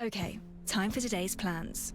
Okay, time for today's plans.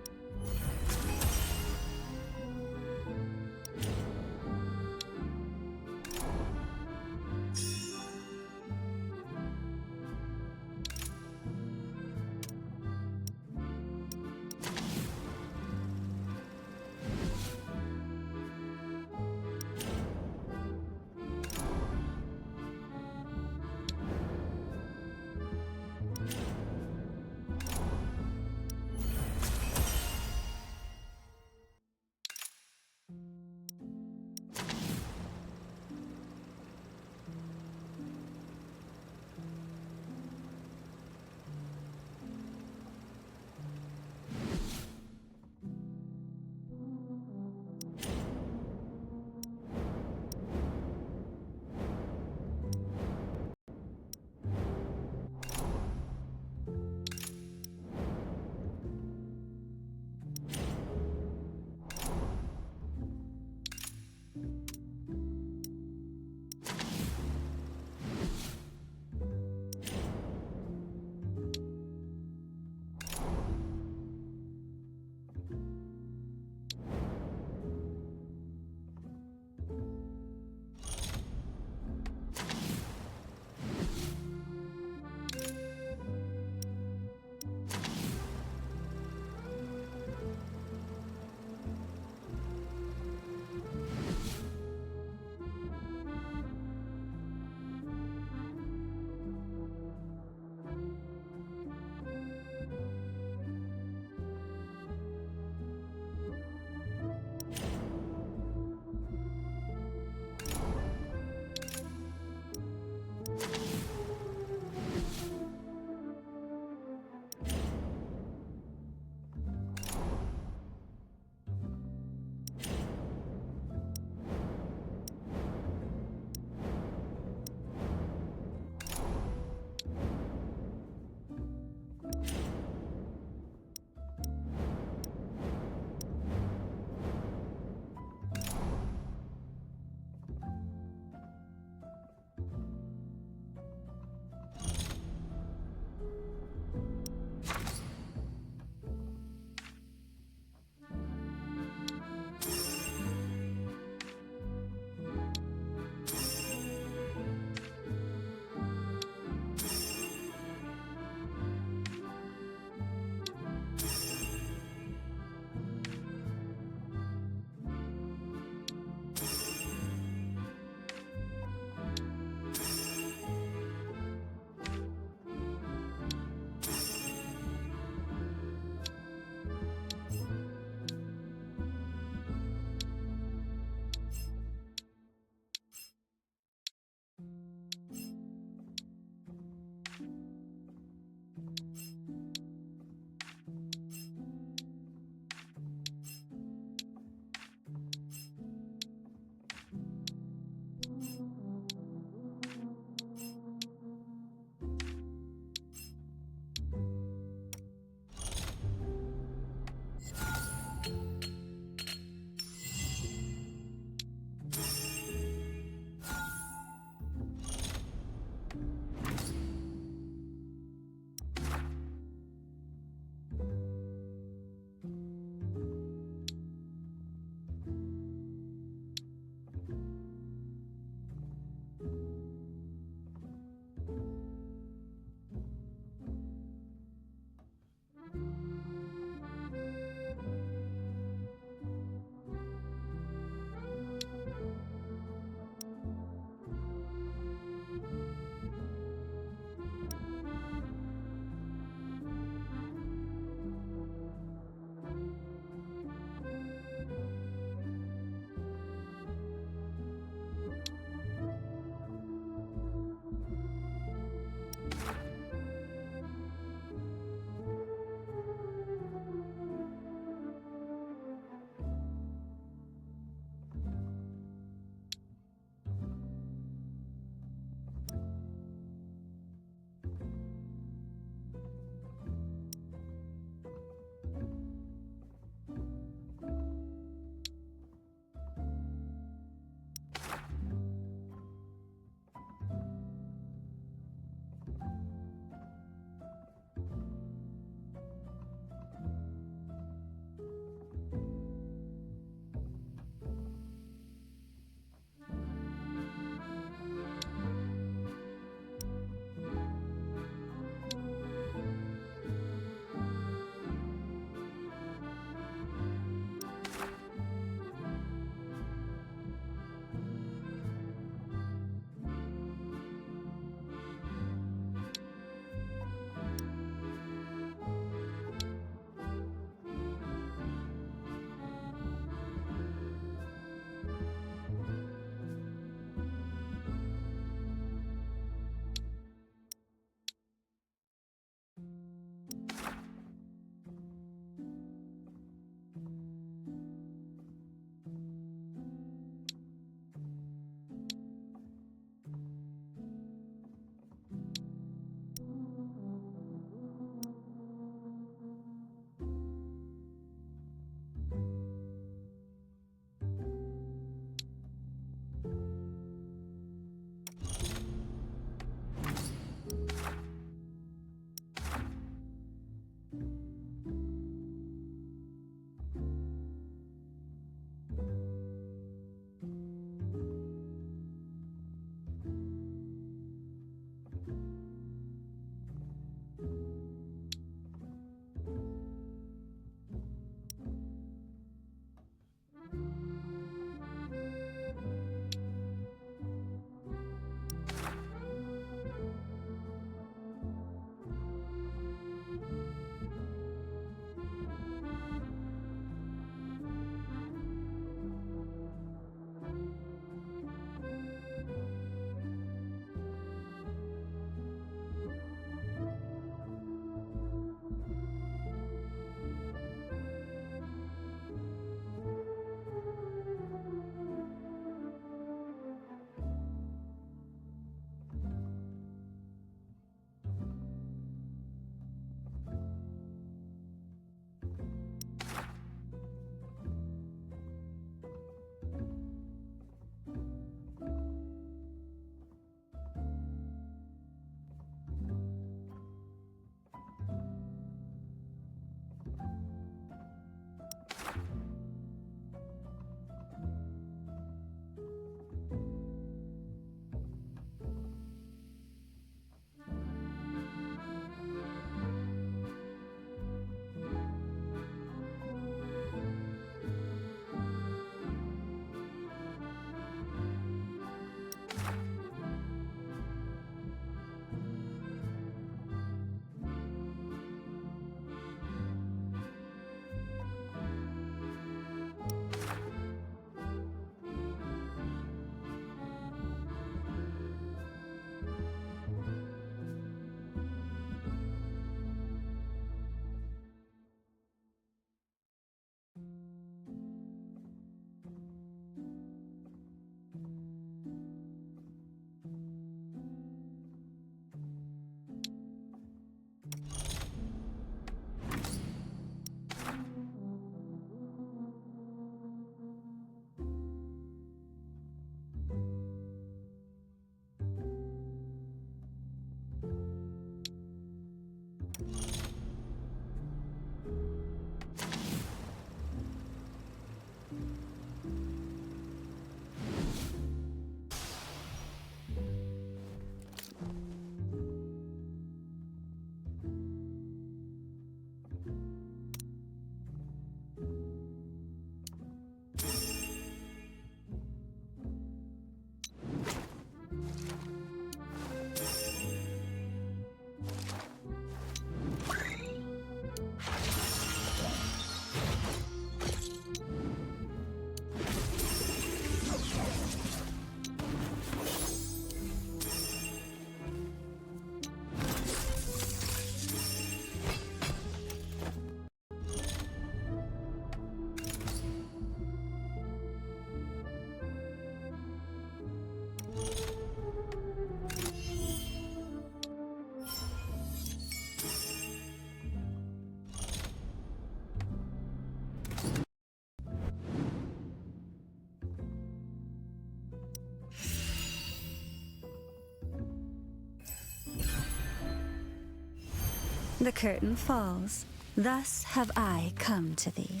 The curtain falls. Thus have I come to thee.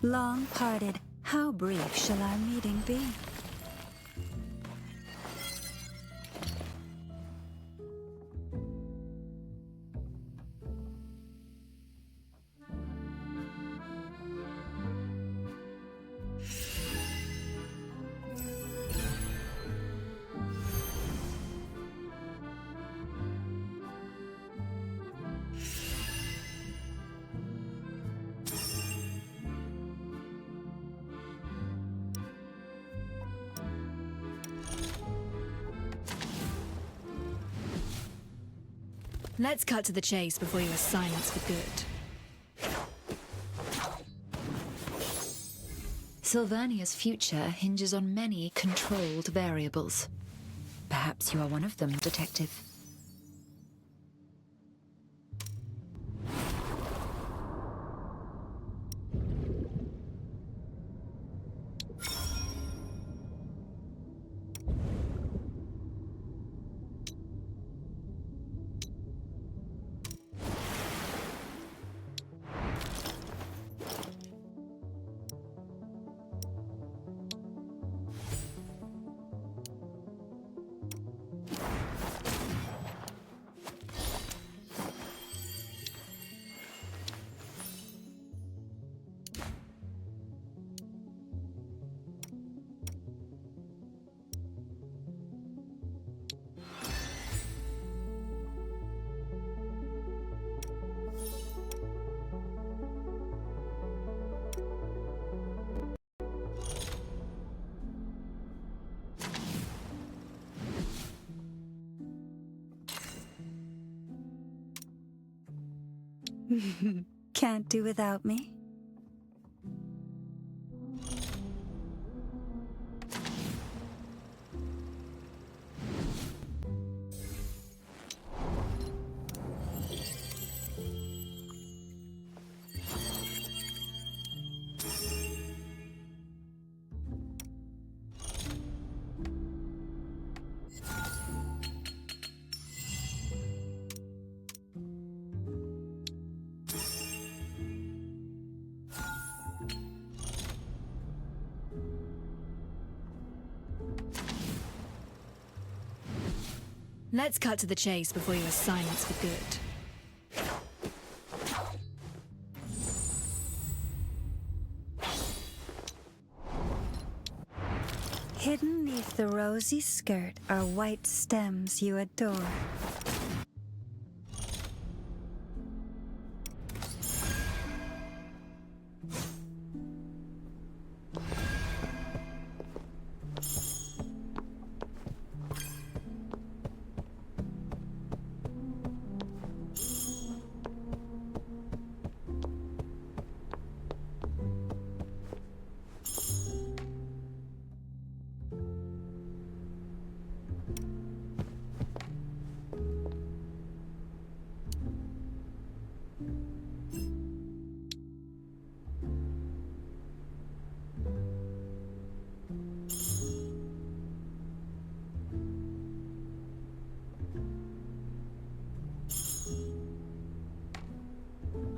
Long parted, how brief shall our meeting be? Let's cut to the chase before you are silenced for good. Sylvania's future hinges on many controlled variables. Perhaps you are one of them, Detective. Can't do without me? Let's cut to the chase before you are silenced for good. Hidden neath the rosy skirt are white stems you adore.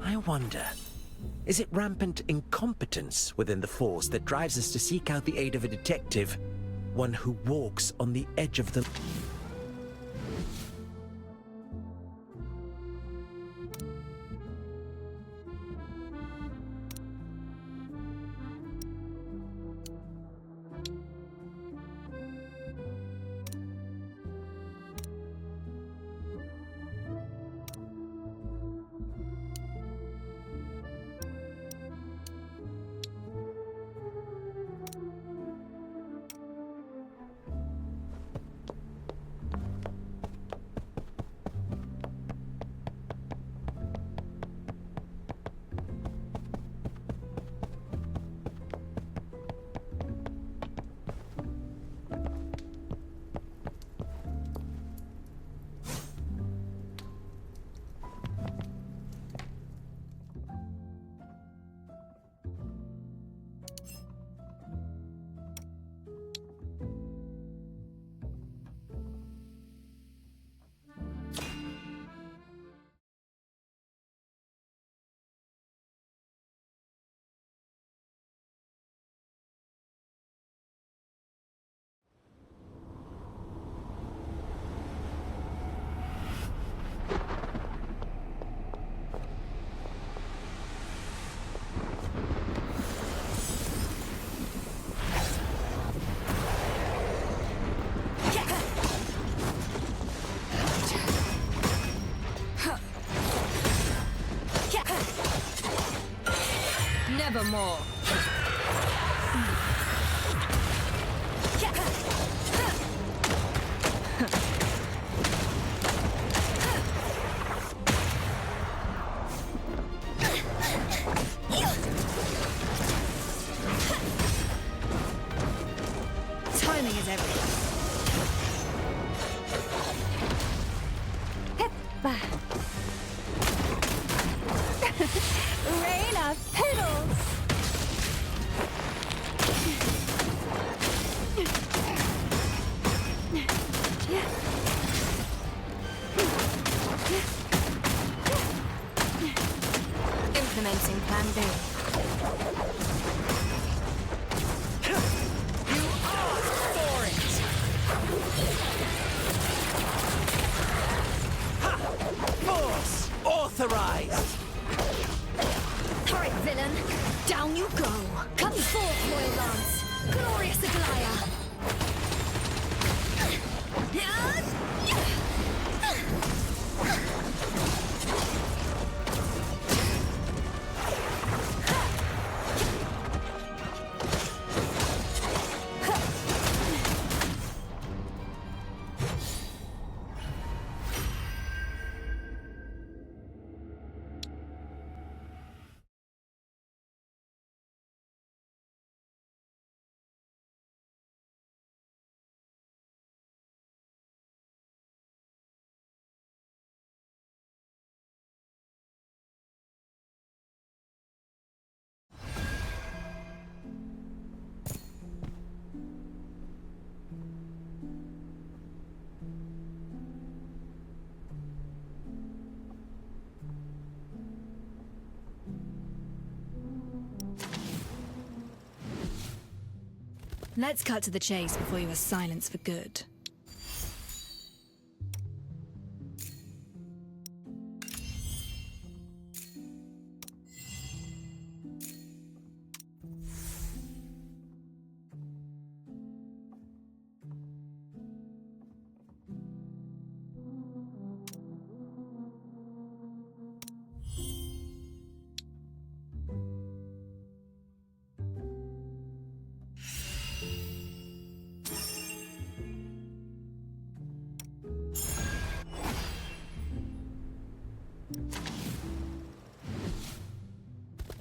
I wonder, is it rampant incompetence within the Force that drives us to seek out the aid of a detective, one who walks on the edge of the... more. Timing is everything. Rain of petals! Implementing Plan B. Force authorized! Alright, villain. Down you go. Come forth, Royal Lance. Glorious Aglaya. Let's cut to the chase before you are silenced for good.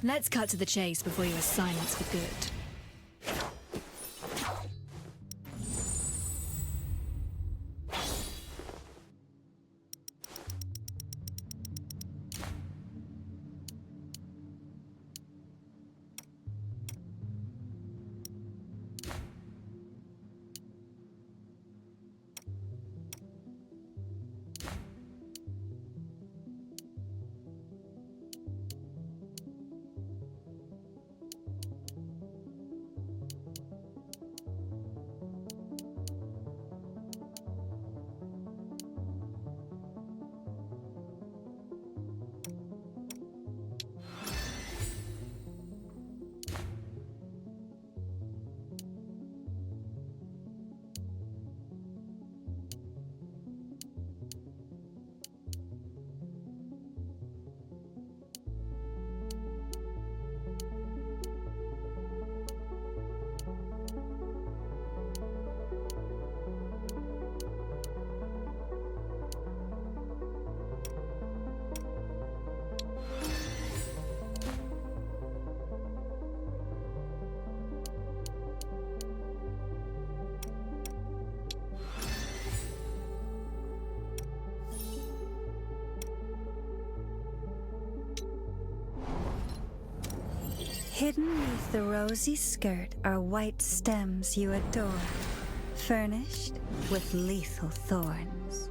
Let's cut to the chase before you are silenced for good. Hidden beneath the rosy skirt are white stems you adore, furnished with lethal thorns.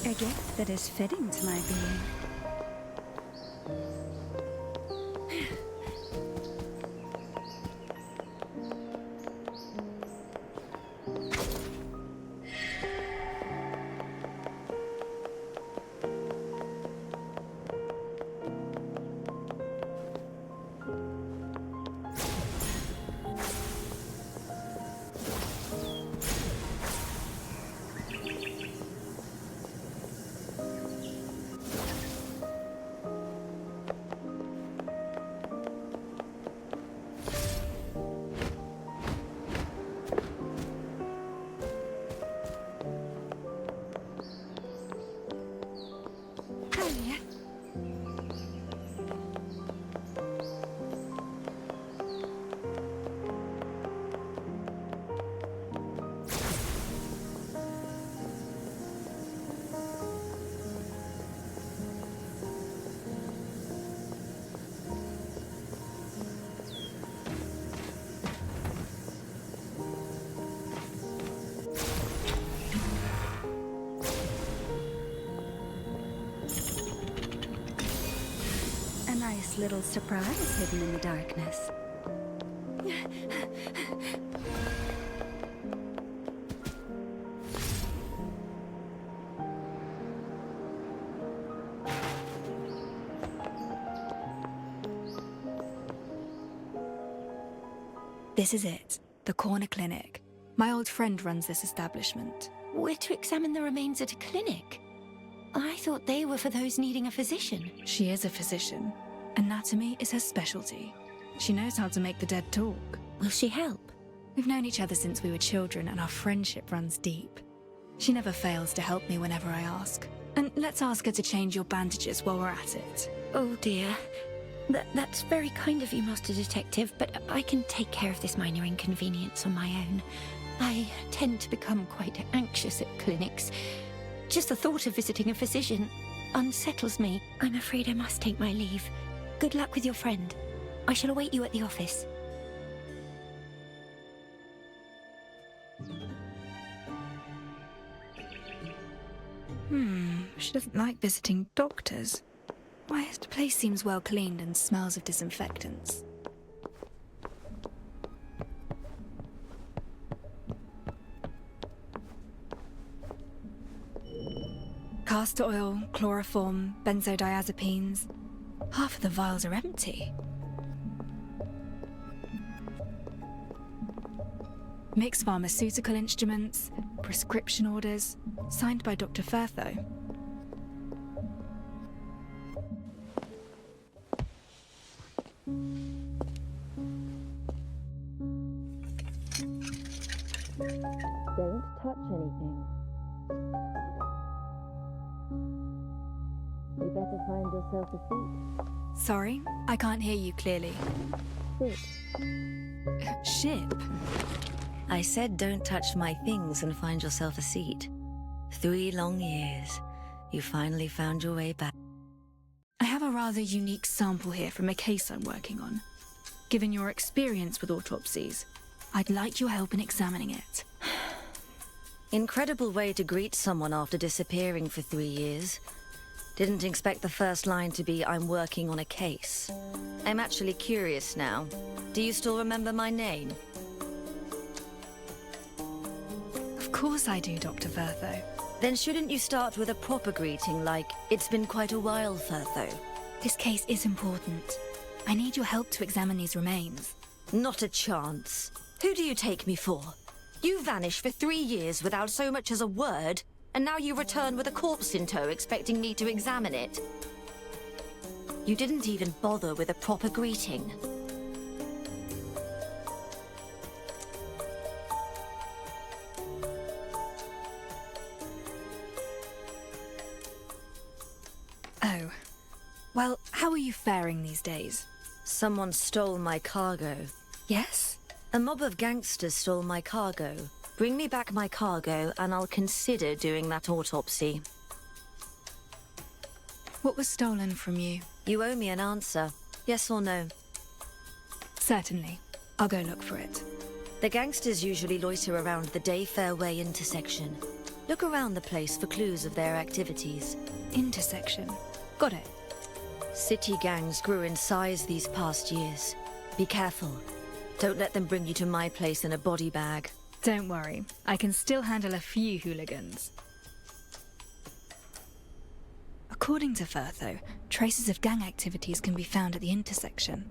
A gift that is fitting to my being. A nice little surprise hidden in the darkness. This is it, the corner clinic. My old friend runs this establishment. We're to examine the remains at a clinic. I thought they were for those needing a physician. She is a physician. Anatomy is her specialty. She knows how to make the dead talk. Will she help? We've known each other since we were children, and our friendship runs deep. She never fails to help me whenever I ask. And let's ask her to change your bandages while we're at it. Oh dear. That's very kind of you, Master Detective, but I can take care of this minor inconvenience on my own. I tend to become quite anxious at clinics. Just the thought of visiting a physician unsettles me. I'm afraid I must take my leave. Good luck with your friend. I shall await you at the office. She doesn't like visiting doctors. Why, the place seems well cleaned and smells of disinfectants. Castor oil, chloroform, benzodiazepines. Half of the vials are empty. Mixed pharmaceutical instruments, prescription orders, signed by Dr. Firtho. Don't touch anything. You better find yourself a seat. Sorry, I can't hear you clearly. Sit. Ship? I said don't touch my things and find yourself a seat. 3 long years. You finally found your way back. I have a rather unique sample here from a case I'm working on. Given your experience with autopsies, I'd like your help in examining it. Incredible way to greet someone after disappearing for 3 years. Didn't expect the first line to be, I'm working on a case. I'm actually curious now. Do you still remember my name? Of course I do, Dr. Firtho. Then shouldn't you start with a proper greeting like, it's been quite a while, Firtho? This case is important. I need your help to examine these remains. Not a chance. Who do you take me for? You vanished for 3 years without so much as a word, and now you return with a corpse in tow expecting me to examine it. You didn't even bother with a proper greeting. Oh. Well, how are you faring these days? Someone stole my cargo. Yes? A mob of gangsters stole my cargo. Bring me back my cargo, and I'll consider doing that autopsy. What was stolen from you? You owe me an answer. Yes or no? Certainly. I'll go look for it. The gangsters usually loiter around the Day Fairway intersection. Look around the place for clues of their activities. Intersection. Got it. City gangs grew in size these past years. Be careful. Don't let them bring you to my place in a body bag. Don't worry, I can still handle a few hooligans. According to Firtho, traces of gang activities can be found at the intersection.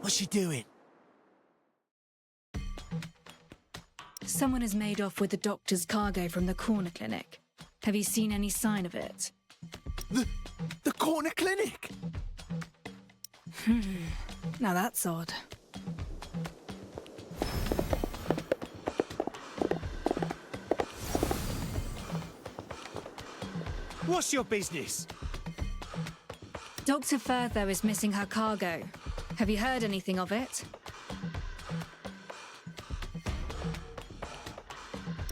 What's she doing? Someone has made off with the doctor's cargo from the corner clinic. Have you seen any sign of it? The corner clinic? Now that's odd. What's your business? Dr. Firtho is missing her cargo. Have you heard anything of it?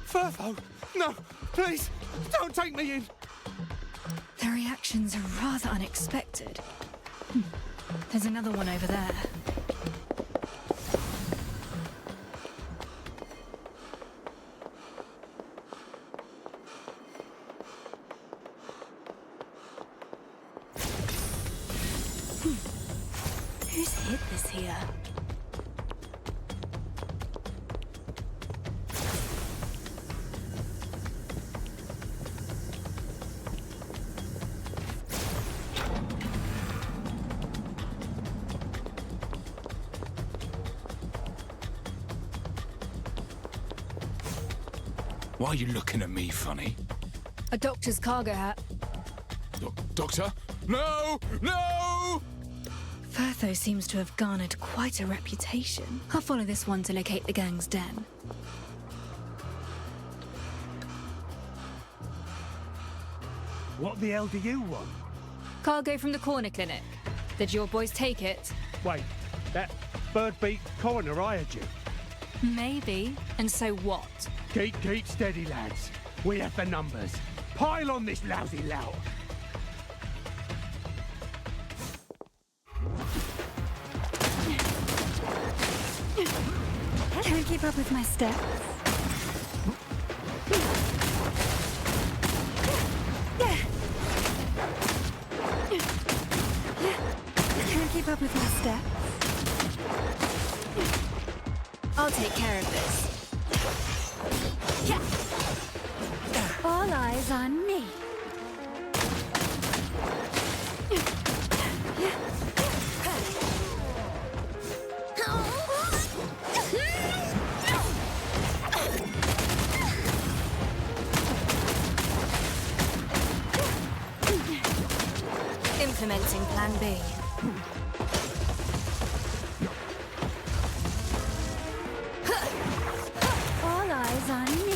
Firtho! No! Please! Don't take me in! The reactions are rather unexpected. There's another one over there. Who's hid this here? Why are you looking at me funny? A doctor's cargo hat. Doctor? No! No! Firtho seems to have garnered quite a reputation. I'll follow this one to locate the gang's den. What the hell do you want? Cargo from the corner clinic. Did your boys take it? Wait, that bird-beak coroner hired you? Maybe. And so what? Keep steady, lads. We have the numbers. Pile on this lousy lout. Can't keep up with my steps. Can't keep up with my steps. I'll take care of this. All eyes on me. Implementing Plan B. All eyes on me.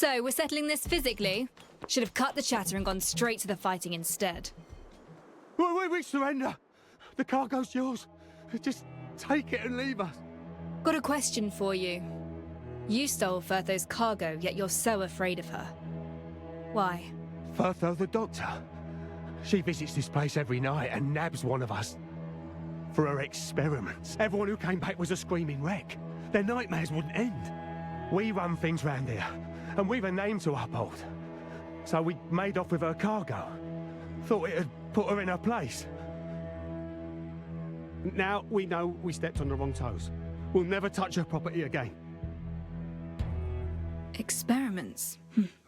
So, we're settling this physically? Should have cut the chatter and gone straight to the fighting instead. We surrender. The cargo's yours. Just take it and leave us. Got a question for you. You stole Firtho's cargo, yet you're so afraid of her. Why? Firtho the doctor. She visits this place every night and nabs one of us. For her experiments. Everyone who came back was a screaming wreck. Their nightmares wouldn't end. We run things round here, and we've a name to uphold. So we made off with her cargo. Thought it had put her in her place. Now we know we stepped on the wrong toes. We'll never touch her property again. Experiments?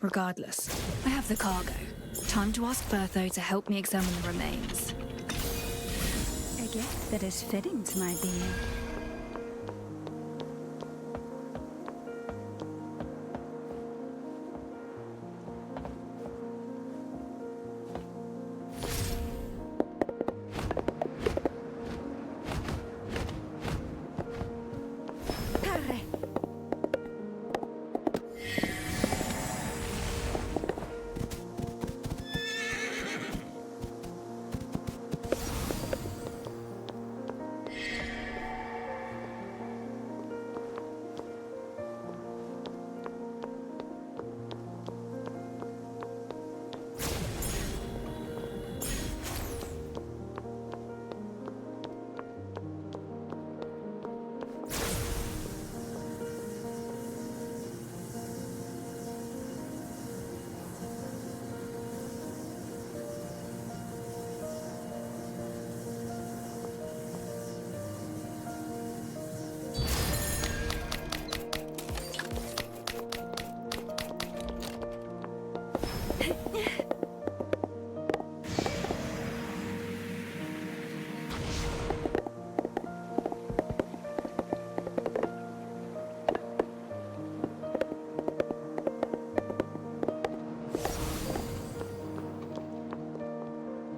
Regardless, I have the cargo. Time to ask Firtho to help me examine the remains. A gift that is fitting to my being.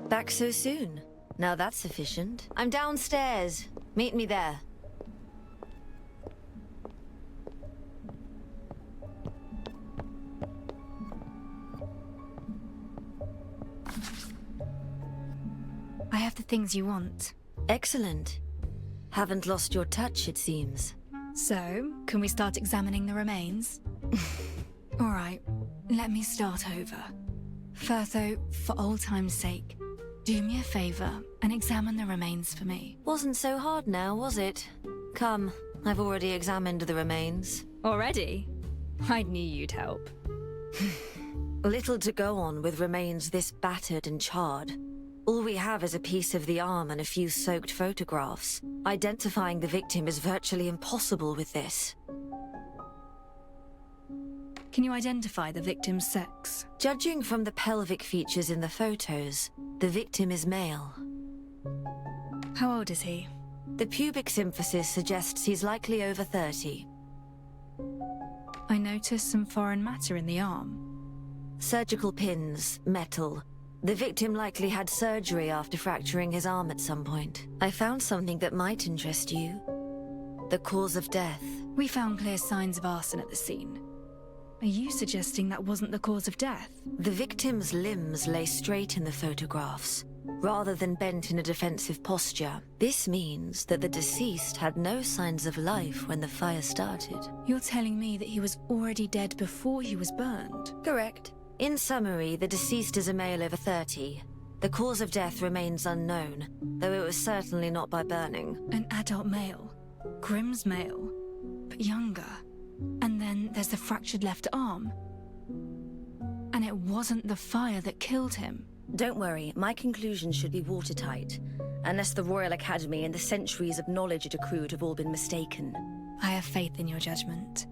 Back so soon? Now that's efficient. I'm downstairs. Meet me there. I have the things you want. Excellent. Haven't lost your touch, it seems. So, can we start examining the remains? Alright, let me start over. Firtho, for old time's sake, do me a favor and examine the remains for me. Wasn't so hard now, was it? Come, I've already examined the remains. Already? I knew you'd help. Little to go on with remains this battered and charred. All we have is a piece of the arm and a few soaked photographs. Identifying the victim is virtually impossible with this. Can you identify the victim's sex? Judging from the pelvic features in the photos, the victim is male. How old is he? The pubic symphysis suggests he's likely over 30. I noticed some foreign matter in the arm. Surgical pins, metal. The victim likely had surgery after fracturing his arm at some point. I found something that might interest you. The cause of death. We found clear signs of arson at the scene. Are you suggesting that wasn't the cause of death? The victim's limbs lay straight in the photographs, rather than bent in a defensive posture. This means that the deceased had no signs of life when the fire started. You're telling me that he was already dead before he was burned? Correct. In summary, the deceased is a male over 30. The cause of death remains unknown, though it was certainly not by burning. An adult male. Grimm's male. But younger. And then there's the fractured left arm. And it wasn't the fire that killed him. Don't worry, my conclusions should be watertight. Unless the Royal Academy and the centuries of knowledge it accrued have all been mistaken. I have faith in your judgment.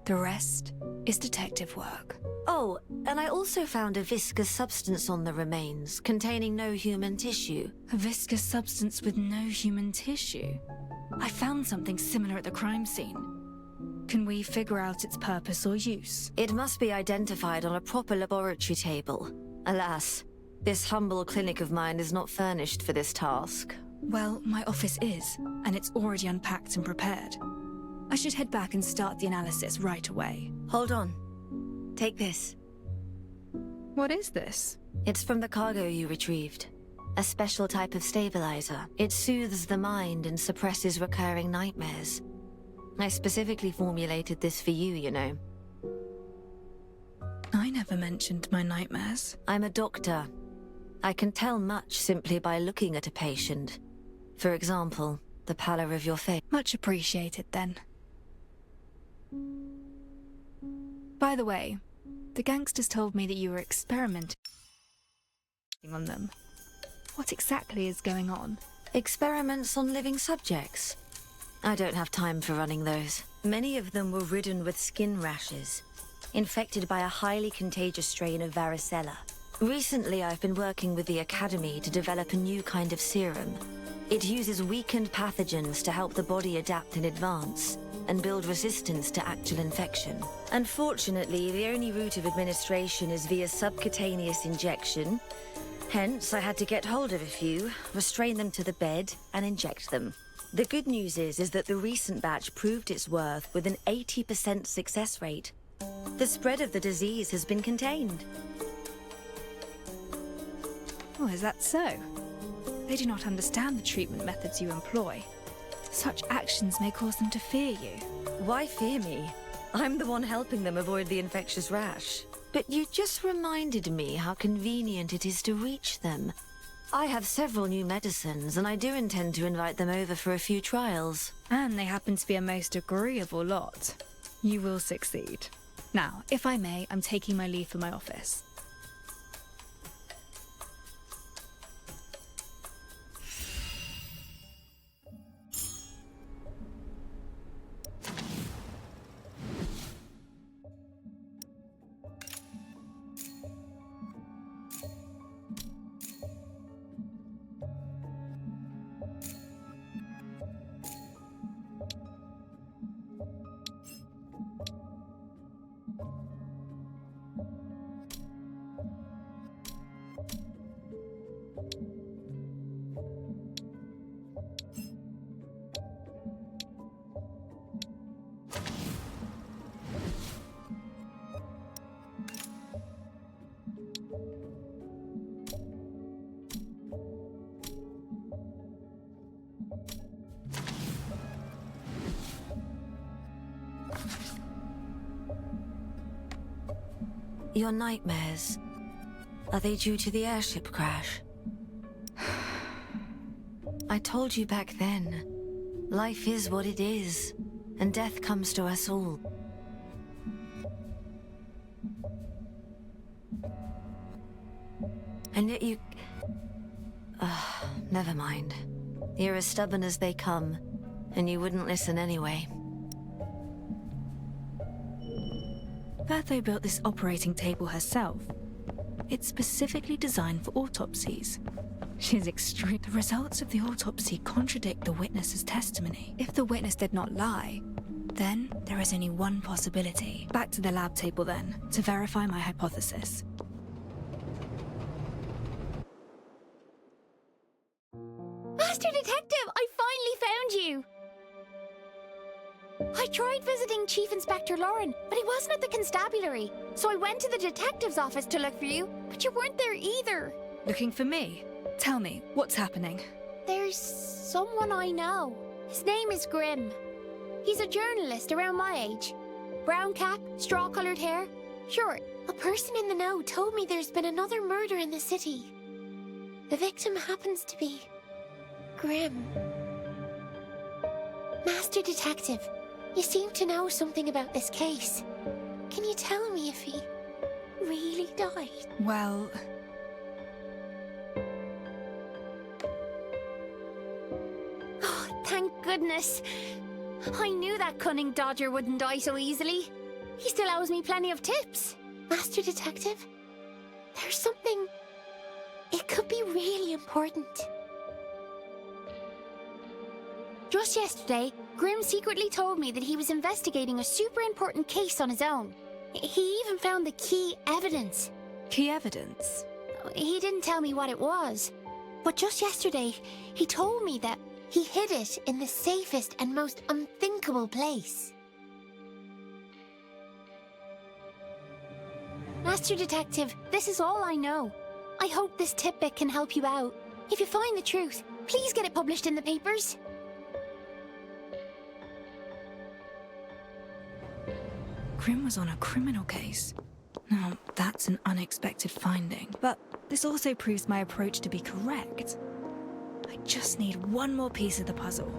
The rest is detective work. Oh, and I also found a viscous substance on the remains, containing no human tissue. A viscous substance with no human tissue? I found something similar at the crime scene. Can we figure out its purpose or use? It must be identified on a proper laboratory table. Alas, this humble clinic of mine is not furnished for this task. Well, my office is, and it's already unpacked and prepared. I should head back and start the analysis right away. Hold on. take this. What is this? It's from the cargo you retrieved. A special type of stabilizer. It soothes the mind and suppresses recurring nightmares. I specifically formulated this for you, you know. I never mentioned my nightmares. I'm a doctor. I can tell much simply by looking at a patient. For example, the pallor of your face. Much appreciated, then. By the way, the gangsters told me that you were experimenting on them. What exactly is going on? Experiments on living subjects. I don't have time for running those. Many of them were ridden with skin rashes, infected by a highly contagious strain of varicella. Recently, I've been working with the Academy to develop a new kind of serum. It uses weakened pathogens to help the body adapt in advance and build resistance to actual infection. Unfortunately, the only route of administration is via subcutaneous injection. Hence, I had to get hold of a few, restrain them to the bed, and inject them. The good news is that the recent batch proved its worth with an 80% success rate. The spread of the disease has been contained. Oh, is that so? They do not understand the treatment methods you employ. Such actions may cause them to fear you. Why fear me? I'm the one helping them avoid the infectious rash. But you just reminded me how convenient it is to reach them. I have several new medicines, and I do intend to invite them over for a few trials. And they happen to be a most agreeable lot. You will succeed. Now, if I may, I'm taking my leave for my office. Your nightmares, are they due to the airship crash? I told you back then, life is what it is, and death comes to us all. And yet you... never mind. You're as stubborn as they come, and you wouldn't listen anyway. Bertho built this operating table herself. It's specifically designed for autopsies. She's extreme. The results of the autopsy contradict the witness's testimony. If the witness did not lie, then there is only one possibility. Back to the lab table then, to verify my hypothesis. Master Detective, I finally found you! I tried visiting Chief Inspector Lauren, but he wasn't at the constabulary. So I went to the detective's office to look for you, but you weren't there either. Looking for me? Tell me, what's happening? There's someone I know. His name is Grimm. He's a journalist around my age. Brown cap, straw-colored hair. Sure, a person in the know told me there's been another murder in the city. The victim happens to be Grimm. Master Detective, you seem to know something about this case. Can you tell me if he really died? Well... Oh, thank goodness. I knew that cunning dodger wouldn't die so easily. He still owes me plenty of tips. Master Detective, there's something... It could be really important. Just yesterday, Grimm secretly told me that he was investigating a super important case on his own. He even found the key evidence. Key evidence? He didn't tell me what it was. But just yesterday, he told me that he hid it in the safest and most unthinkable place. Master Detective, this is all I know. I hope this tidbit can help you out. If you find the truth, please get it published in the papers. Grim was on a criminal case. Now, that's an unexpected finding, but this also proves my approach to be correct. I just need one more piece of the puzzle.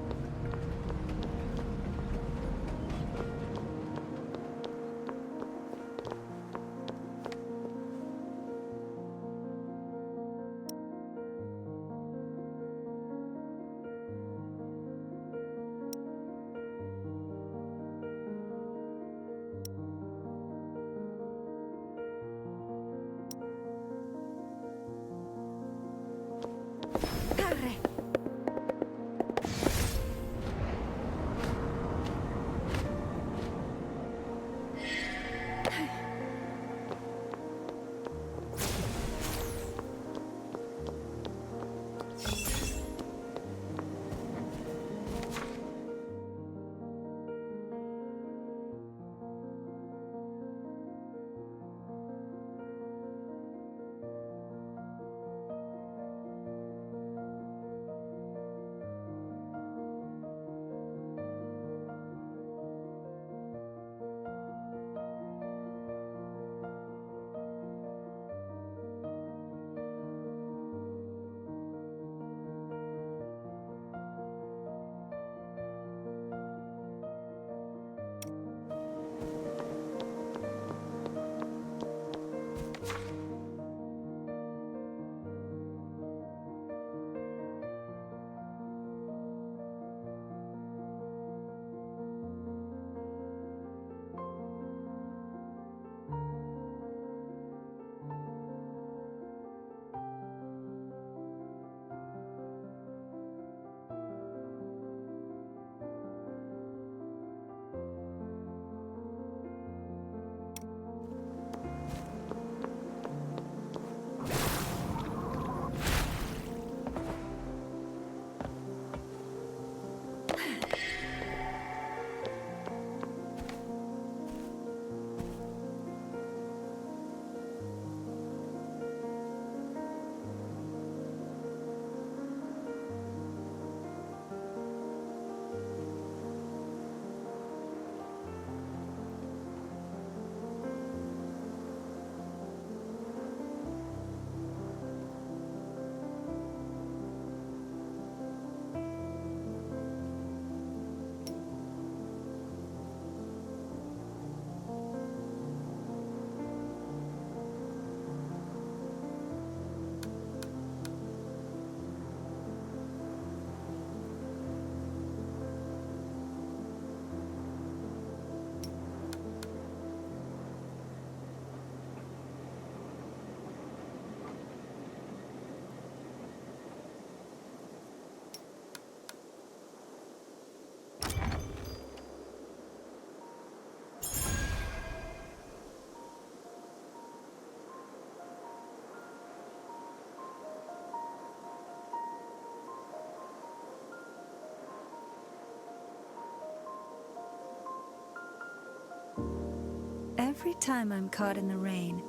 Every time I'm caught in the rain,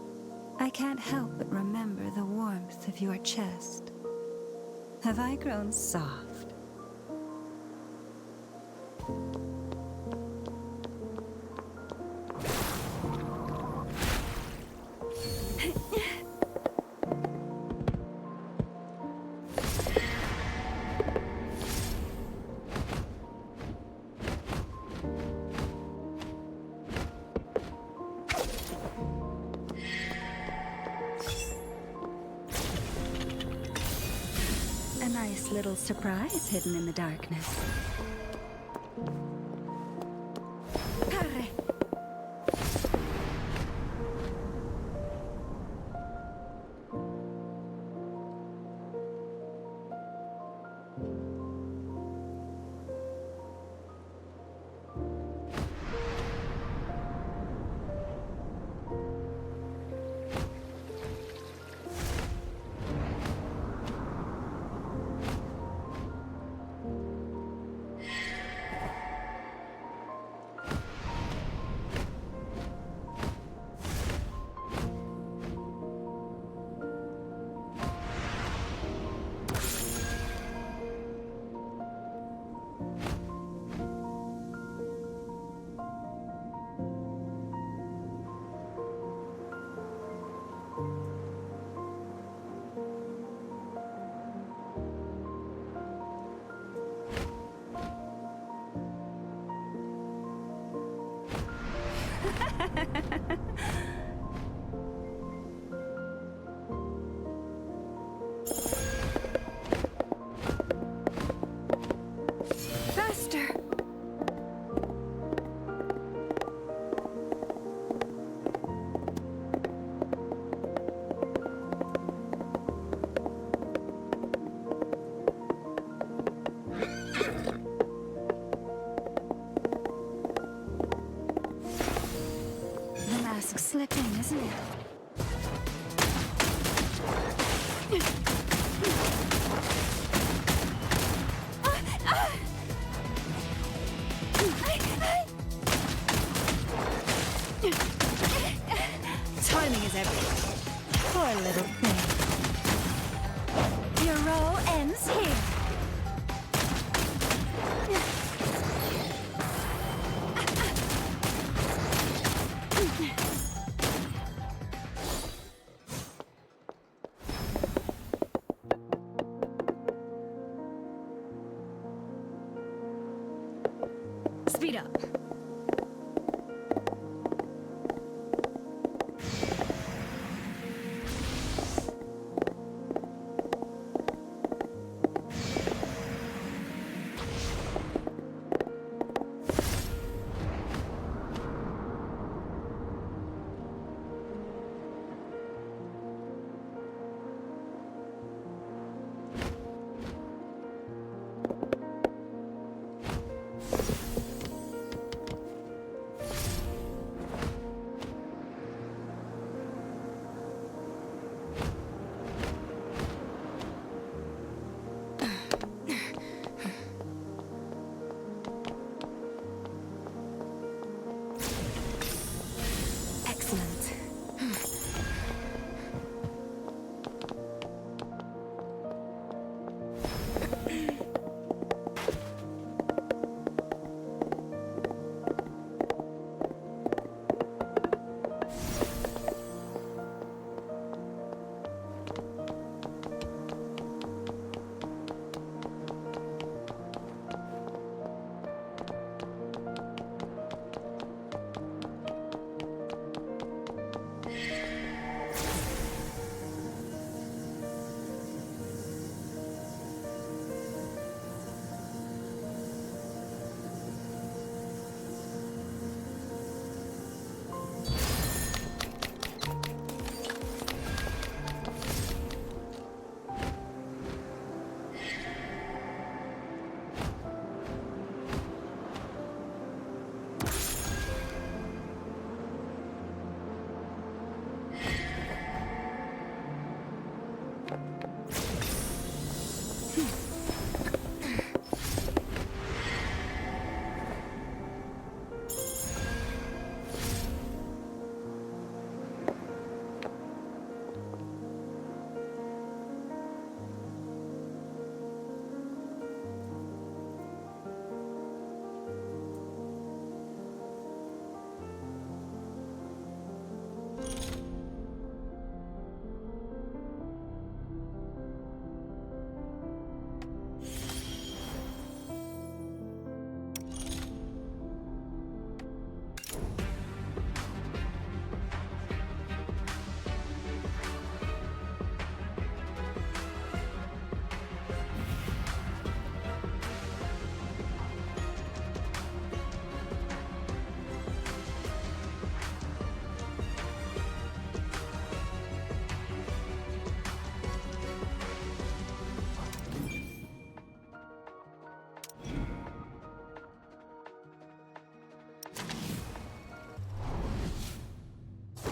I can't help but remember the warmth of your chest. Have I grown soft? A nice little surprise hidden in the darkness. Corre. mask slipping, isn't it? Timing is everything. Poor little thing. Your role ends here. Speed up. Excellent.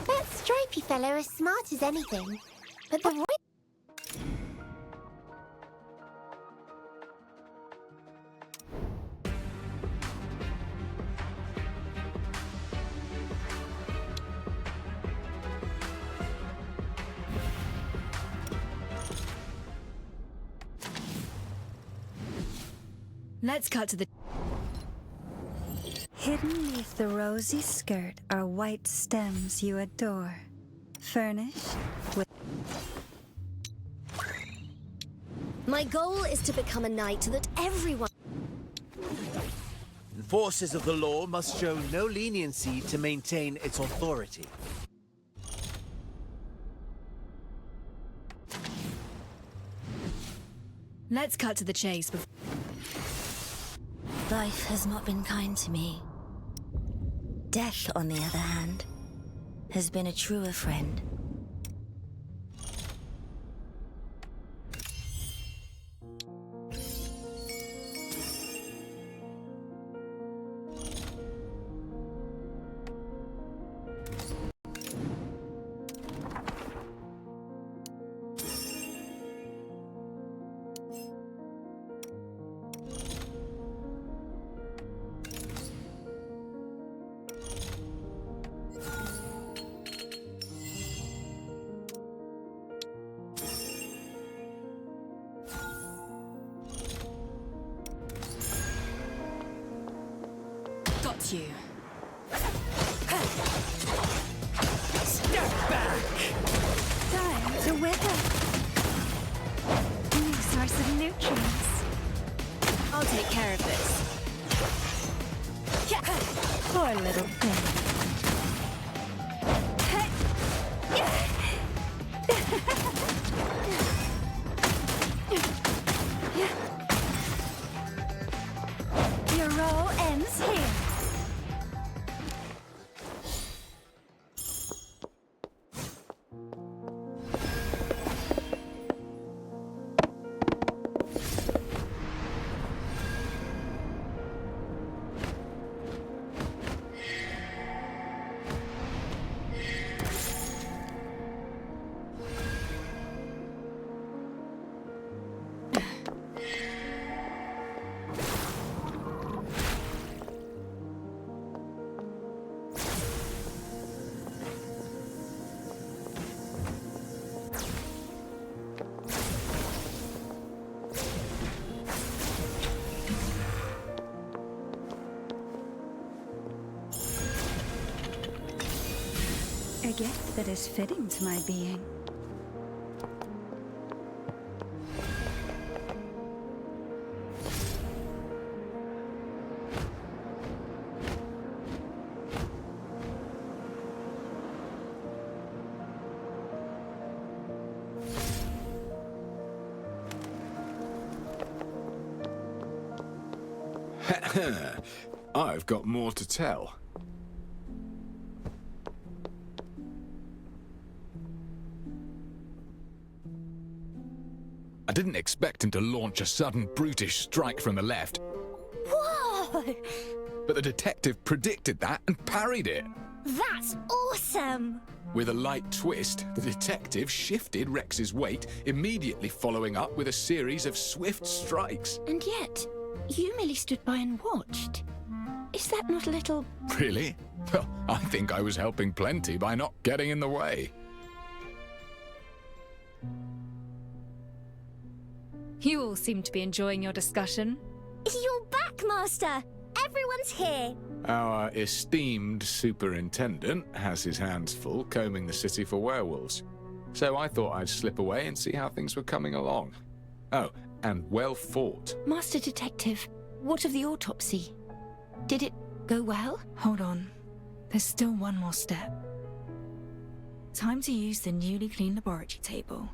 That stripy fellow is smart as anything, but the right... Let's cut to the... Hidden neath the rosy skirt are white stems you adore, furnished with... My goal is to become a knight that everyone... Forces of the law must show no leniency to maintain its authority. Let's cut to the chase before... Life has not been kind to me. Death, on the other hand, has been a truer friend. Got you. Step back! Time to wither. New source of nutrients. I'll take care of this. Poor little thing. Your role ends here. A gift that is fitting to my being. I've got more to tell. I didn't expect him to launch a sudden brutish strike from the left, Whoa! but the detective predicted that and parried it. That's awesome! With a light twist, the detective shifted Rex's weight, immediately following up with a series of swift strikes. And yet, you merely stood by and watched. Is that not a little... Really? Well, I think I was helping plenty by not getting in the way. You all seem to be enjoying your discussion. You're back, Master! Everyone's here! Our esteemed superintendent has his hands full combing the city for werewolves. So I thought I'd slip away and see how things were coming along. Oh, and well fought. Master Detective, what of the autopsy? Did it go well? Hold on. There's still one more step. Time to use the newly cleaned laboratory table.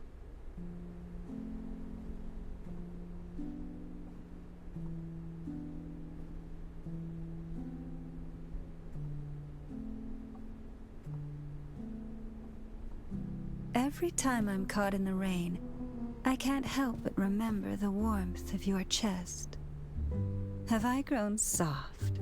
Every time I'm caught in the rain, I can't help but remember the warmth of your chest. Have I grown soft?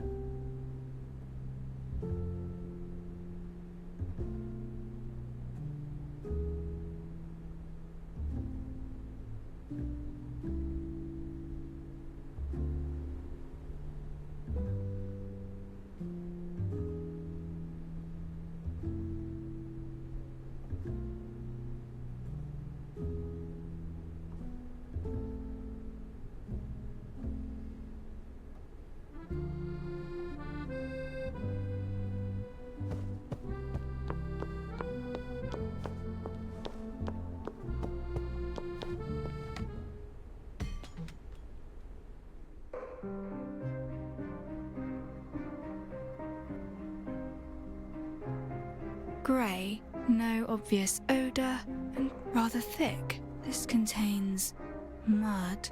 Grey, no obvious odor, and rather thick. This contains mud,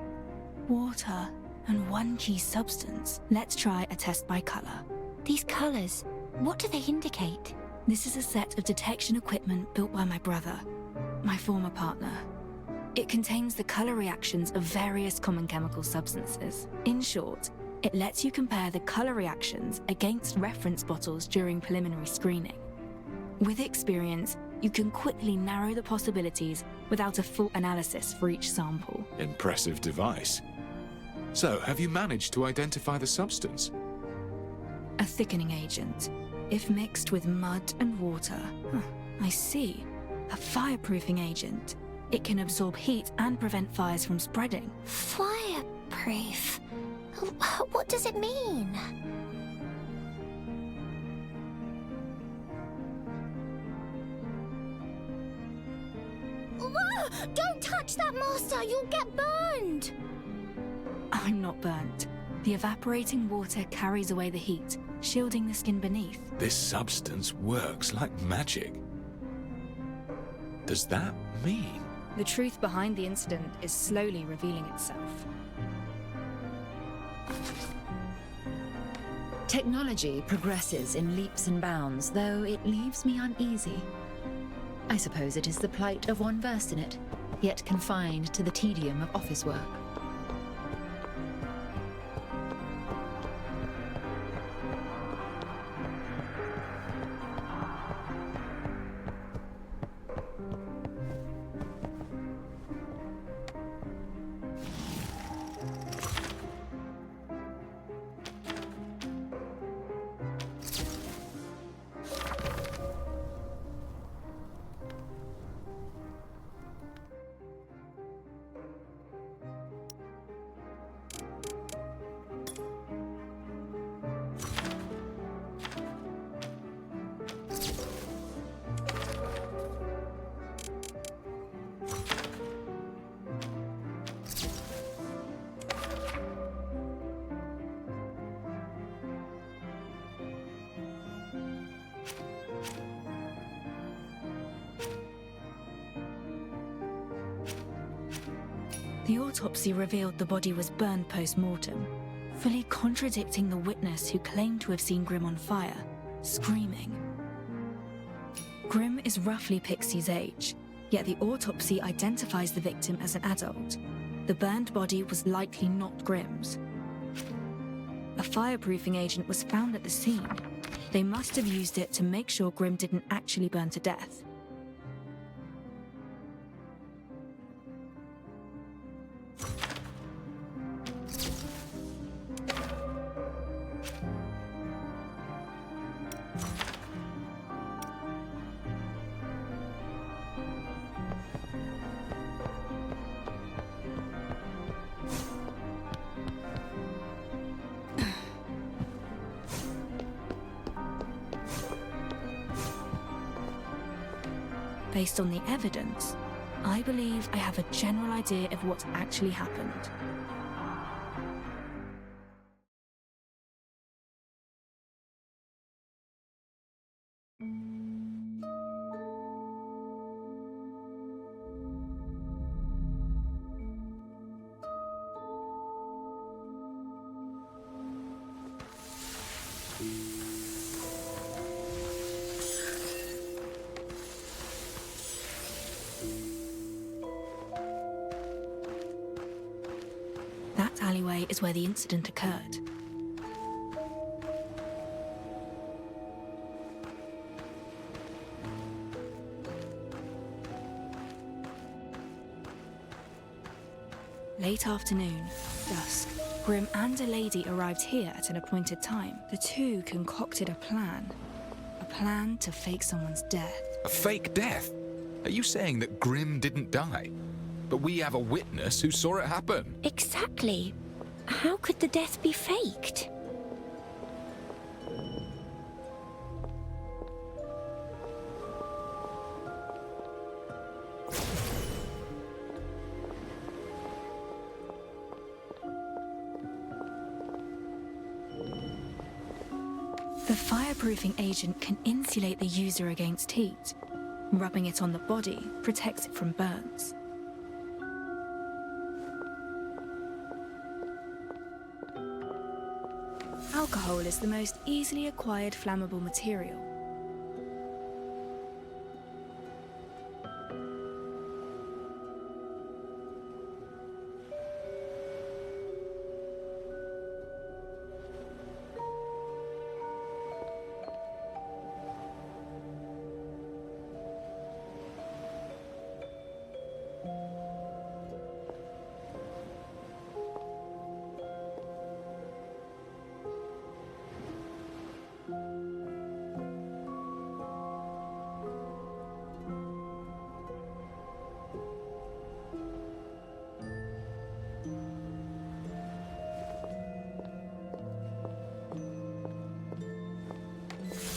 water, and one key substance. Let's try a test by color. These colors, what do they indicate? This is a set of detection equipment built by my brother, my former partner. It contains the color reactions of various common chemical substances. In short, it lets you compare the color reactions against reference bottles during preliminary screening. With experience, you can quickly narrow the possibilities without a full analysis for each sample. Impressive device. So, have you managed to identify the substance? A thickening agent. If mixed with mud and water. I see. A fireproofing agent. It can absorb heat and prevent fires from spreading. Fireproof? What does it mean? Don't touch that, Master! You'll get burned! I'm not burnt. The evaporating water carries away the heat, shielding the skin beneath. This substance works like magic. Does that mean? The truth behind the incident is slowly revealing itself. Technology progresses in leaps and bounds, though it leaves me uneasy. I suppose it is the plight of one versed in it, yet confined to the tedium of office work. The autopsy revealed the body was burned post-mortem, fully contradicting the witness who claimed to have seen Grim on fire, screaming. Grim is roughly Pixie's age, yet the autopsy identifies the victim as an adult. The burned body was likely not Grim's. A fireproofing agent was found at the scene. They must have used it to make sure Grim didn't actually burn to death. Based on the evidence, I believe I have a general idea of what actually happened. That alleyway is where the incident occurred. Late afternoon, dusk, Grim and a lady arrived here at an appointed time. The two concocted a plan to fake someone's death. A fake death? Are you saying that Grim didn't die? But we have a witness who saw it happen. Exactly. How could the death be faked? The fireproofing agent can insulate the user against heat. Rubbing it on the body protects it from burns. Alcohol is the most easily acquired flammable material.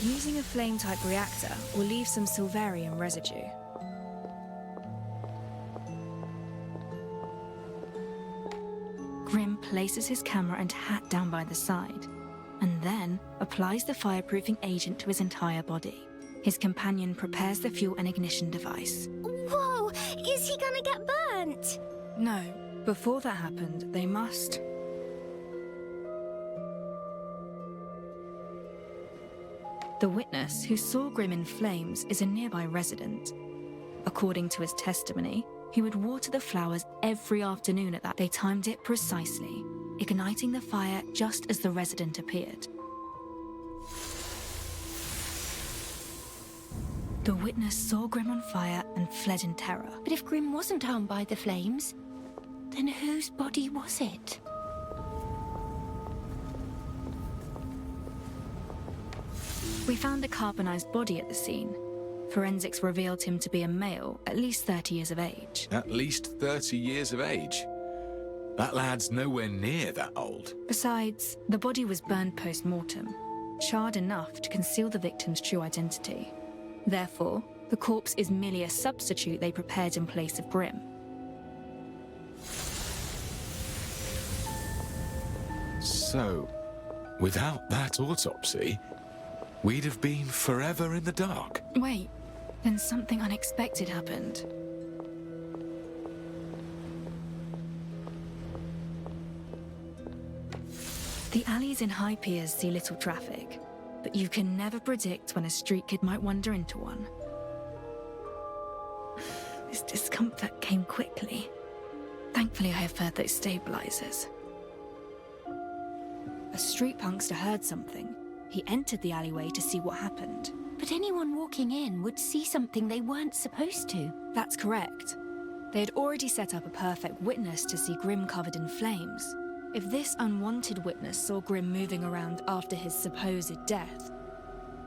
Using a flame-type reactor will leave some silverium residue. places his camera and hat down by the side, and then applies the fireproofing agent to his entire body. His companion prepares the fuel and ignition device. Whoa! Is he gonna get burnt? No, before that happened, they must... The witness who saw Grim in flames is a nearby resident. According to his testimony, he would water the flowers every afternoon at that. They timed it precisely, igniting the fire just as the resident appeared. The witness saw Grim on fire and fled in terror. But if Grim wasn't harmed by the flames, then whose body was it? We found a carbonized body at the scene. Forensics revealed him to be a male, at least 30 years of age. At least 30 years of age? That lad's nowhere near that old. Besides, the body was burned post-mortem, charred enough to conceal the victim's true identity. Therefore, the corpse is merely a substitute they prepared in place of Grim. So, without that autopsy, we'd have been forever in the dark. Wait, then something unexpected happened. The alleys in high piers see little traffic, but you can never predict when a street kid might wander into one. This discomfort came quickly. Thankfully, I have heard those stabilizers. A street punkster heard something. He entered the alleyway to see what happened. But anyone walking in would see something they weren't supposed to. That's correct. They had already set up a perfect witness to see Grim covered in flames. If this unwanted witness saw Grim moving around after his supposed death,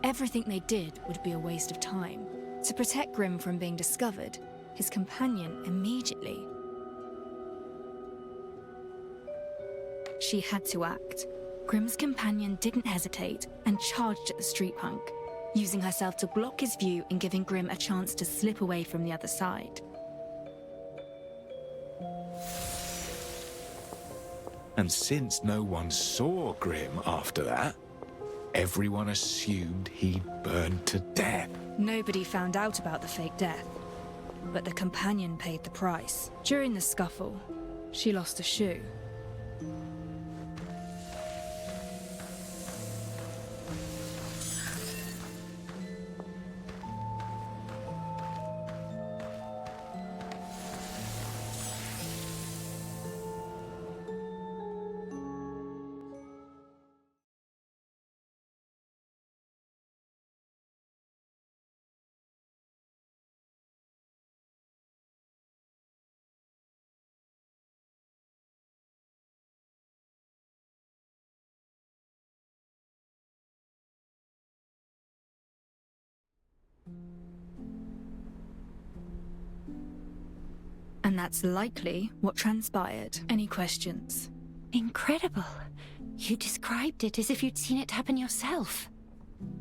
everything they did would be a waste of time. To protect Grim from being discovered, his companion immediately... She had to act. Grim's companion didn't hesitate and charged at the street punk, using herself to block his view and giving Grim a chance to slip away from the other side. And since no one saw Grim after that, everyone assumed he'd burned to death. Nobody found out about the fake death, but the companion paid the price. During the scuffle, she lost a shoe. And that's likely what transpired. Any questions? Incredible. You described it as if you'd seen it happen yourself.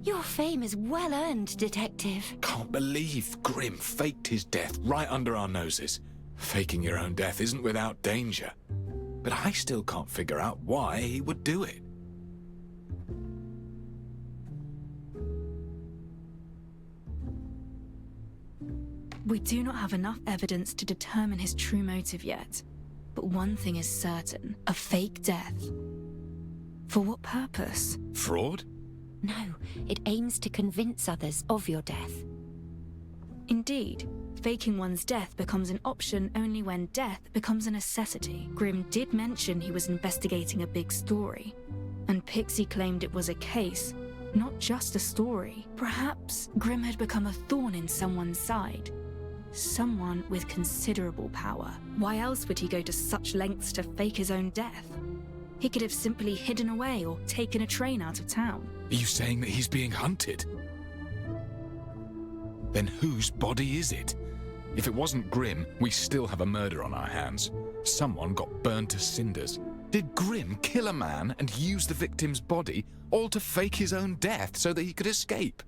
Your fame is well earned, Detective. Can't believe Grim faked his death right under our noses. Faking your own death isn't without danger. But I still can't figure out why he would do it. We do not have enough evidence to determine his true motive yet. But one thing is certain, a fake death. For what purpose? Fraud? No, it aims to convince others of your death. Indeed, faking one's death becomes an option only when death becomes a necessity. Grim did mention he was investigating a big story, and Pixie claimed it was a case, not just a story. Perhaps Grim had become a thorn in someone's side. Someone with considerable power. Why else would he go to such lengths to fake his own death? He could have simply hidden away or taken a train out of town. Are you saying that he's being hunted? Then whose body is it? If it wasn't Grim, we still have a murder on our hands. Someone got burned to cinders. Did Grim kill a man and use the victim's body, all to fake his own death so that he could escape?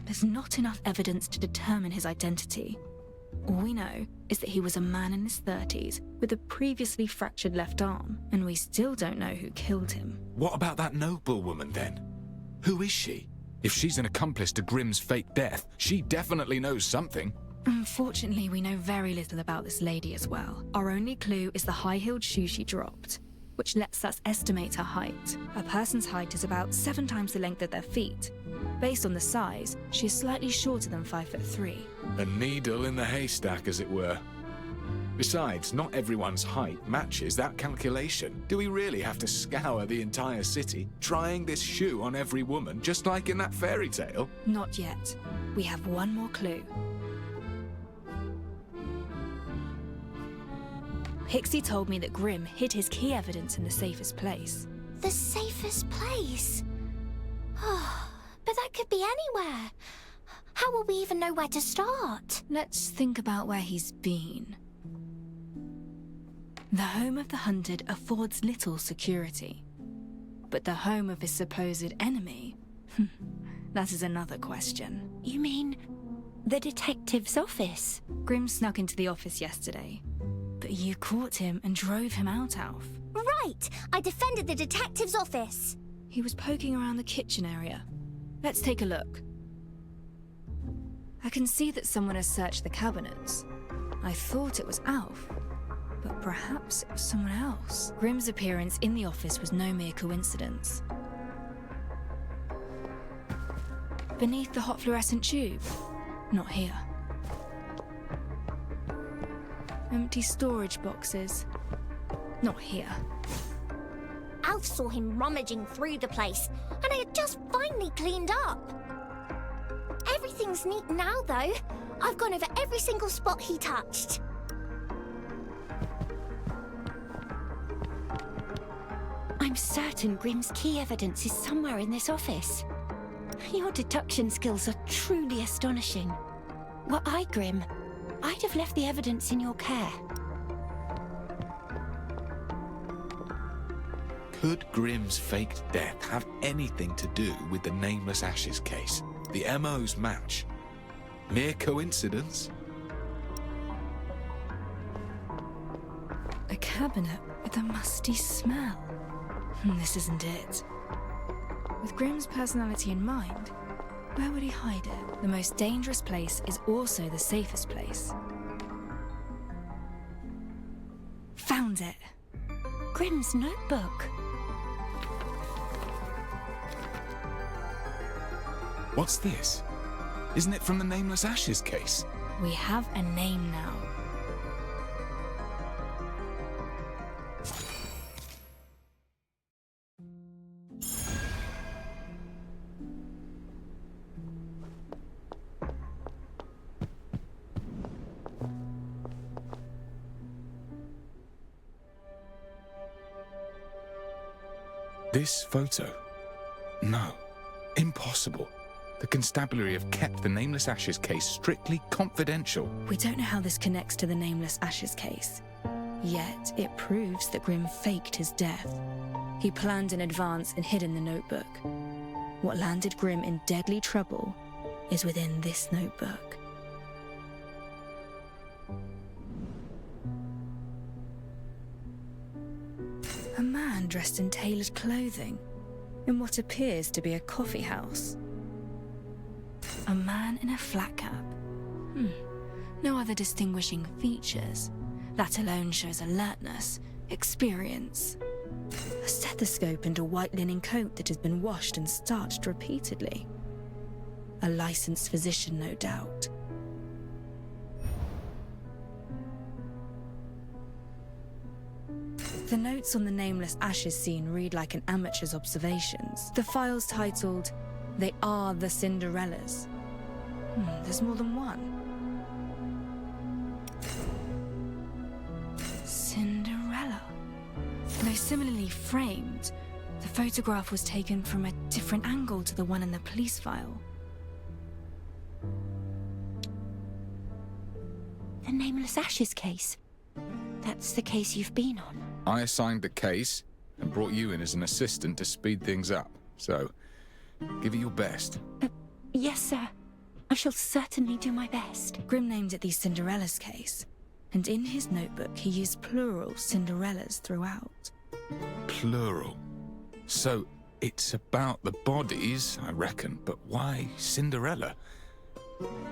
There's not enough evidence to determine his identity. All we know is that he was a man in his 30s with a previously fractured left arm, and we still don't know who killed him. What about that noblewoman then? Who is she? If she's an accomplice to Grimm's fake death, she definitely knows something. Unfortunately, we know very little about this lady as well. Our only clue is the high-heeled shoe she dropped, which lets us estimate her height. A person's height is about 7 times the length of their feet. Based on the size, she is slightly shorter than 5'3". A needle in the haystack, as it were. Besides, not everyone's height matches that calculation. Do we really have to scour the entire city, trying this shoe on every woman, just like in that fairy tale? Not yet. We have one more clue. Pixie told me that Grimm hid his key evidence in the safest place. The safest place? Oh, but that could be anywhere. How will we even know where to start? Let's think about where he's been. The home of the hunted affords little security. But the home of his supposed enemy? That is another question. You mean the detective's office? Grimm snuck into the office yesterday. But you caught him and drove him out, Alf. Right! I defended the detective's office! He was poking around the kitchen area. Let's take a look. I can see that someone has searched the cabinets. I thought it was Alf, but perhaps it was someone else. Grimm's appearance in the office was no mere coincidence. Beneath the hot fluorescent tube? Not here. Empty storage boxes? Not here. Alf saw him rummaging through the place, and I had just finally cleaned up. Everything's neat now, though. I've gone over every single spot he touched. I'm certain Grimm's key evidence is somewhere in this office. Your deduction skills are truly astonishing. Were I Grimm, I'd have left the evidence in your care. Could Grimm's faked death have anything to do with the Nameless Ashes case? The MOs match. Mere coincidence? A cabinet with a musty smell. This isn't it. With Grimm's personality in mind, where would he hide it? The most dangerous place is also the safest place. Found it. Grimm's notebook. What's this? Isn't it from the Nameless Ashes case? We have a name now. This photo? No. Impossible. The constabulary have kept the Nameless Ashes case strictly confidential. We don't know how this connects to the Nameless Ashes case. Yet, it proves that Grimm faked his death. He planned in advance and hid in the notebook. What landed Grimm in deadly trouble is within this notebook. A man dressed in tailored clothing, in what appears to be a coffee house. A man in a flat cap. No other distinguishing features. That alone shows alertness, experience. A stethoscope and a white linen coat that has been washed and starched repeatedly. A licensed physician, no doubt. The notes on the Nameless Ashes scene read like an amateur's observations. The file's titled, "They Are the Cinderellas." There's more than one. Cinderella. Though similarly framed, the photograph was taken from a different angle to the one in the police file. The Nameless Ashes case. That's the case you've been on. I assigned the case and brought you in as an assistant to speed things up. So, give it your best. Yes, sir. I shall certainly do my best. Grim named it the Cinderella's case, and in his notebook he used plural Cinderellas throughout. Plural. So it's about the bodies, I reckon, but why Cinderella?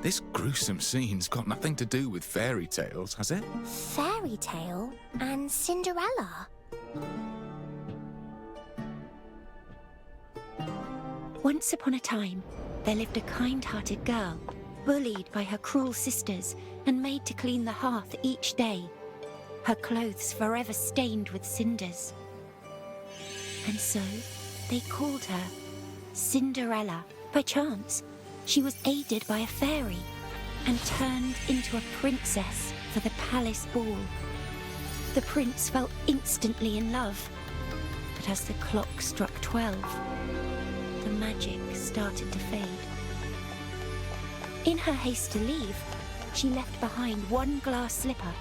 This gruesome scene's got nothing to do with fairy tales, has it? Fairy tale and Cinderella. Once upon a time, there lived a kind-hearted girl, bullied by her cruel sisters and made to clean the hearth each day, her clothes forever stained with cinders. And so, they called her Cinderella. By chance, she was aided by a fairy and turned into a princess for the palace ball. The prince fell instantly in love, but as the clock struck 12, the magic started to fade. In her haste to leave, she left behind one glass slipper.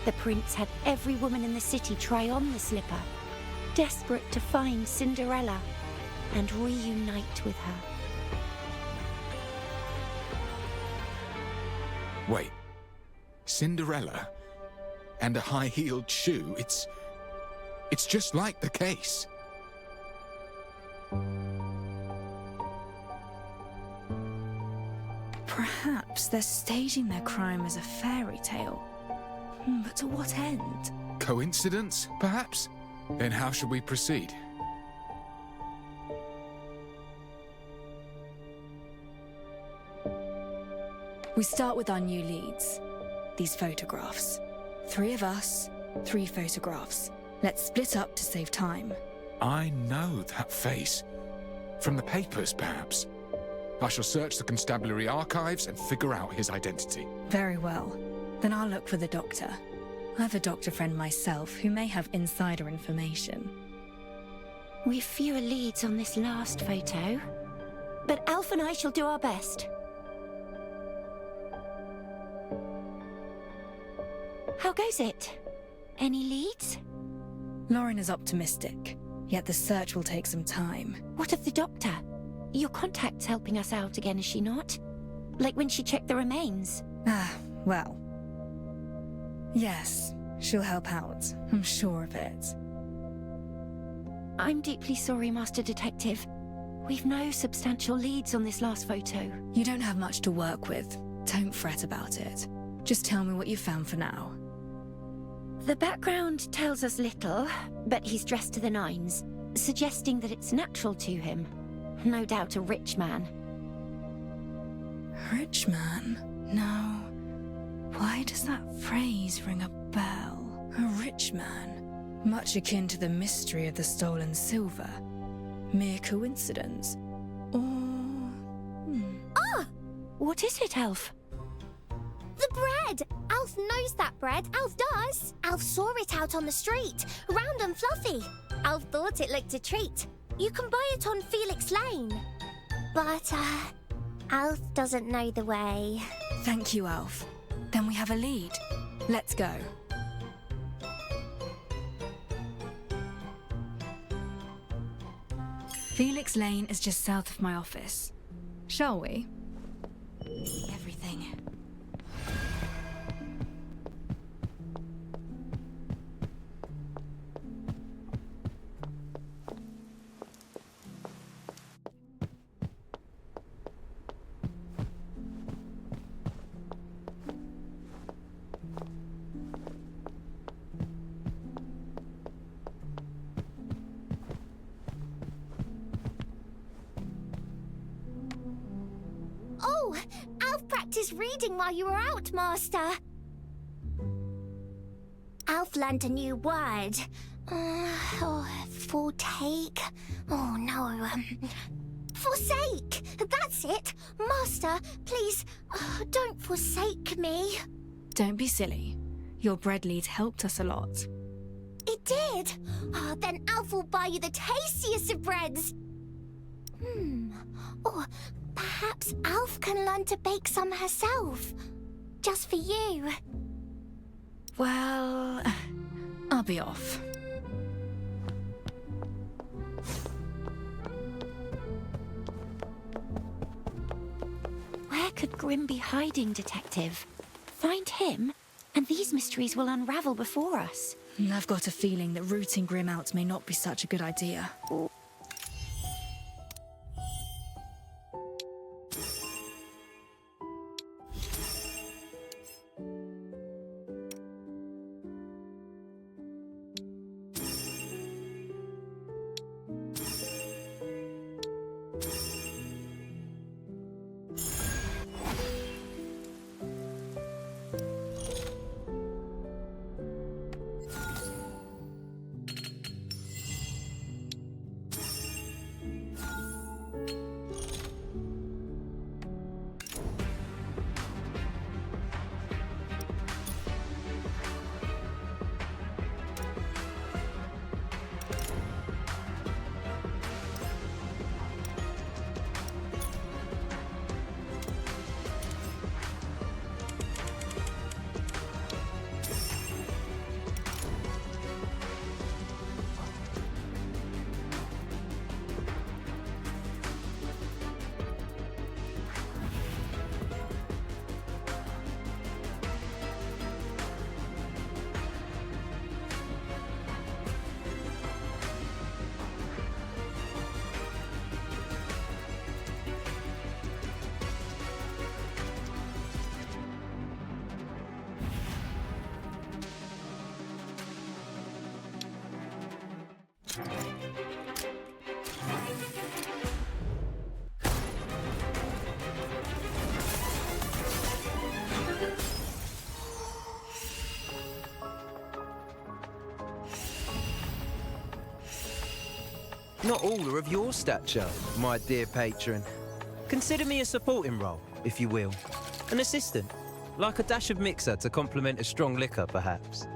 The prince had every woman in the city try on the slipper, desperate to find Cinderella and reunite with her. Wait. Cinderella? And a high-heeled shoe? It's just like the case. Perhaps they're staging their crime as a fairy tale. But to what end? Coincidence, perhaps? Then how should we proceed? We start with our new leads. These photographs. 3 of us, 3 photographs. Let's split up to save time. I know that face. From the papers, perhaps. I shall search the constabulary archives and figure out his identity. Very well. Then I'll look for the doctor. I have a doctor friend myself who may have insider information. We've fewer leads on this last photo, but Alf and I shall do our best. How goes it? Any leads? Lauren is optimistic, yet the search will take some time. What of the doctor? Your contact's helping us out again, is she not? Like when she checked the remains. Well. Yes, she'll help out. I'm sure of it. I'm deeply sorry, Master Detective. We've no substantial leads on this last photo. You don't have much to work with. Don't fret about it. Just tell me what you found for now. The background tells us little, but he's dressed to the nines, suggesting that it's natural to him. No doubt a rich man. Rich man? No. Why does that phrase ring a bell? A rich man? Much akin to the mystery of the stolen silver. Mere coincidence? Or... Ah! What is it, Alf? The bread! Alf knows that bread. Alf does. Alf saw it out on the street, round and fluffy. Alf thought it looked a treat. You can buy it on Felix Lane. But, Alf doesn't know the way. Thank you, Alf. Then we have a lead. Let's go. Felix Lane is just south of my office. Shall we? Everything. Oh, Alf practiced reading while you were out, Master. Alf learned a new word. Forsake. Oh, no. Forsake. That's it. Master, please, don't forsake me. Don't be silly. Your bread lead helped us a lot. It did. Then Alf will buy you the tastiest of breads. Or perhaps Alf can learn to bake some herself. Just for you. Well, I'll be off. Where could Grim be hiding, Detective? Find him, and these mysteries will unravel before us. I've got a feeling that rooting Grim out may not be such a good idea. Not all are of your stature, my dear patron. Consider me a supporting role, if you will. An assistant, like a dash of mixer to complement a strong liquor, perhaps.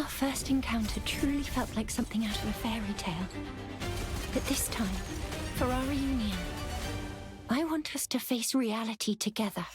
Our first encounter truly felt like something out of a fairy tale. But this time, for our reunion, I want us to face reality together.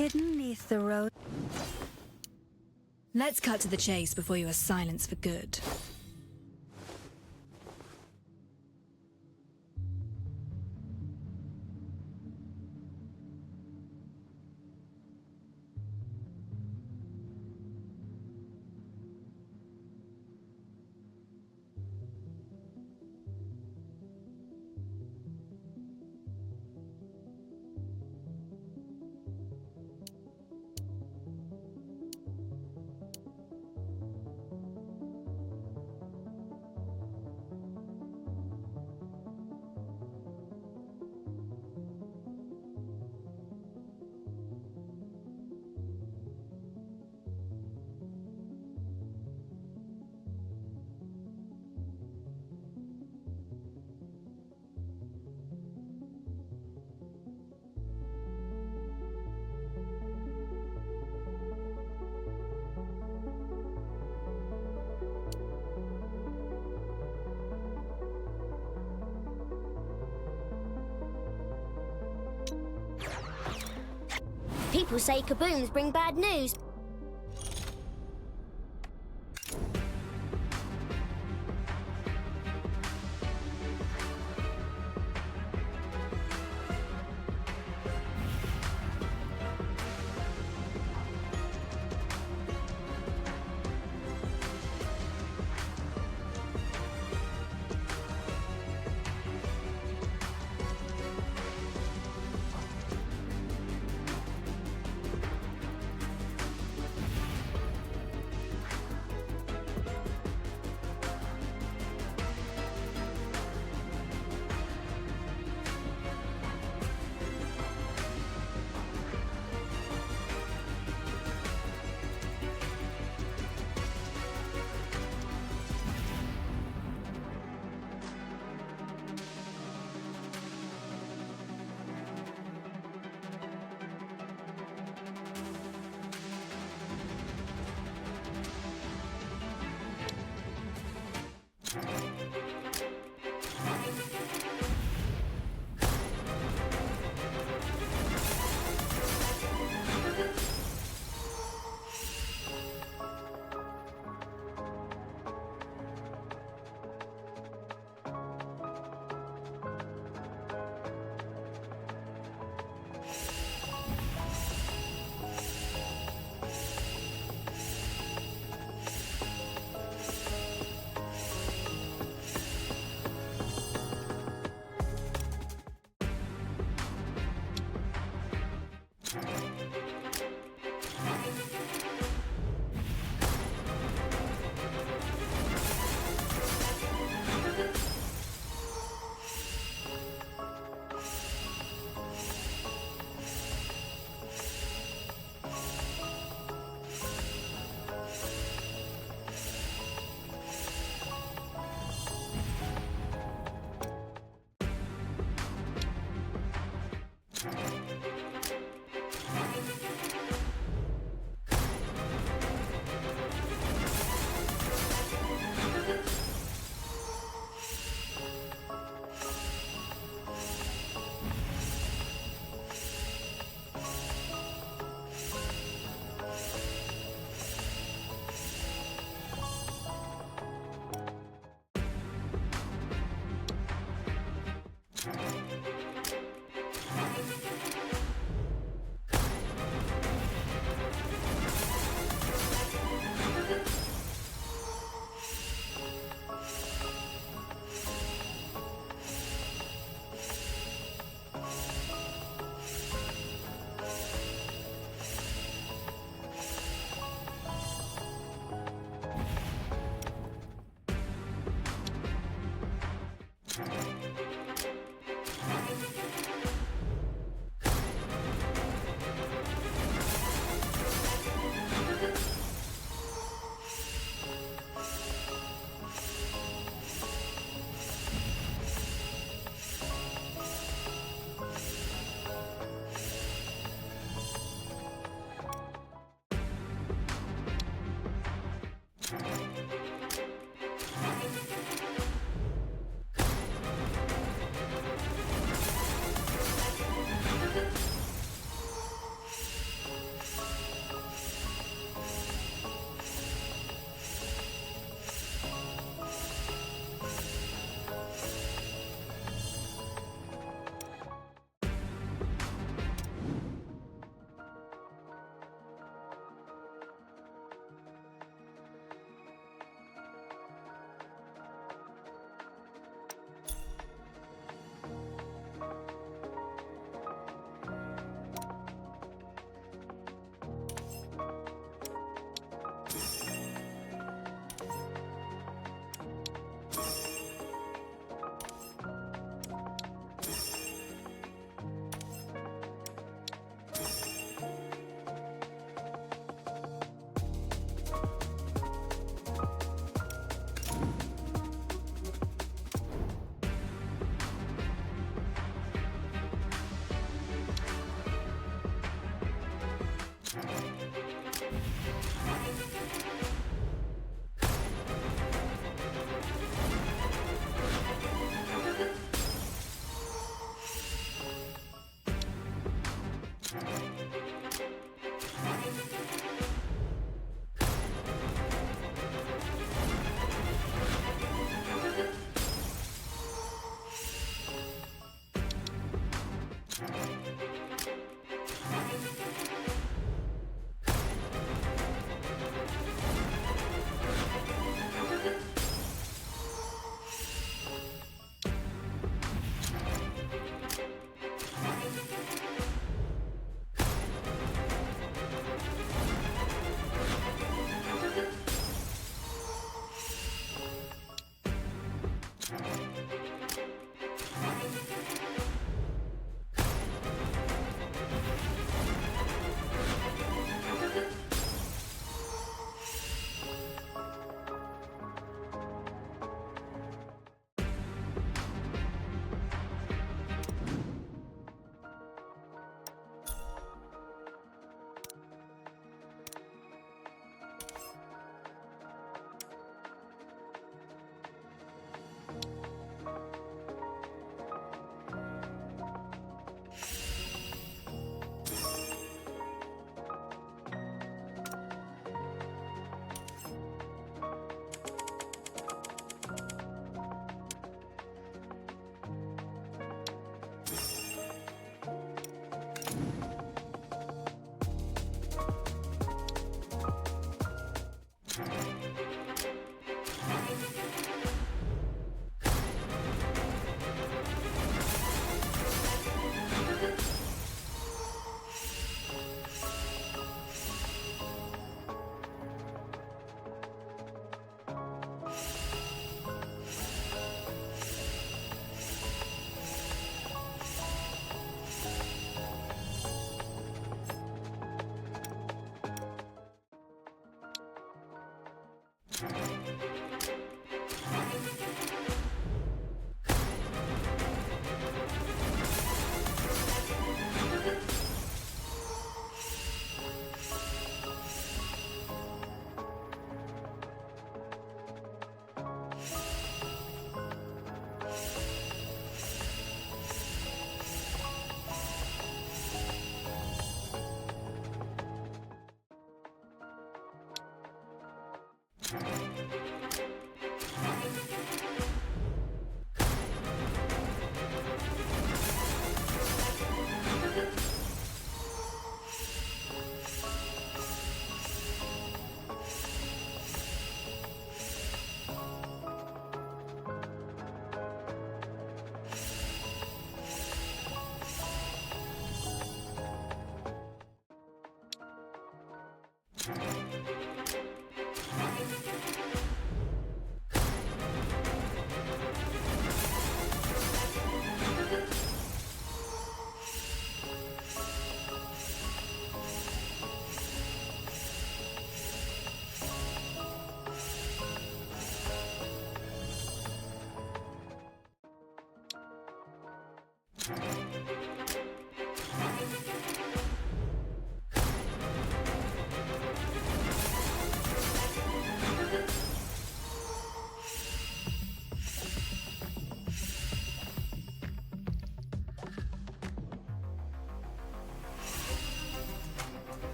Hidden neath the rose. Let's cut to the chase before you are silenced for good. People say kabooms bring bad news.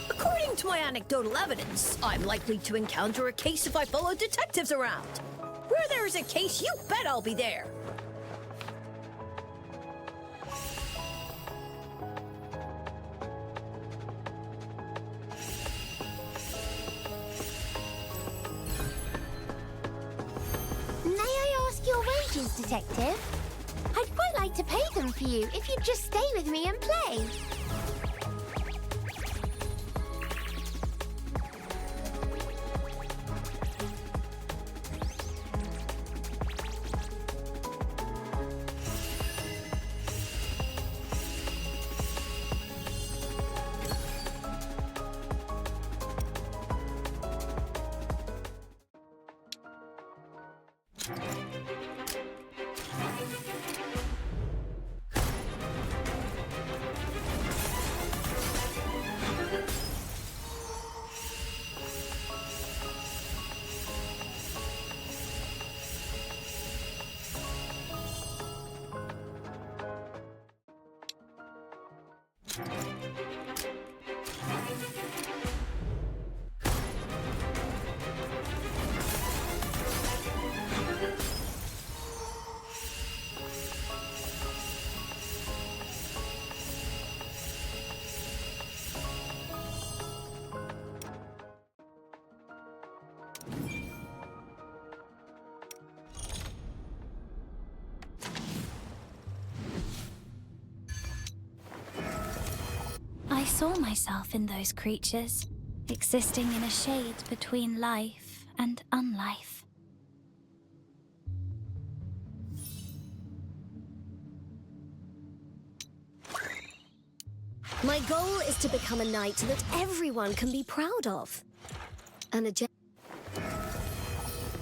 According to my anecdotal evidence, I'm likely to encounter a case if I follow detectives around. Where there is a case, you bet I'll be there. May I ask your wages, Detective? I'd quite like to pay them for you if you'd just stay with me and play. saw myself in those creatures, existing in a shade between life and unlife. My goal is to become a knight that everyone can be proud of.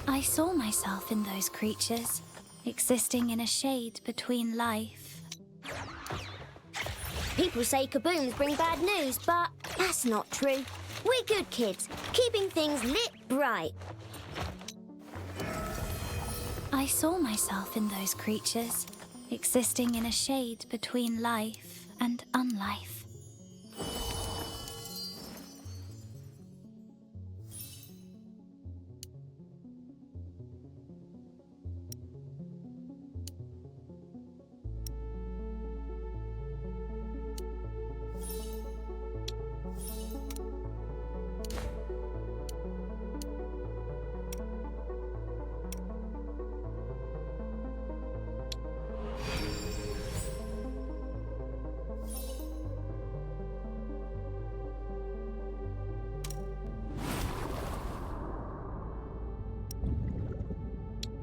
I saw myself in those creatures, existing in a shade between life. People say kabooms bring bad news, but that's not true. We're good kids, keeping things lit bright. I saw myself in those creatures, existing in a shade between life and unlife.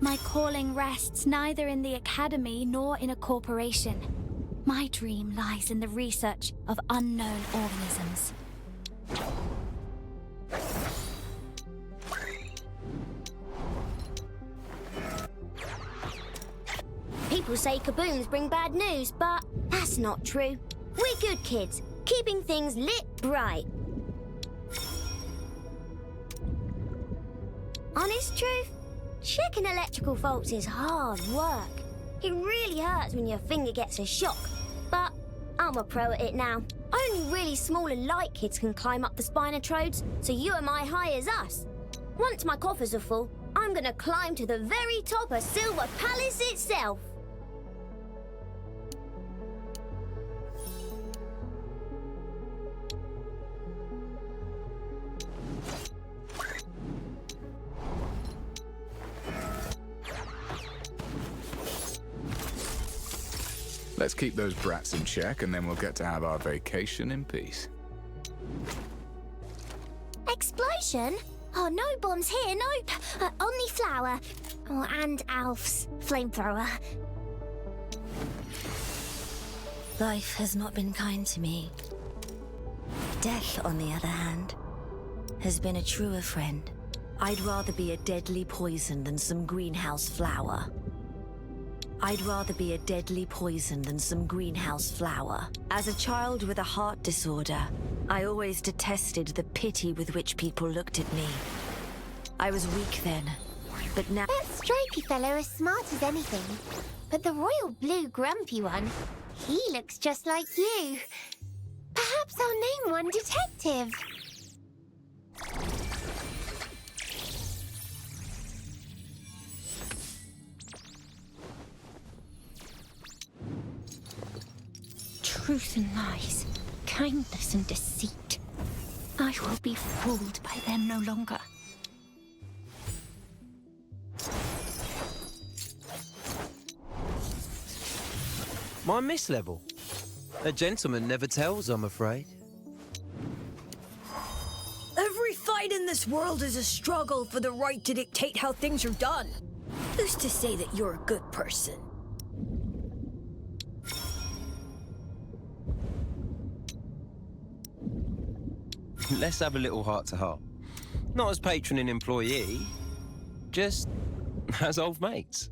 My calling rests neither in the academy nor in a corporation. My dream lies in the research of unknown organisms. People say kabooms bring bad news, but that's not true. We're good kids, keeping things lit bright. Honest truth? Checking electrical faults is hard work. It really hurts when your finger gets a shock, but I'm a pro at it now. Only really small and light kids can climb up the Spinotrodes, so you and my high as us. Once my coffers are full, I'm gonna climb to the very top of Silver Palace itself. Let's keep those brats in check, and then we'll get to have our vacation in peace. Explosion? Oh, no bombs here, nope. Only flour. Oh, and Alf's flamethrower. Life has not been kind to me. Death, on the other hand, has been a truer friend. I'd rather be a deadly poison than some greenhouse flower. I'd rather be a deadly poison than some greenhouse flower. As a child with a heart disorder, I always detested the pity with which people looked at me. I was weak then, but now— That stripy fellow is smart as anything, but the royal blue grumpy one, he looks just like you. Perhaps I'll name one detective. Truth and lies, kindness and deceit. I will be fooled by them no longer. My miss level. A gentleman never tells, I'm afraid. Every fight in this world is a struggle for the right to dictate how things are done. Who's to say that you're a good person? Let's have a little heart-to-heart. Not as patron and employee, just as old mates.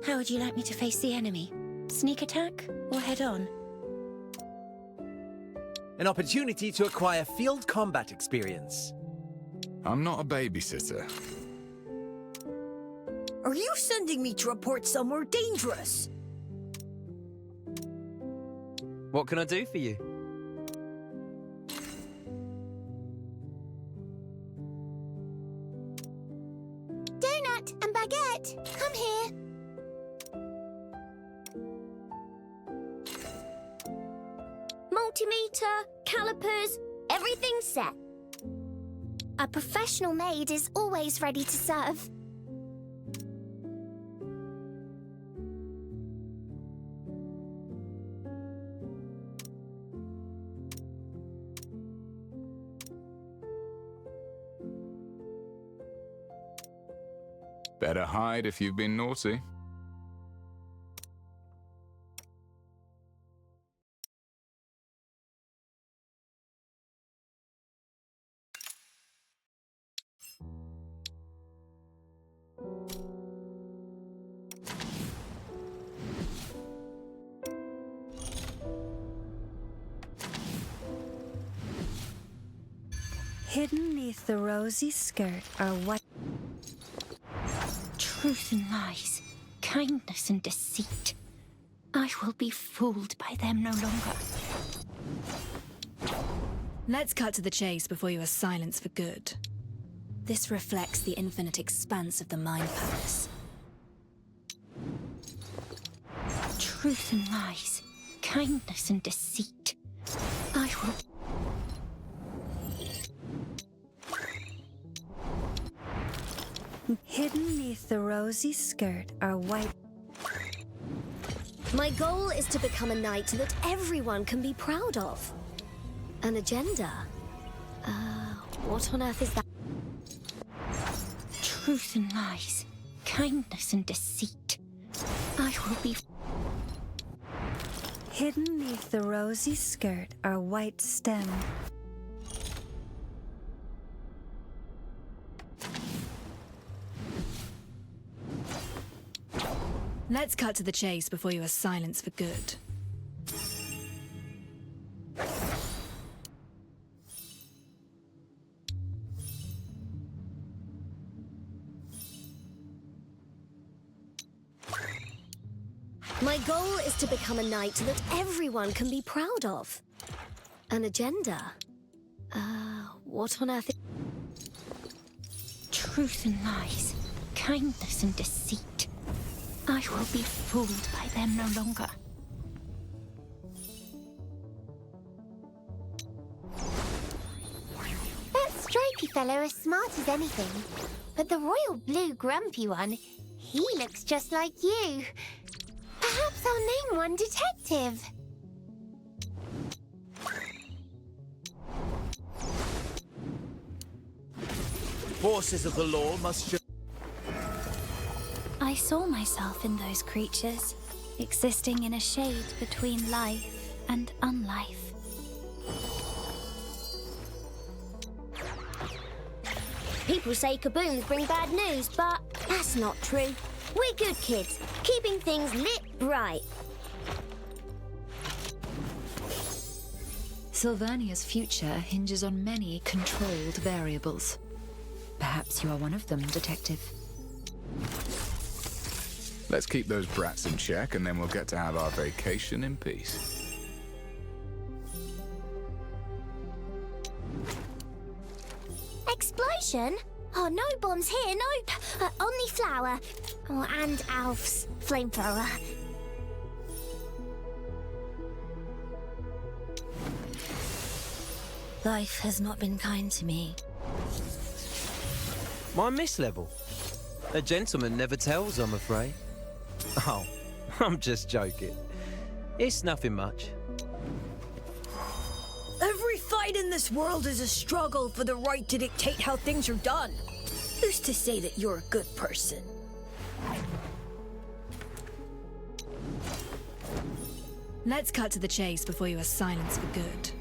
How would you like me to face the enemy? Sneak attack or head on? An opportunity to acquire field combat experience. I'm not a babysitter. Are you sending me to report somewhere dangerous? What can I do for you? Donut and baguette, come here. Multimeter, calipers, everything's set. A professional maid is always ready to serve. Better hide if you've been naughty. Hidden neath the rosy skirt are white. Truth and lies, kindness and deceit. I will be fooled by them no longer. Let's cut to the chase before you are silenced for good. This reflects the infinite expanse of the Mind Palace. Truth and lies, kindness and deceit. I will... Hidden neath the rosy skirt are white. My goal is to become a knight that everyone can be proud of. An agenda? What on earth is that? Truth and lies, kindness and deceit. I will be... Hidden neath the rosy skirt are white stem. Let's cut to the chase before you are silenced for good. My goal is to become a knight that everyone can be proud of. An agenda? What on earth? Truth and lies, kindness and deceit. I will be fooled by them no longer. That stripy fellow is smart as anything. But the royal blue grumpy one, he looks just like you. Perhaps I'll name one detective. Forces of the law must show... I saw myself in those creatures, existing in a shade between life and unlife. People say kaboons bring bad news, but that's not true. We're good kids, keeping things lit bright. Sylvania's future hinges on many controlled variables. Perhaps you are one of them, Detective. Let's keep those brats in check, and then we'll get to have our vacation in peace. Explosion? Oh, no bombs here, nope. Only flour. Oh, and Alf's flamethrower. Life has not been kind to me. My miss level? A gentleman never tells, I'm afraid. Oh, I'm just joking. It's nothing much. Every fight in this world is a struggle for the right to dictate how things are done. Who's to say that you're a good person? Let's cut to the chase before you are silenced for good.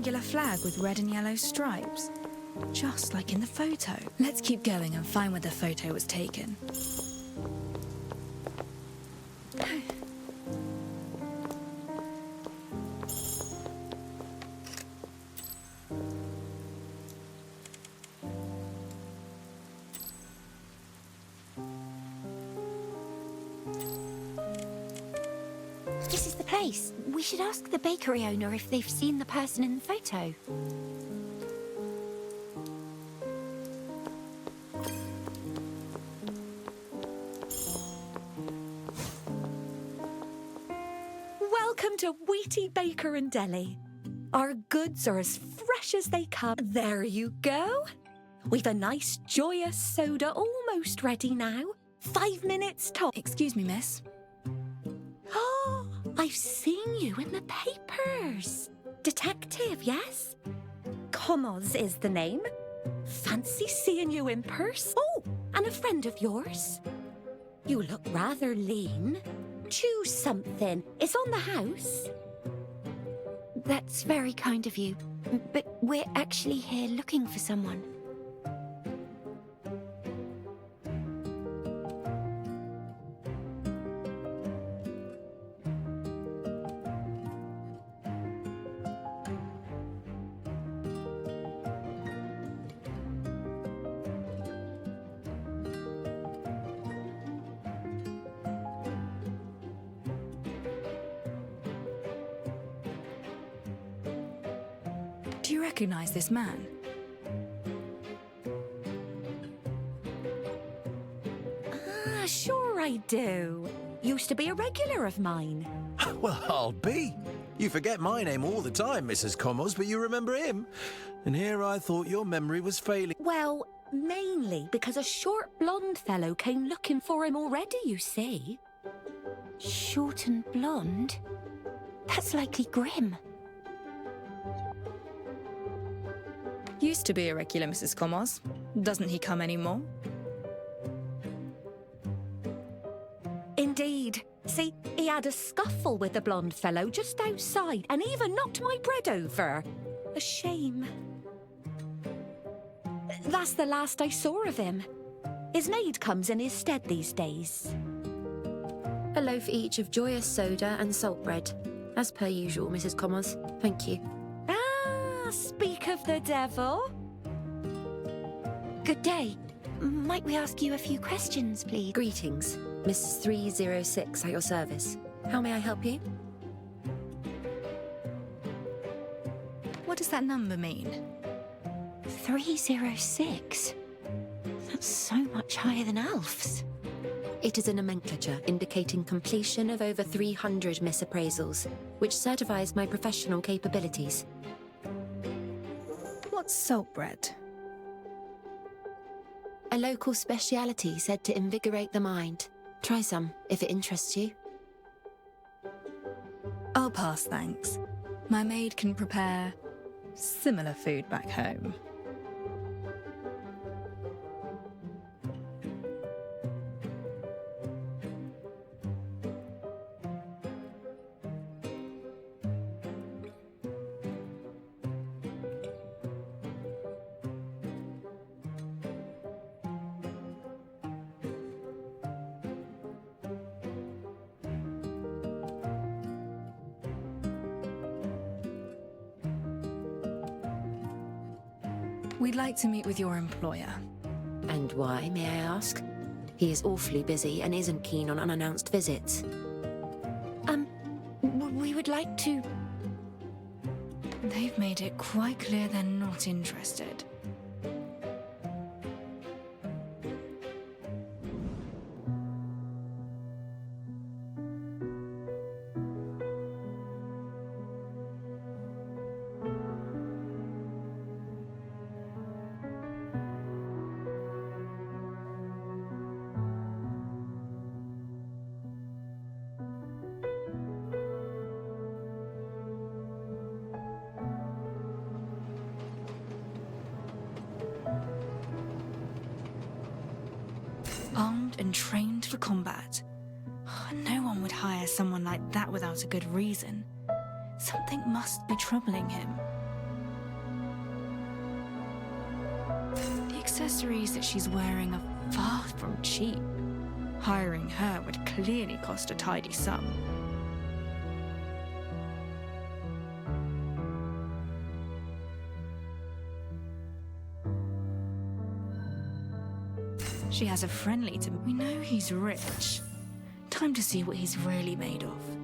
triangular flag with red and yellow stripes. Just like in the photo. Let's keep going and find where the photo was taken. This is the place. We should ask the bakery owner if they've seen the person in the photo. Welcome to Wheaty Baker and Deli. Our goods are as fresh as they come. There you go. We've a nice joyous soda almost ready now. 5 minutes top. Excuse me, miss. Oh, I've seen you in the papers. Detective, yes? Commos is the name. Fancy seeing you in person. Oh, and a friend of yours. You look rather lean. Choose something. It's on the house. That's very kind of you, but we're actually here looking for someone. Do you recognize this man? Ah, sure I do. Used to be a regular of mine. Well, I'll be. You forget my name all the time, Mrs. Commos, but you remember him. And here I thought your memory was failing. Well, mainly because a short blonde fellow came looking for him already, you see. Short and blonde? That's likely Grim. Used to be a regular, Mrs. Commos. Doesn't he come anymore? Indeed. See, he had a scuffle with the blonde fellow just outside and even knocked my bread over. A shame. That's the last I saw of him. His maid comes in his stead these days. A loaf each of joyous soda and salt bread. As per usual, Mrs. Commos. Thank you. Speak of the devil. Good day. Might we ask you a few questions, please? Greetings. Mrs. 306 at your service. How may I help you? What does that number mean? 306? That's so much higher than Alf's. It is a nomenclature indicating completion of over 300 misappraisals, which certifies my professional capabilities. What's salt bread? A local speciality said to invigorate the mind. Try some, if it interests you. I'll pass, thanks. My maid can prepare similar food back home. We'd like to meet with your employer. And why, may I ask? He is awfully busy and isn't keen on unannounced visits. We would like to... They've made it quite clear they're not interested. Armed and trained for combat. No one would hire someone like that without a good reason. Something must be troubling him. accessories that she's wearing are far from cheap. Hiring her would clearly cost a tidy sum. She has a friendly to... We know he's rich. Time to see what he's really made of.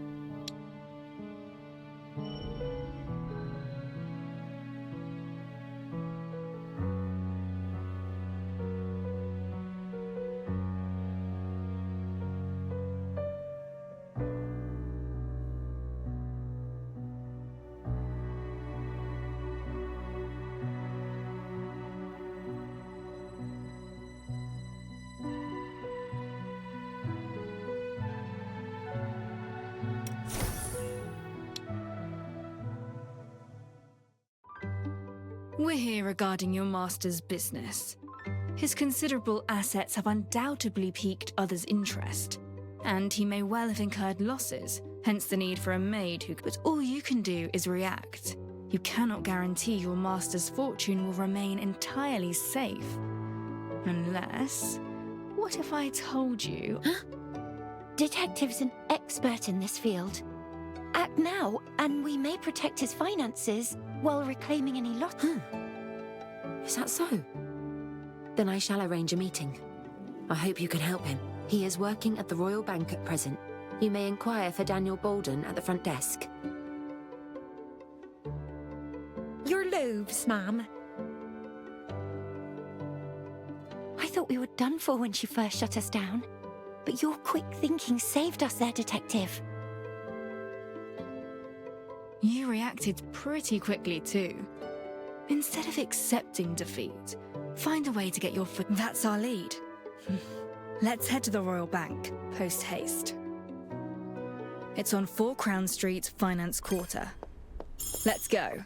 We're here regarding your master's business. His considerable assets have undoubtedly piqued others' interest, and he may well have incurred losses, hence the need for a maid who... But all you can do is react. You cannot guarantee your master's fortune will remain entirely safe. Unless... What if I told you... Huh? Detective's an expert in this field. Act now, and we may protect his finances while reclaiming any loss. Is that so? Then I shall arrange a meeting. I hope you can help him. He is working at the Royal Bank at present. You may inquire for Daniel Bolden at the front desk. Your loaves, ma'am. I thought we were done for when she first shut us down. But your quick thinking saved us there, Detective. You reacted pretty quickly, too. Instead of accepting defeat, find a way to get your foot... That's our lead. Let's head to the Royal Bank, post-haste. It's on 4 Crown Street, Finance Quarter. Let's go.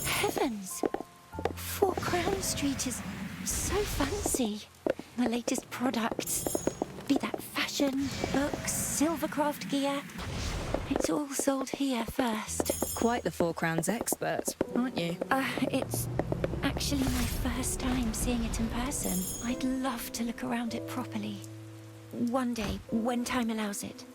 Heavens! 4 Crown Street is so fancy. The latest products. Be that fashion, books, silvercraft gear. It's all sold here first. Quite the 4 Crowns expert, aren't you? It's actually my first time seeing it in person. I'd love to look around it properly. One day, when time allows it.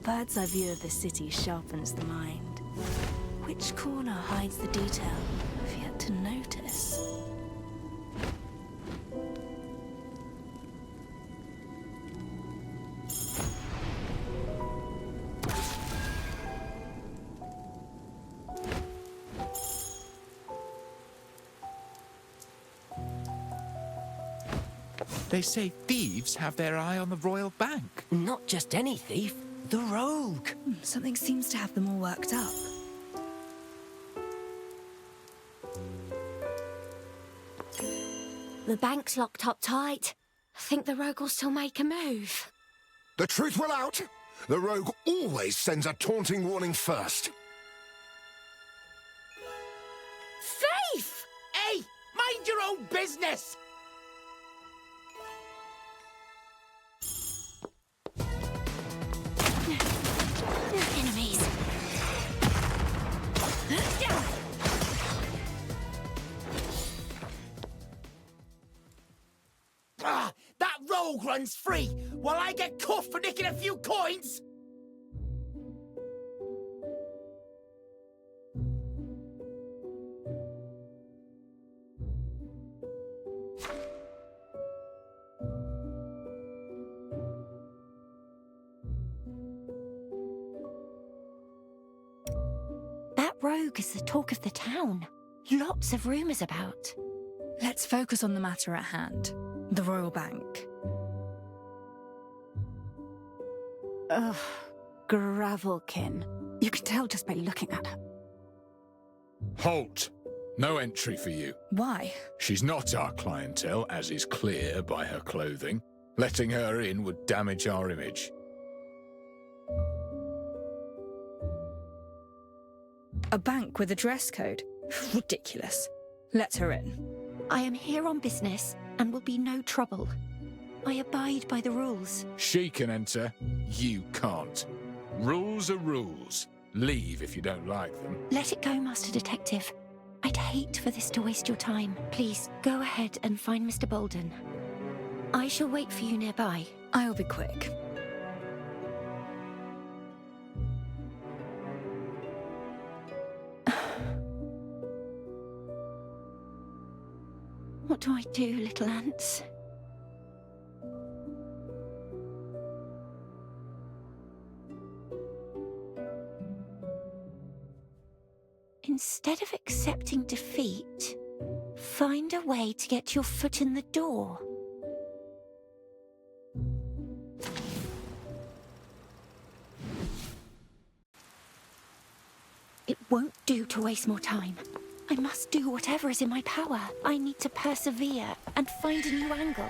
bird's eye view of the city sharpens the mind. Which corner hides the detail I've yet to notice? They say thieves have their eye on the royal bank. Not just any thief, the rogue. Something seems to have them all worked up. The bank's locked up tight. I think the rogue will still make a move. The truth will out. The rogue always sends a taunting warning first. Thief! Hey, mind your own business! Enemies. That rogue runs free, while I get cuffed for nicking a few coins! That rogue is the talk of the town. Lots of rumours about. Let's focus on the matter at hand. The Royal Bank. Ugh, Gravelkin. You can tell just by looking at her. Halt! No entry for you. Why? She's not our clientele, as is clear by her clothing. Letting her in would damage our image. A bank with a dress code? Ridiculous. Let her in. I am here on business and will be no trouble. I abide by the rules. She can enter, you can't. Rules are rules. Leave if you don't like them. Let it go, Master Detective. I'd hate for this to waste your time. Please, go ahead and find Mr. Bolden. I shall wait for you nearby. I'll be quick. What do I do, little ants? Instead of accepting defeat, find a way to get your foot in the door. It won't do to waste more time. I must do whatever is in my power. I need to persevere and find a new angle.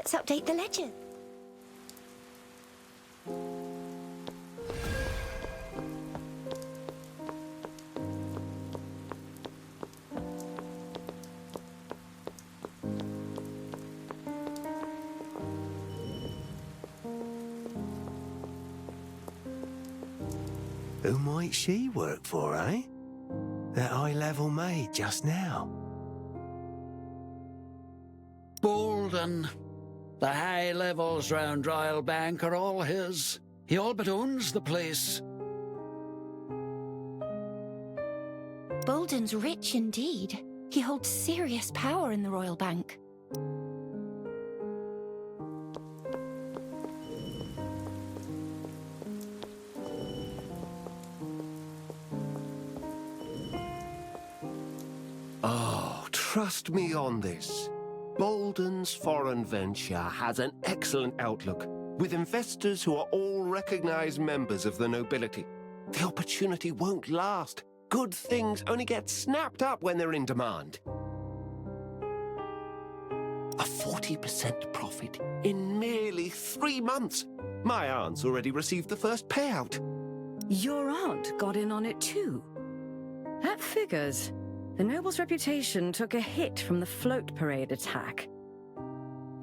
Let's update the ledger. Who might she work for, eh? That high-level maid just now. Bolden. The high levels round Royal Bank are all his. He all but owns the place. Bolden's rich indeed. He holds serious power in the Royal Bank. Oh, trust me on this. Bolden's foreign venture has an excellent outlook, with investors who are all recognized members of the nobility. The opportunity won't last. Good things only get snapped up when they're in demand. A 40% profit in merely 3 months. My aunt's already received the first payout. Your aunt got in on it too. That figures. The noble's reputation took a hit from the float parade attack.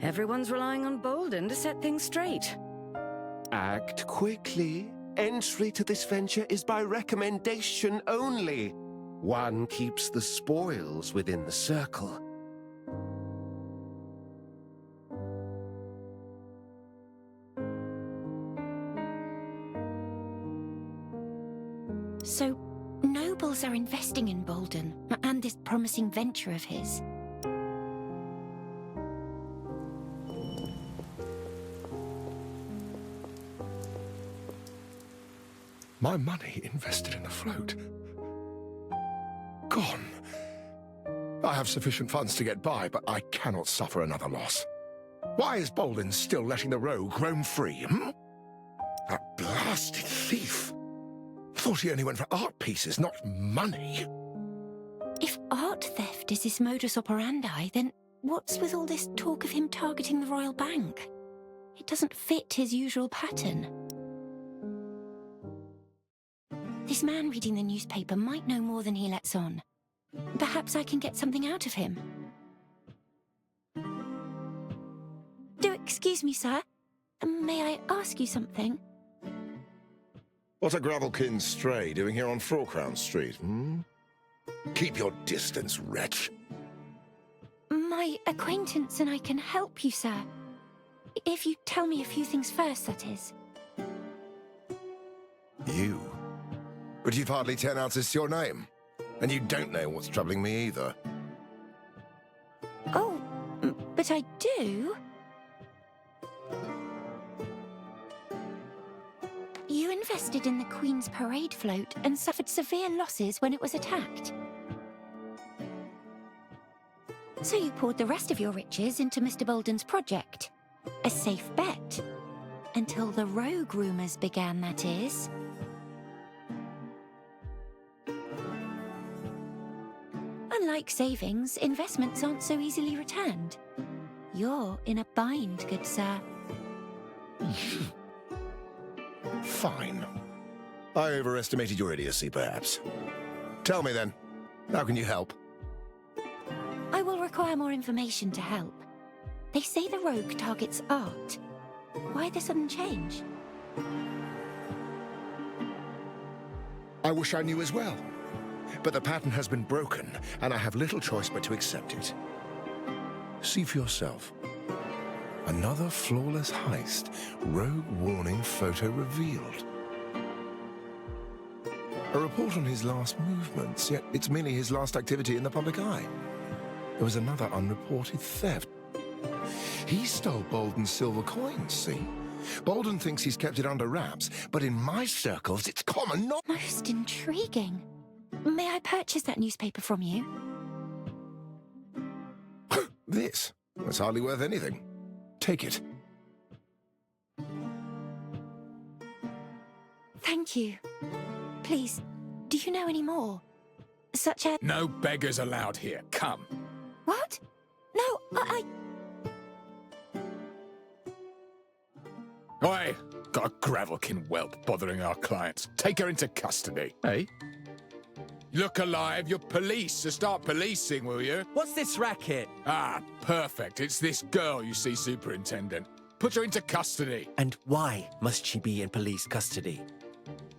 Everyone's relying on Bolden to set things straight. Act quickly. Entry to this venture is by recommendation only. One keeps the spoils within the circle. So, nobles are investing in Bolden and this promising venture of his. My money invested in the float. Gone. I have sufficient funds to get by, but I cannot suffer another loss. Why is Bolden still letting the rogue roam free, That blasted thief. Thought he only went for art pieces, not money. If art theft is his modus operandi, then what's with all this talk of him targeting the Royal Bank? It doesn't fit his usual pattern. This man reading the newspaper might know more than he lets on. Perhaps I can get something out of him. Do excuse me, sir. May I ask you something? What are Gravelkin's stray doing here on Frocrown Street, Keep your distance, wretch. My acquaintance and I can help you, sir. If you tell me a few things first, that is. You? But you've hardly 10 ounces to your name. And you don't know what's troubling me either. Oh, but I do. You invested in the Queen's parade float and suffered severe losses when it was attacked. So you poured the rest of your riches into Mr. Bolden's project. A safe bet. Until the rogue rumors began, that is. Unlike savings, investments aren't so easily returned. You're in a bind, good sir. Fine. I overestimated your idiocy, perhaps. Tell me then, how can you help? I will require more information to help. They say the rogue targets art. Why the sudden change? I wish I knew as well. But the pattern has been broken, and I have little choice but to accept it. See for yourself. Another flawless heist. Rogue warning photo revealed. A report on his last movements, yet it's merely his last activity in the public eye. There was another unreported theft. He stole Bolden's silver coins, see? Bolden thinks he's kept it under wraps, but in my circles it's common knowledge. Most intriguing. May I purchase that newspaper from you? This? That's hardly worth anything. Take it. Thank you. Please, do you know any more? Such as... No beggars allowed here. Come. What? No, Oi! Got a gravelkin whelp bothering our clients. Take her into custody. Hey? Look alive, you're police, so start policing, will you? What's this racket? Ah, perfect. It's this girl, you see, Superintendent. Put her into custody. And why must she be in police custody?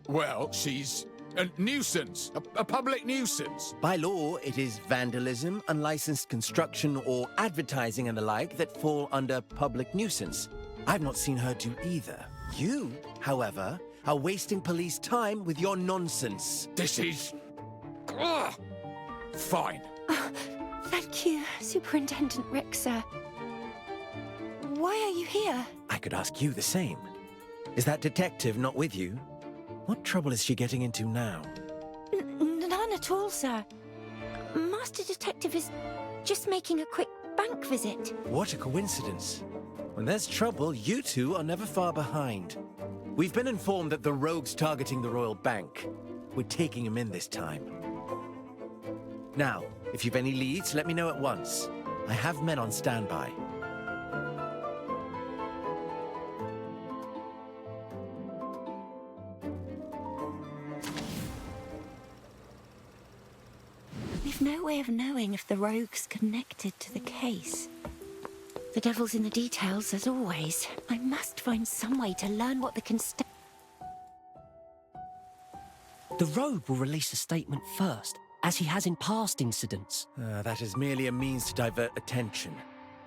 Well, she's a nuisance, a public nuisance. By law, it is vandalism, unlicensed construction, or advertising and the like that fall under public nuisance. I've not seen her do either. You, however, are wasting police time with your nonsense. This is... Ugh. Fine. Thank you, Superintendent Rexer. Why are you here? I could ask you the same. Is that detective not with you? What trouble is she getting into now? None at all, sir. Master Detective is just making a quick bank visit. What a coincidence. When there's trouble, you two are never far behind. We've been informed that the rogue's targeting the Royal Bank. We're taking him in this time. Now, if you've any leads, let me know at once. I have men on standby. We've no way of knowing if the rogue's connected to the case. The devil's in the details, as always. I must find some way to learn what the The rogue will release a statement first, as he has in past incidents. That is merely a means to divert attention.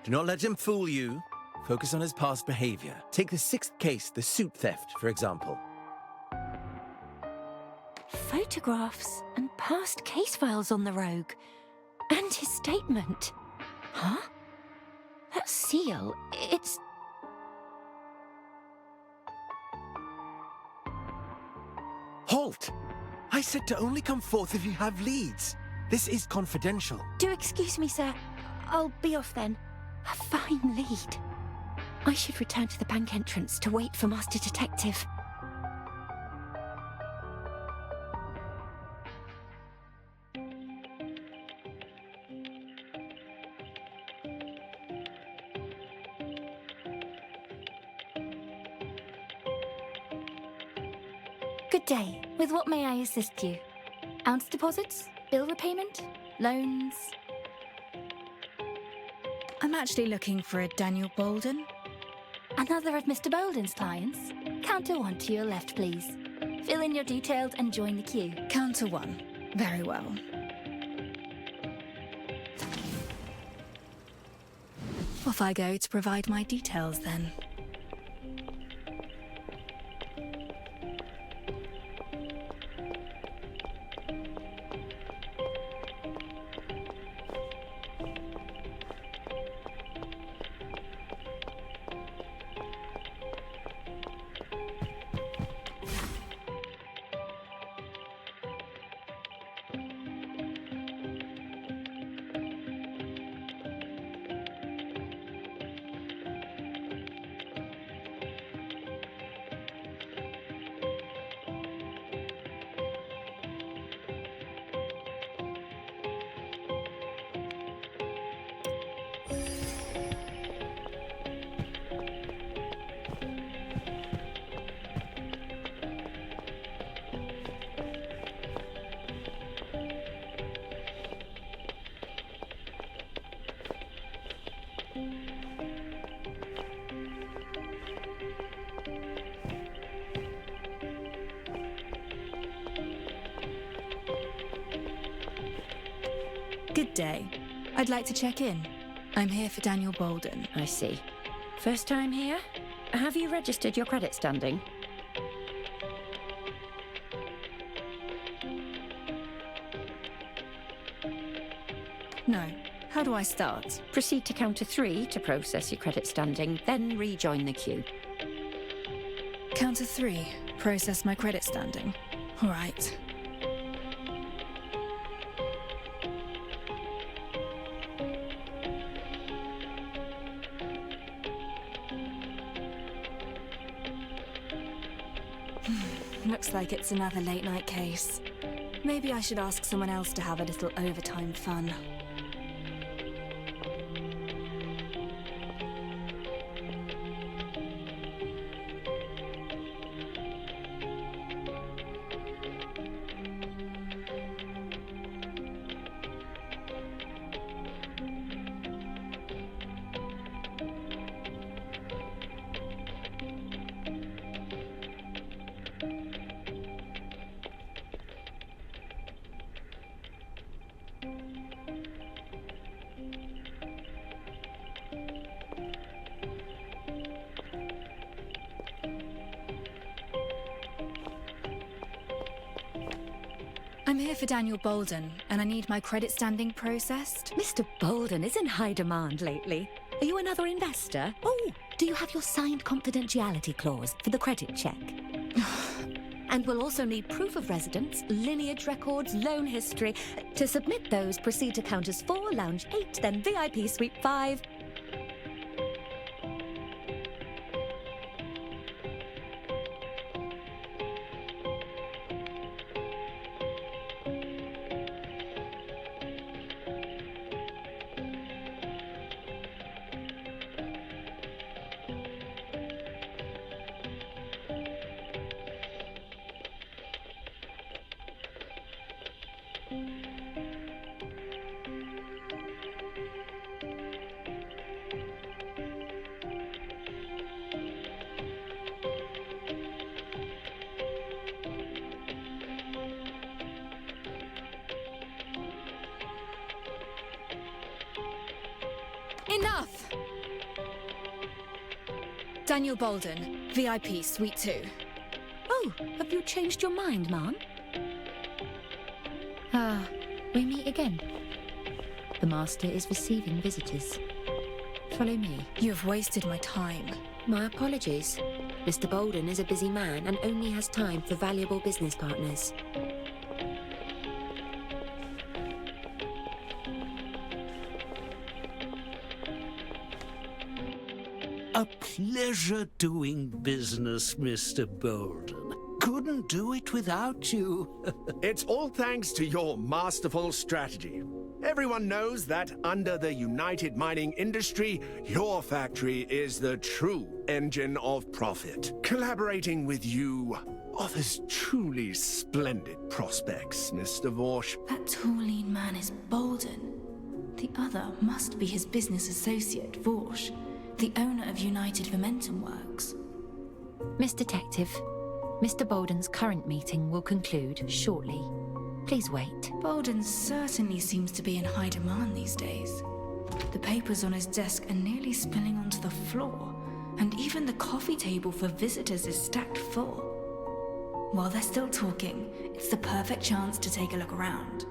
Do not let him fool you. Focus on his past behavior. Take the 6th case, the suit theft, for example. Photographs and past case files on the rogue. And his statement. Huh? That seal, it's... Halt! I said to only come forth if you have leads. This is confidential. Do excuse me, sir. I'll be off then. A fine lead. I should return to the bank entrance to wait for Master Detective. Good day. With what may I assist you? Ounce deposits? Bill repayment? Loans? I'm actually looking for a Daniel Bolden. Another of Mr. Bolden's clients? Counter 1 to your left, please. Fill in your details and join the queue. Counter 1. Very well. Off I go to provide my details then. Good day. I'd like to check in. I'm here for Daniel Bolden. I see. First time here? Have you registered your credit standing? No. How do I start? Proceed to counter 3 to process your credit standing, then rejoin the queue. Counter 3. Process my credit standing. All right. Looks like it's another late-night case. Maybe I should ask someone else to have a little overtime fun. I'm here for Daniel Bolden, and I need my credit standing processed. Mr. Bolden is in high demand lately. Are you another investor? Oh, do you have your signed confidentiality clause for the credit check? And we'll also need proof of residence, lineage records, loan history. To submit those, proceed to counters 4, lounge 8, then VIP suite 5. Enough! Daniel Bolden, VIP Suite 2. Oh, have you changed your mind, ma'am? Ah, we meet again. The Master is receiving visitors. Follow me. You have wasted my time. My apologies. Mr. Bolden is a busy man and only has time for valuable business partners. A pleasure doing business, Mr. Bolden. Couldn't do it without you. It's all thanks to your masterful strategy. Everyone knows that under the United mining industry, your factory is the true engine of profit. Collaborating with you offers truly splendid prospects, Mr. Vorsh. That tall, lean man is Bolden. The other must be his business associate, Vorsh, the owner of United Momentum Works. Miss Detective, Mr. Bolden's current meeting will conclude shortly. Please wait. Bolden certainly seems to be in high demand these days. The papers on his desk are nearly spilling onto the floor, and even the coffee table for visitors is stacked full. While they're still talking, it's the perfect chance to take a look around.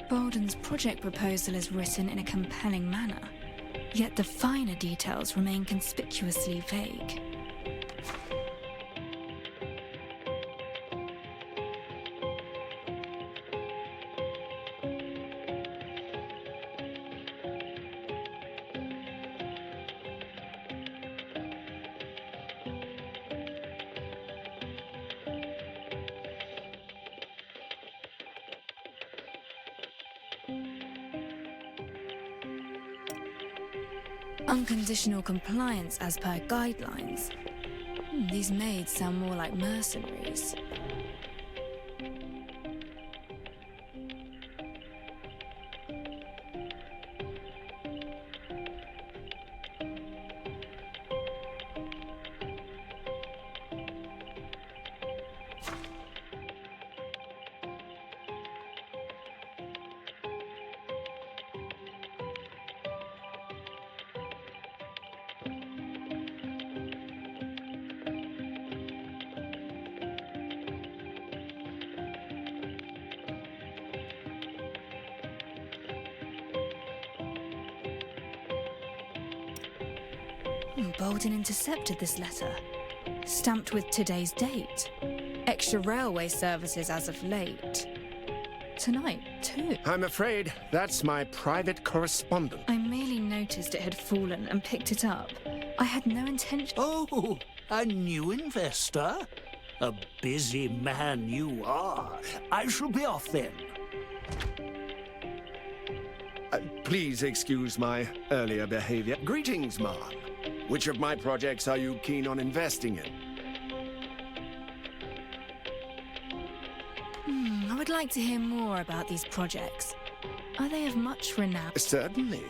Bolden's project proposal is written in a compelling manner, yet the finer details remain conspicuously vague. Unconditional compliance as per guidelines. These maids sound more like mercenaries. Bolden intercepted this letter, stamped with today's date. Extra railway services as of late. Tonight, too. I'm afraid that's my private correspondent. I merely noticed it had fallen and picked it up. I had no intention... Oh, a new investor? A busy man you are. I shall be off then. Please excuse my earlier behavior. Greetings, ma'am. Which of my projects are you keen on investing in? like to hear more about these projects. Are they of much renown? Certainly.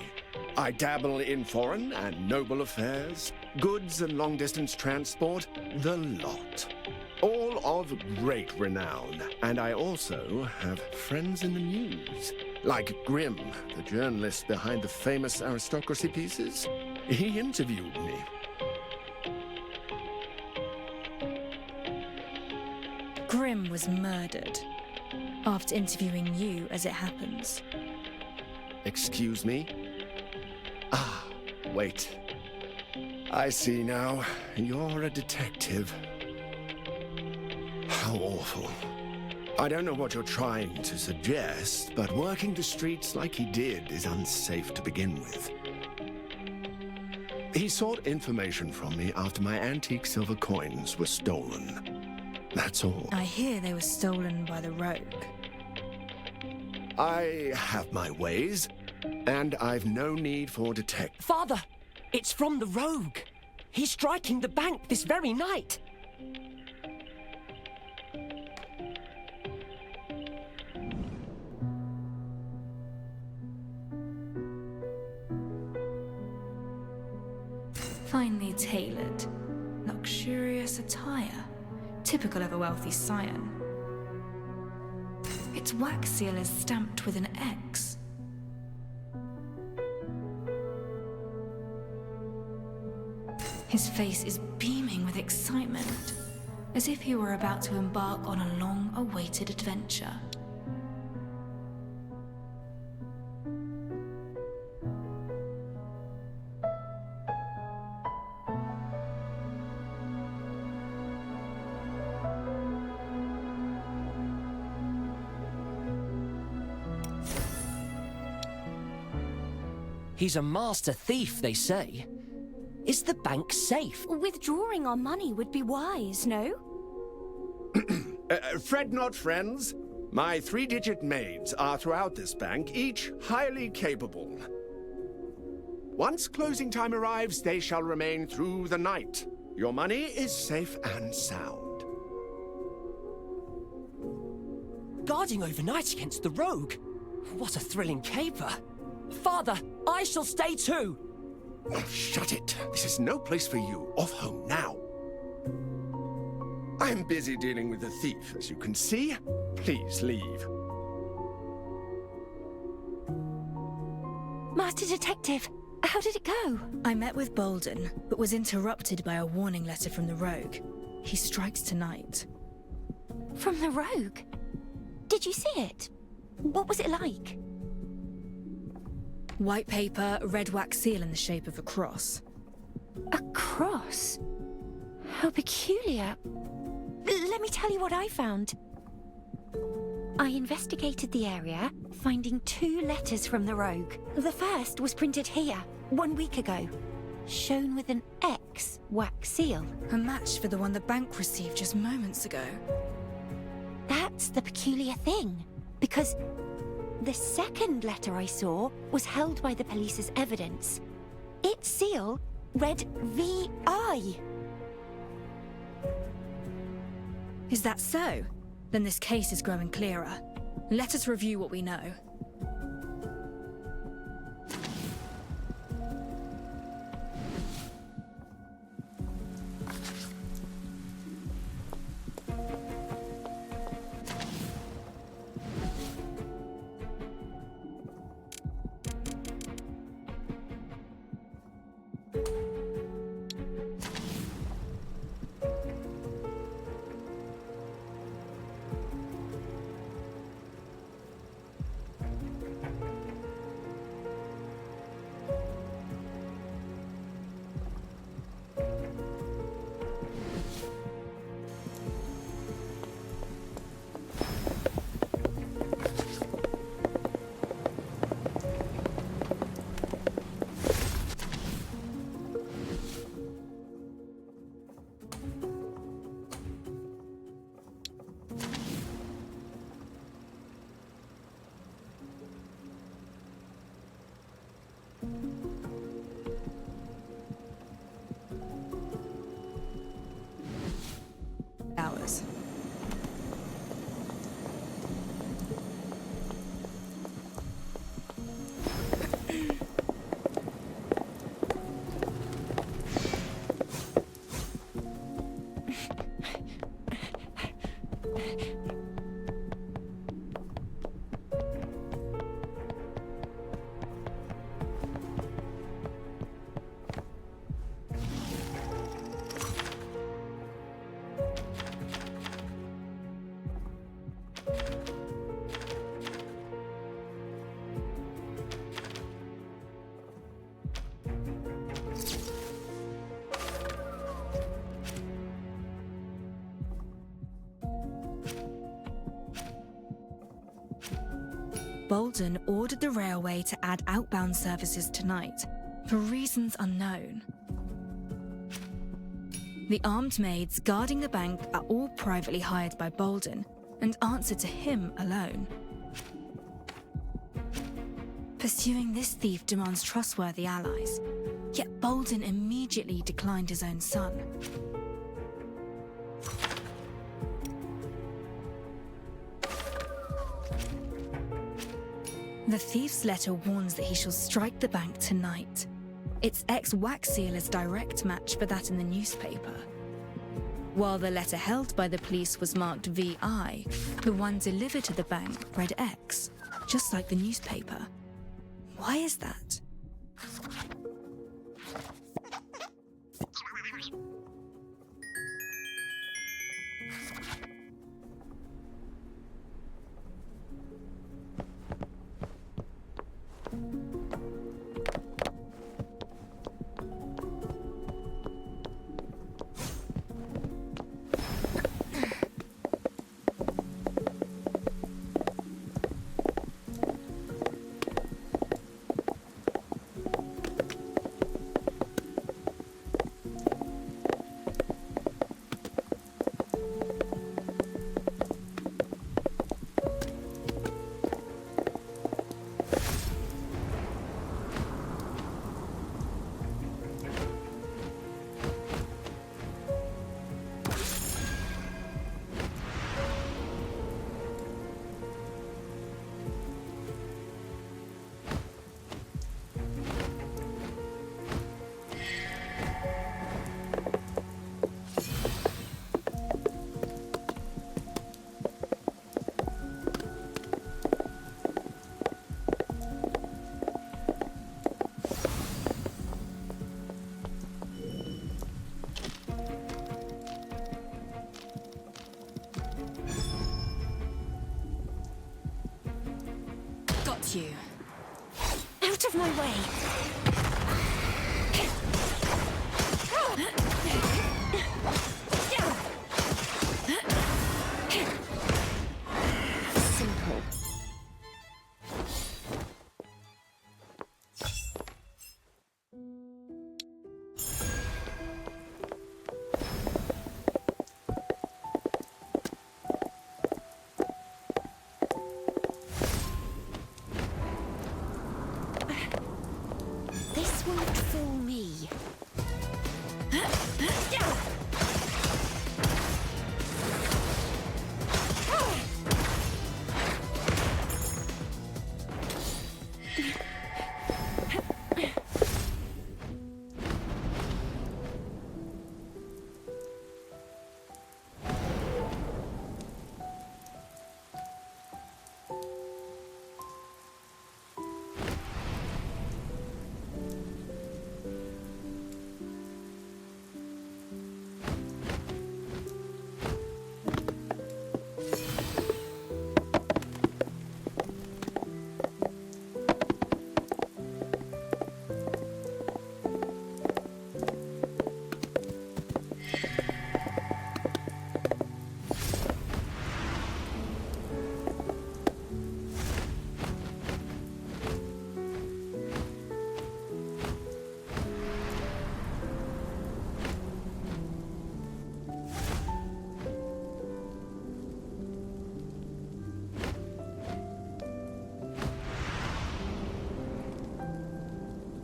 I dabble in foreign and noble affairs, goods and long-distance transport, the lot. All of great renown. And I also have friends in the news. Like Grimm, the journalist behind the famous aristocracy pieces. He interviewed me. Grimm was murdered. After interviewing you, as it happens. Excuse me? Ah, wait. I see now. You're a detective. How awful. I don't know what you're trying to suggest, but working the streets like he did is unsafe to begin with. He sought information from me after my antique silver coins were stolen. That's all. I hear they were stolen by the Rogue. I have my ways, and I've no need for Father, it's from the Rogue. He's striking the bank this very night. Finely tailored, luxurious attire, typical of a wealthy scion. Its wax seal is stamped with an X. His face is beaming with excitement, as if he were about to embark on a long-awaited adventure. He's a master thief, they say. Is the bank safe? Withdrawing our money would be wise, no? Fret not, friends. My 3-digit maids are throughout this bank, each highly capable. Once closing time arrives, they shall remain through the night. Your money is safe and sound. Guarding overnight against the Rogue? What a thrilling caper. Father, I shall stay too. Oh, shut it. This is no place for you. Off home now. I'm busy dealing with the thief, as you can see. Please leave. Master Detective, how did it go? I met with Bolden, but was interrupted by a warning letter from the Rogue. He strikes tonight. From the Rogue? Did you see it? What was it like? White paper, red wax seal in the shape of a cross. A cross? How peculiar. Let me tell you what I found. I investigated the area, finding 2 letters from the Rogue. The first was printed here, 1 week ago, shown with an X wax seal. A match for the one the bank received just moments ago. That's the peculiar thing, because the second letter I saw was held by the police as evidence. Its seal read VI. Is that so? Then this case is growing clearer. Let us review what we know. Bolden ordered the railway to add outbound services tonight, for reasons unknown. The armed maids guarding the bank are all privately hired by Bolden and answer to him alone. Pursuing this thief demands trustworthy allies, yet Bolden immediately declined his own son. The thief's letter warns that he shall strike the bank tonight. Its ex-wax sealer's direct match for that in the newspaper. While the letter held by the police was marked VI, the one delivered to the bank read X, just like the newspaper. Why is that? You. Out of my way! Simple. This won't fool me.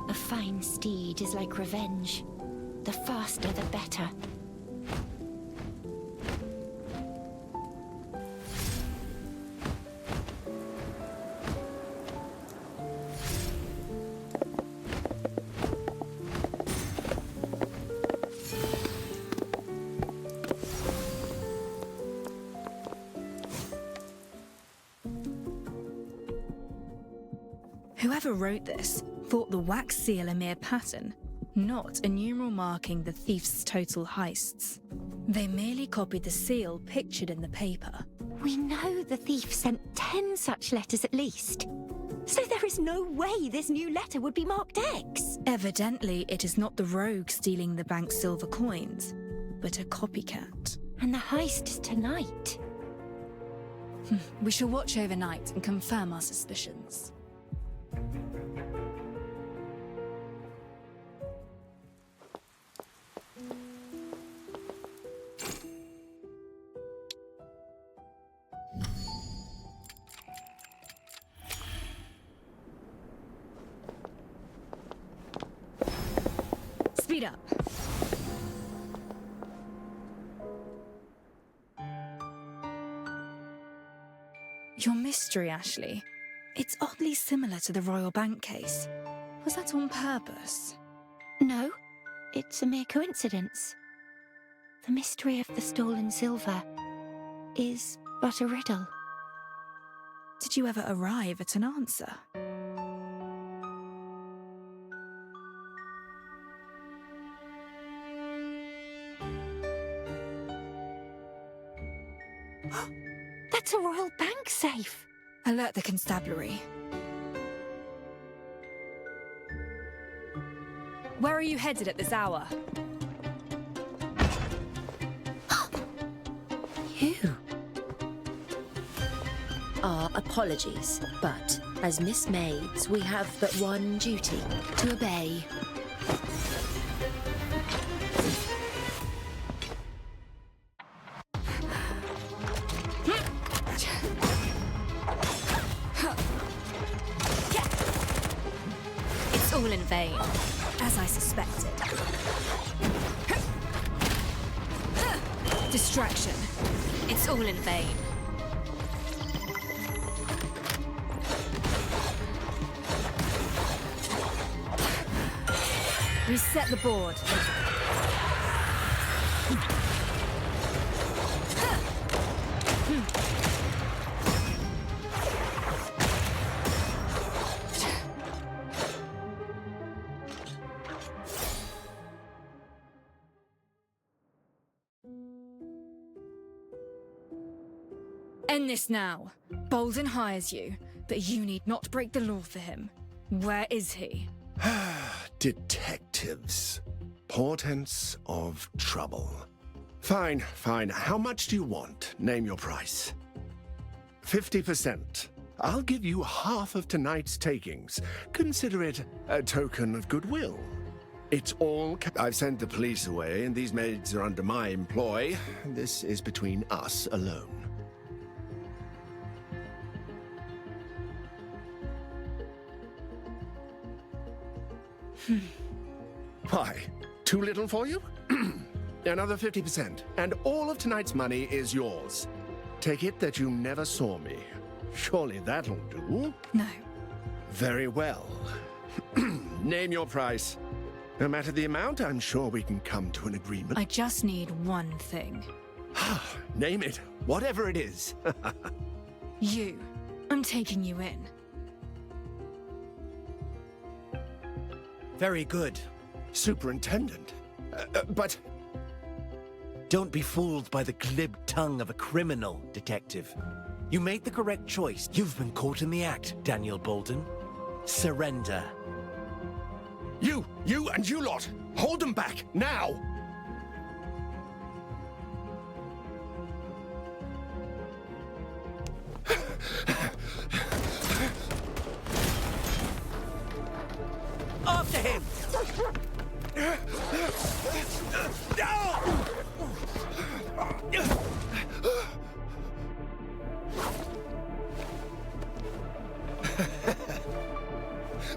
A fine steed is like revenge. The faster, the better. Whoever wrote this thought the wax seal a mere pattern, not a numeral marking the thief's total heists. They merely copied the seal pictured in the paper. We know the thief sent 10 such letters at least. So there is no way this new letter would be marked X. Evidently, it is not the rogue stealing the bank's silver coins, but a copycat. And the heist is tonight. We shall watch overnight and confirm our suspicions. Speed up. Your mystery, Ashley. It's oddly similar to the Royal Bank case. Was that on purpose? No, it's a mere coincidence. The mystery of the stolen silver is but a riddle. Did you ever arrive at an answer? That's a Royal Bank safe! Alert the constabulary. Where are you headed at this hour? You? Our apologies, but as Miss Maids, we have but one duty: to obey. It's all in vain, as I suspected. Distraction. It's all in vain. Reset the board. End this now. Bolden hires you, but you need not break the law for him. Where is he? Detectives. Portents of trouble. Fine, fine. How much do you want? Name your price. 50%. I'll give you half of tonight's takings. Consider it a token of goodwill. It's all... I've sent the police away, and these maids are under my employ. This is between us alone. Why? Too little for you? Another 50%, and all of tonight's money is yours. Take it that you never saw me. Surely that'll do? No. Very well. Name your price. No matter the amount, I'm sure we can come to an agreement. I just need one thing. Name it, whatever it is. You. I'm taking you in. Very good. Superintendent. But... Don't be fooled by the glib tongue of a criminal, Detective. You made the correct choice. You've been caught in the act, Daniel Bolden. Surrender. You and you lot! Hold them back, now! After him!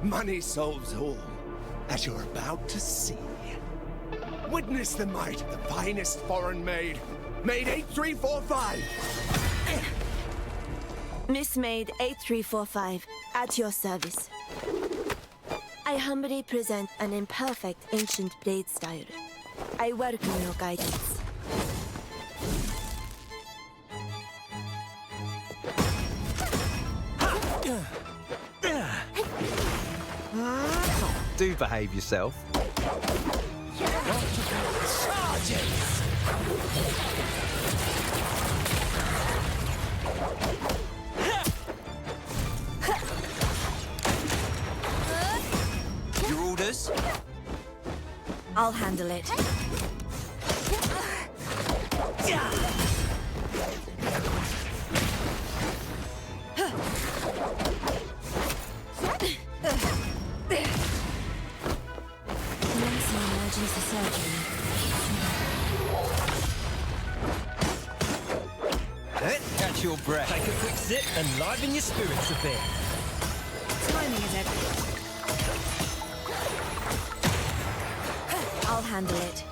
Money solves all, as you're about to see. Witness the might of the finest foreign maid, Maid 8345! Miss Maid 8345, at your service. I humbly present an imperfect ancient blade style. I welcome your guidance. Do behave yourself. Your orders? I'll handle it. catch your breath. Take a quick sip and liven your spirits a bit. Timing is everything. I'll handle it.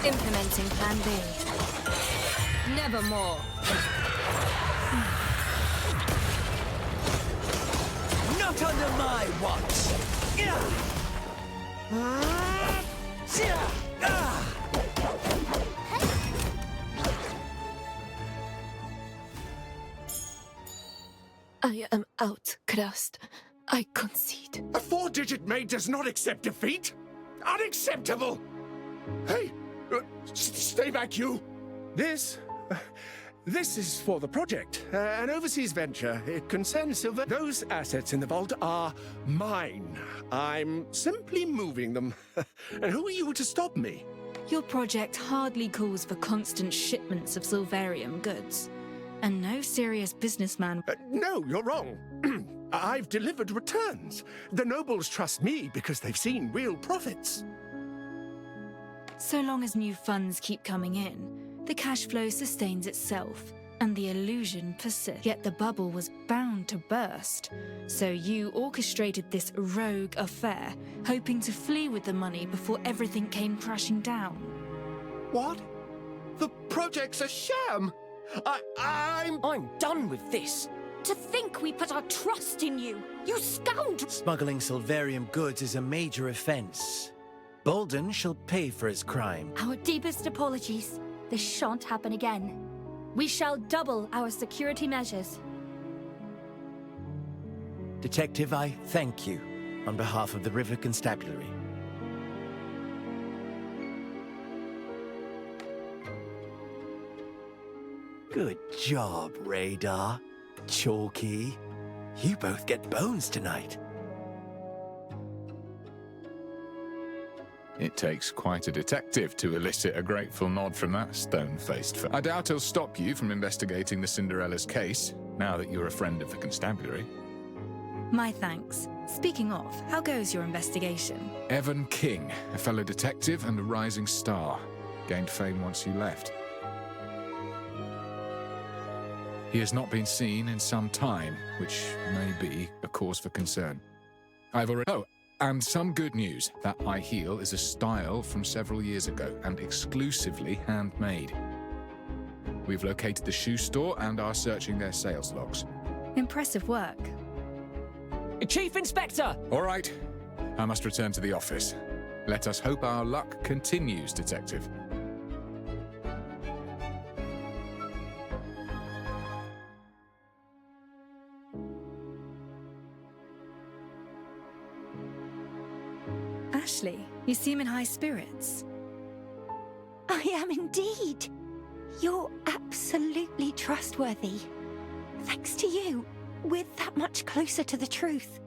Implementing Plan B. Nevermore. Not under my watch! I am outclassed. I concede. A 4-digit maid does not accept defeat! Unacceptable! Hey, stay back, you! This is for the project. An overseas venture. It concerns silver. Those assets in the vault are mine. I'm simply moving them. And who are you to stop me? Your project hardly calls for constant shipments of Silverium goods. And no serious businessman... No, you're wrong. I've delivered returns. The nobles trust me because they've seen real profits. So long as new funds keep coming in, the cash flow sustains itself, and the illusion persists. Yet the bubble was bound to burst. So you orchestrated this rogue affair, hoping to flee with the money before everything came crashing down. What? The project's a sham! I'm done with this. To think we put our trust in you! You scoundrel! Smuggling Silverium goods is a major offense. Bolden shall pay for his crime. Our deepest apologies. This shan't happen again. We shall double our security measures. Detective, I thank you on behalf of the River Constabulary. Good job, Radar. Chalky. You both get bones tonight. It takes quite a detective to elicit a grateful nod from that stone-faced I doubt he'll stop you from investigating the Cinderella's case, now that you're a friend of the constabulary. My thanks. Speaking of, how goes your investigation? Evan King, a fellow detective and a rising star, gained fame once you left. He has not been seen in some time, which may be a cause for concern. I've already... Oh, and some good news. That high heel is a style from several years ago and exclusively handmade. We've located the shoe store and are searching their sales logs. Impressive work. Chief Inspector! All right. I must return to the office. Let us hope our luck continues, Detective. Ashley, you seem in high spirits. I am indeed. You're absolutely trustworthy. Thanks to you, we're that much closer to the truth.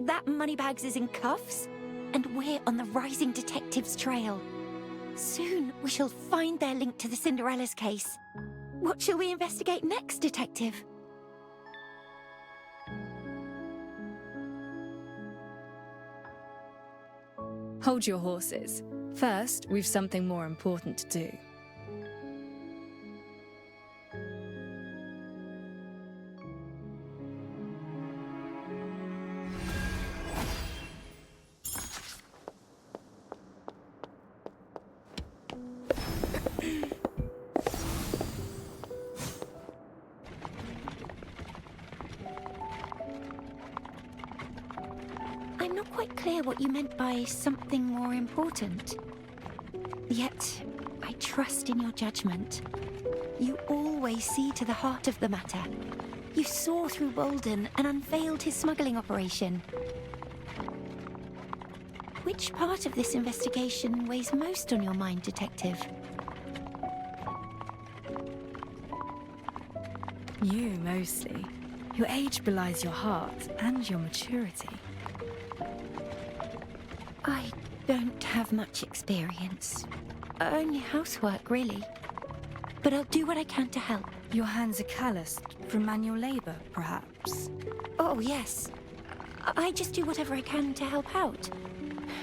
That Moneybags is in cuffs, and we're on the rising detective's trail. Soon we shall find their link to the Cinderella's case. What shall we investigate next, Detective? Hold your horses. First, we've something more important to do. I'm not quite clear what you meant by something more important. Yet, I trust in your judgment. You always see to the heart of the matter. You saw through Bolden and unveiled his smuggling operation. Which part of this investigation weighs most on your mind, Detective? You, mostly. Your age belies your heart and your maturity. I don't have much experience. Only housework, really. But I'll do what I can to help. Your hands are calloused from manual labor, perhaps? Oh, yes. I just do whatever I can to help out.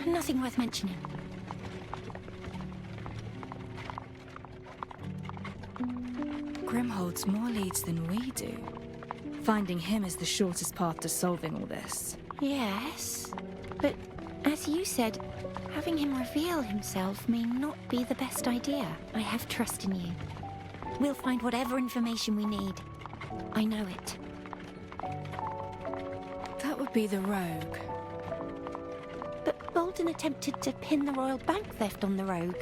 Nothing worth mentioning. Grim holds more leads than we do. Finding him is the shortest path to solving all this. Yes, but as you said, having him reveal himself may not be the best idea. I have trust in you. We'll find whatever information we need. I know it. That would be the rogue. But Bolden attempted to pin the royal bank theft on the rogue.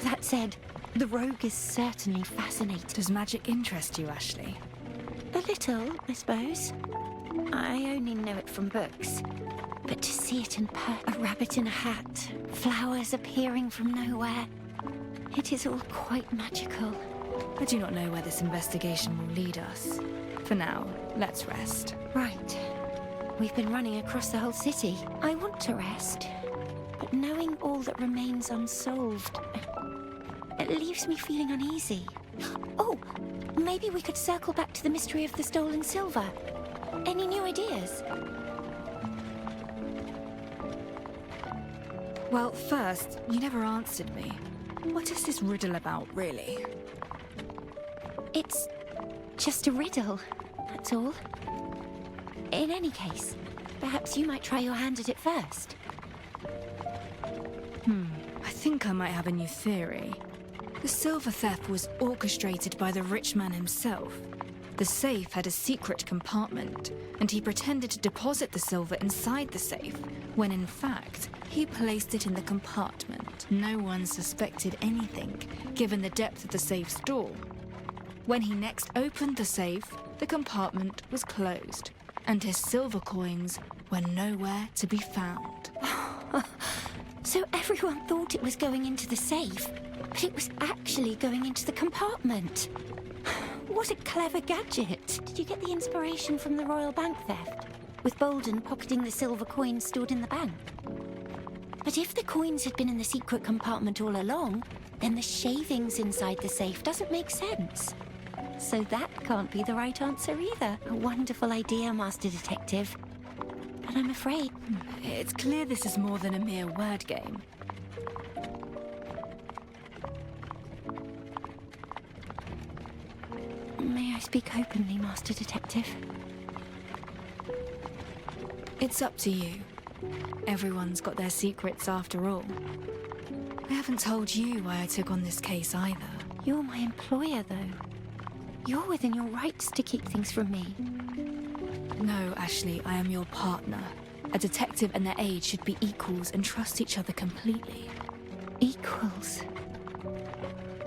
That said, the rogue is certainly fascinating. Does magic interest you, Ashley? A little, I suppose. I only know it from books. But to see it in a rabbit in a hat, flowers appearing from nowhere, it is all quite magical. I do not know where this investigation will lead us. For now, let's rest. Right. We've been running across the whole city. I want to rest, but knowing all that remains unsolved, it leaves me feeling uneasy. Oh, maybe we could circle back to the mystery of the stolen silver. Any new ideas? Well, first, you never answered me. What is this riddle about, really? It's just a riddle, that's all. In any case, perhaps you might try your hand at it first. I think I might have a new theory. The silver theft was orchestrated by the rich man himself. The safe had a secret compartment, and he pretended to deposit the silver inside the safe, when in fact, he placed it in the compartment. No one suspected anything, given the depth of the safe's door. When he next opened the safe, the compartment was closed, and his silver coins were nowhere to be found. So everyone thought it was going into the safe, but it was actually going into the compartment. What a clever gadget! Did you get the inspiration from the royal bank theft? With Bolden pocketing the silver coins stored in the bank? But if the coins had been in the secret compartment all along, then the shavings inside the safe doesn't make sense. So that can't be the right answer either. A wonderful idea, Master Detective. But I'm afraid... It's clear this is more than a mere word game. May I speak openly, Master Detective? It's up to you. Everyone's got their secrets after all. I haven't told you why I took on this case either. You're my employer, though. You're within your rights to keep things from me. No, Ashley, I am your partner. A detective and their aide should be equals and trust each other completely. Equals?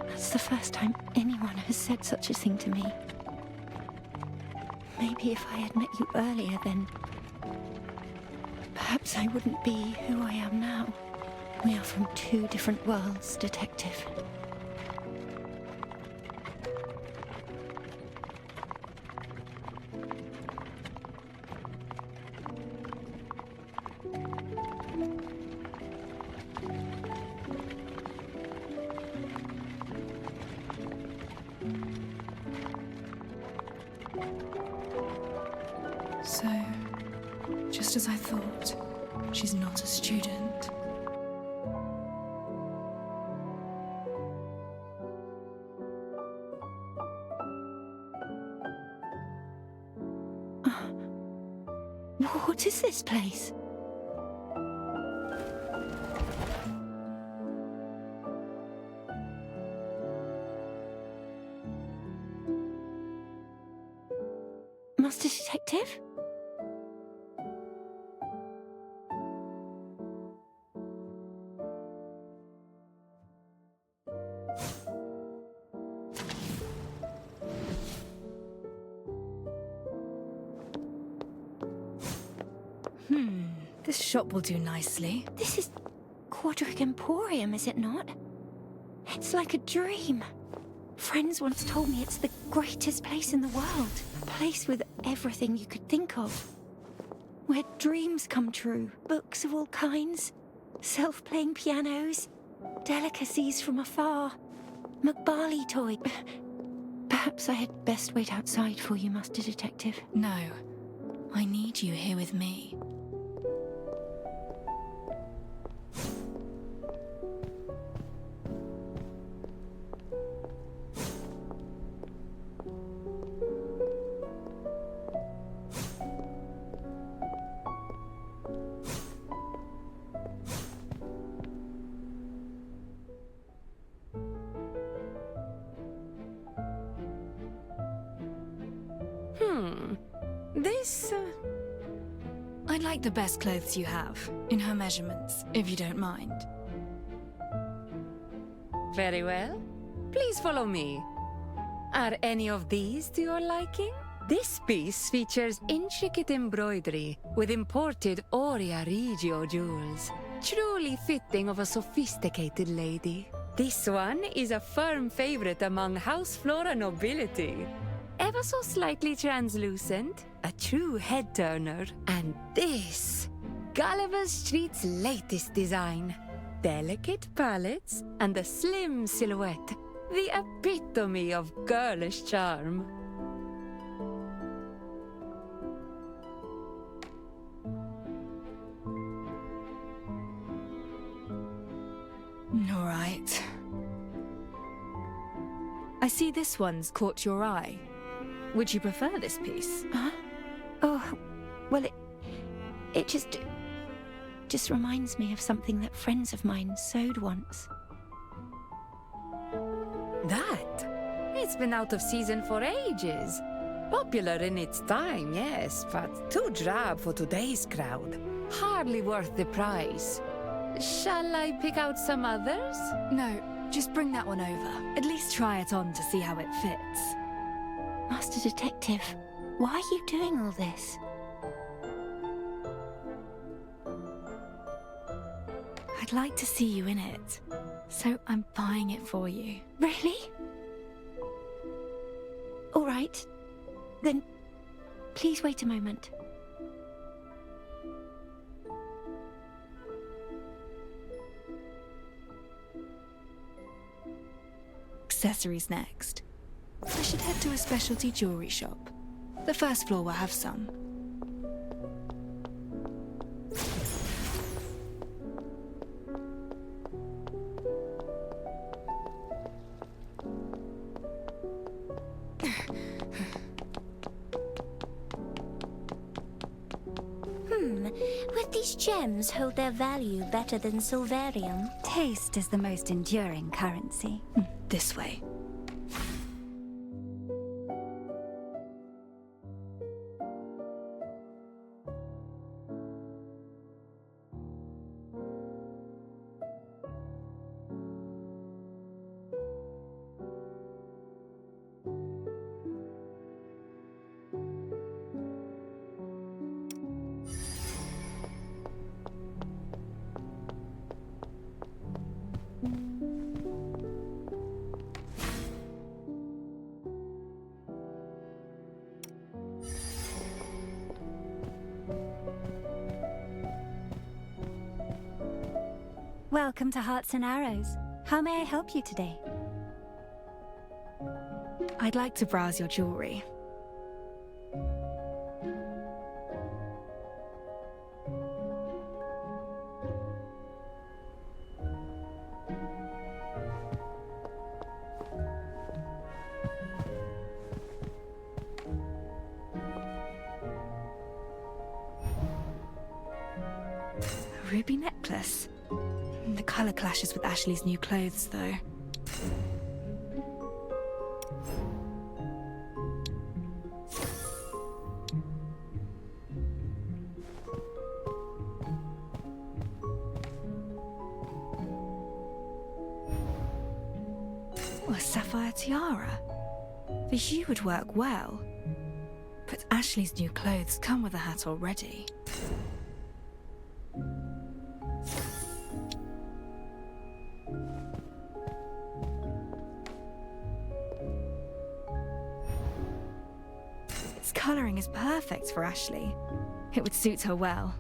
That's the first time anyone has said such a thing to me. Maybe if I had met you earlier, then... perhaps I wouldn't be who I am now. We are from two different worlds, Detective. So, just as I thought, she's not a student. What is this place? Master Detective? This shop will do nicely. This is Quadric Emporium, is it not? It's like a dream. Friends once told me it's the greatest place in the world. A place with everything you could think of. Where dreams come true. Books of all kinds. Self-playing pianos. Delicacies from afar. McBarley toy. Perhaps I had best wait outside for you, Master Detective. No. I need you here with me. this? I'd like the best clothes you have, in her measurements, if you don't mind. Very well. Please follow me. Are any of these to your liking? This piece features intricate embroidery with imported Oria Regio jewels, truly fitting of a sophisticated lady. This one is a firm favorite among house flora nobility. Ever so slightly translucent, a true head-turner. And this, Gulliver Street's latest design. Delicate palettes and a slim silhouette, the epitome of girlish charm. All right. I see this one's caught your eye. Would you prefer this piece? Huh? Oh, well, it just reminds me of something that friends of mine sewed once. That? It's been out of season for ages. Popular in its time, yes, but too drab for today's crowd. Hardly worth the price. Shall I pick out some others? No, just bring that one over. At least try it on to see how it fits. Master Detective, why are you doing all this? I'd like to see you in it, so I'm buying it for you. Really? All right. Then, please wait a moment. Accessories next. I should head to a specialty jewelry shop. The first floor will have some. Would these gems hold their value better than silverium? Taste is the most enduring currency. This way. Welcome to Hearts and Arrows. How may I help you today? I'd like to browse your jewelry. A ruby necklace. The color clashes with Ashley's new clothes, though. Oh, a sapphire tiara. The hue would work well. But Ashley's new clothes come with a hat already. Colouring is perfect for Ashley. It would suit her well.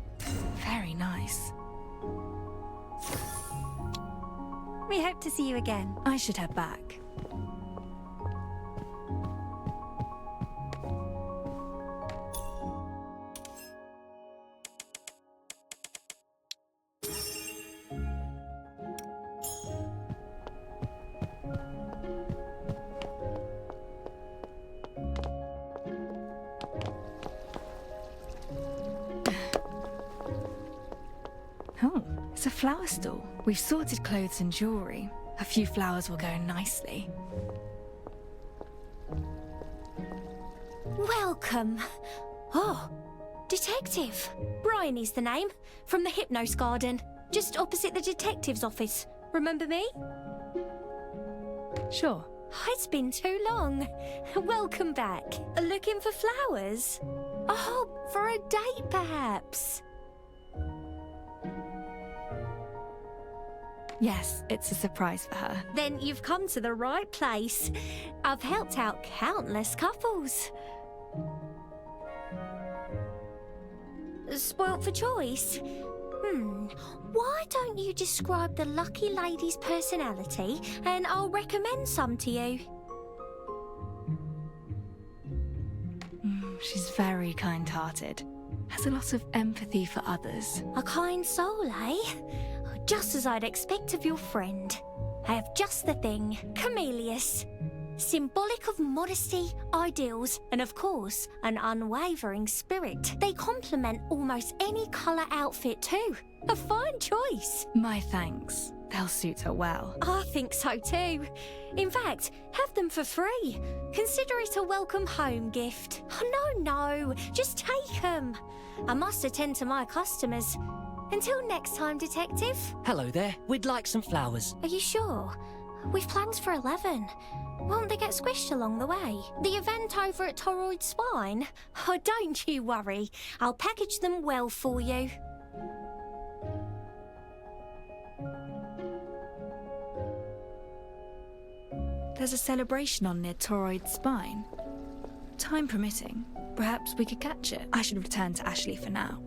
Very nice. We hope to see you again. I should head back. Oh, it's a flower stall. We've sorted clothes and jewelry. A few flowers will go nicely. Welcome. Oh, Detective. Bryony's the name. From the Hypnos Garden. Just opposite the detective's office. Remember me? Sure. It's been too long. Welcome back. Looking for flowers? Oh, for a date, perhaps? Yes, it's a surprise for her. Then you've come to the right place. I've helped out countless couples. Spoilt for choice? Why don't you describe the lucky lady's personality and I'll recommend some to you? She's very kind-hearted. Has a lot of empathy for others. A kind soul, eh? Just as I'd expect of your friend. I have just the thing. Camellias. Symbolic of modesty, ideals, and of course, an unwavering spirit. They complement almost any colour outfit too. A fine choice. My thanks. They'll suit her well. I think so too. In fact, have them for free. Consider it a welcome home gift. Oh, no, just take them. I must attend to my customers. Until next time, Detective. Hello there. We'd like some flowers. Are you sure? We've plans for 11. Won't they get squished along the way? The event over at Toroid Spine? Oh, don't you worry. I'll package them well for you. There's a celebration on near Toroid Spine. Time permitting, perhaps we could catch it. I should return to Ashley for now.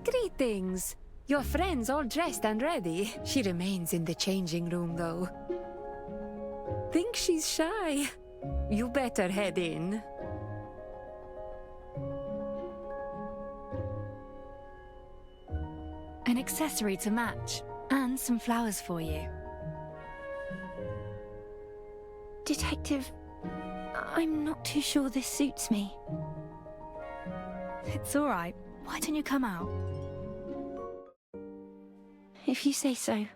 Greetings. Your friend's all dressed and ready. She remains in the changing room, though. Think she's shy. You better head in. An accessory to match, and some flowers for you. Detective, I'm not too sure this suits me. It's all right. Why don't you come out? If you say so.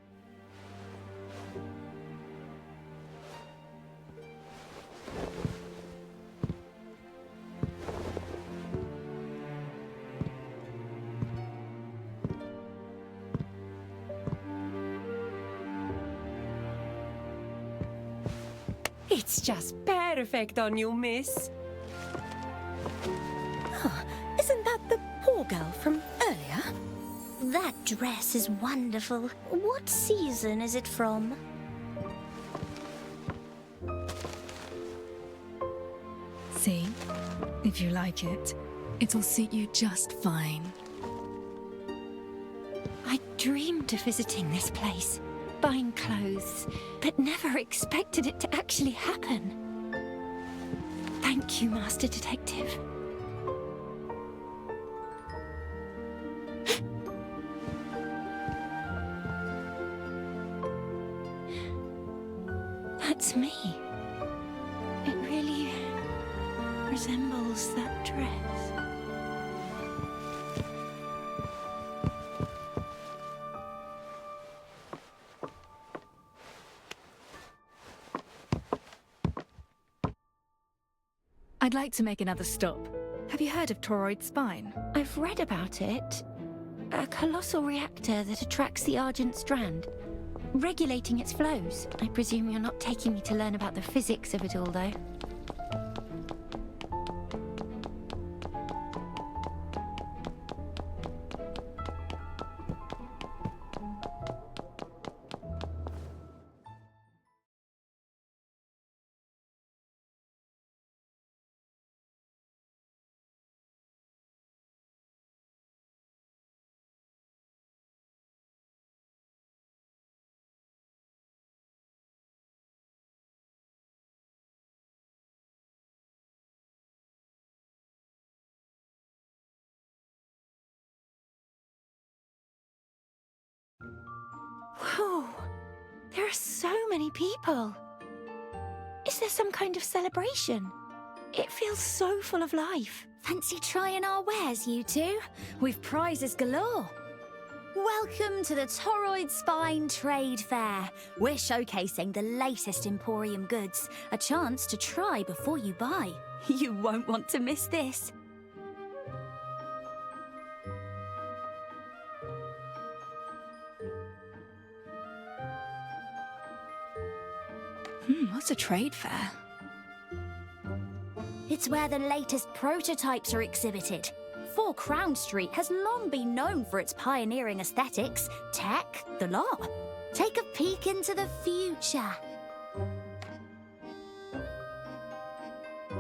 It's just perfect on you, miss. Isn't that the poor girl from earlier? That dress is wonderful. What season is it from? See? If you like it, it'll suit you just fine. I dreamed of visiting this place, buying clothes, but never expected it to actually happen. Thank you, Master Detective. That's me. It really resembles that dress. I'd like to make another stop. Have you heard of Toroid Spine? I've read about it. A colossal reactor that attracts the Argent Strand, regulating its flows. I presume you're not taking me to learn about the physics of it all, though. Whoa! There are so many people. Is there some kind of celebration? It feels so full of life. Fancy trying our wares, you two? We've prizes galore. Welcome to the Toroid Spine Trade Fair. We're showcasing the latest Emporium goods. A chance to try before you buy. You won't want to miss this. What's a trade fair? It's where the latest prototypes are exhibited. 4 Crown Street has long been known for its pioneering aesthetics, tech, the lot. Take a peek into the future.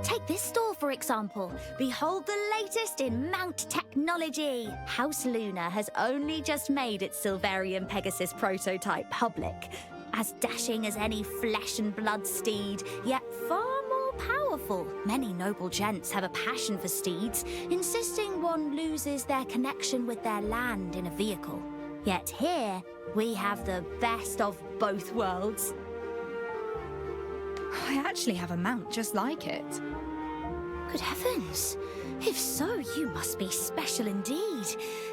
Take this store, for example. Behold the latest in mount technology. House Luna has only just made its Silverian Pegasus prototype public. As dashing as any flesh and blood steed, yet far more powerful. Many noble gents have a passion for steeds, insisting one loses their connection with their land in a vehicle. Yet here, we have the best of both worlds. I actually have a mount just like it. Good heavens! If so, you must be special indeed.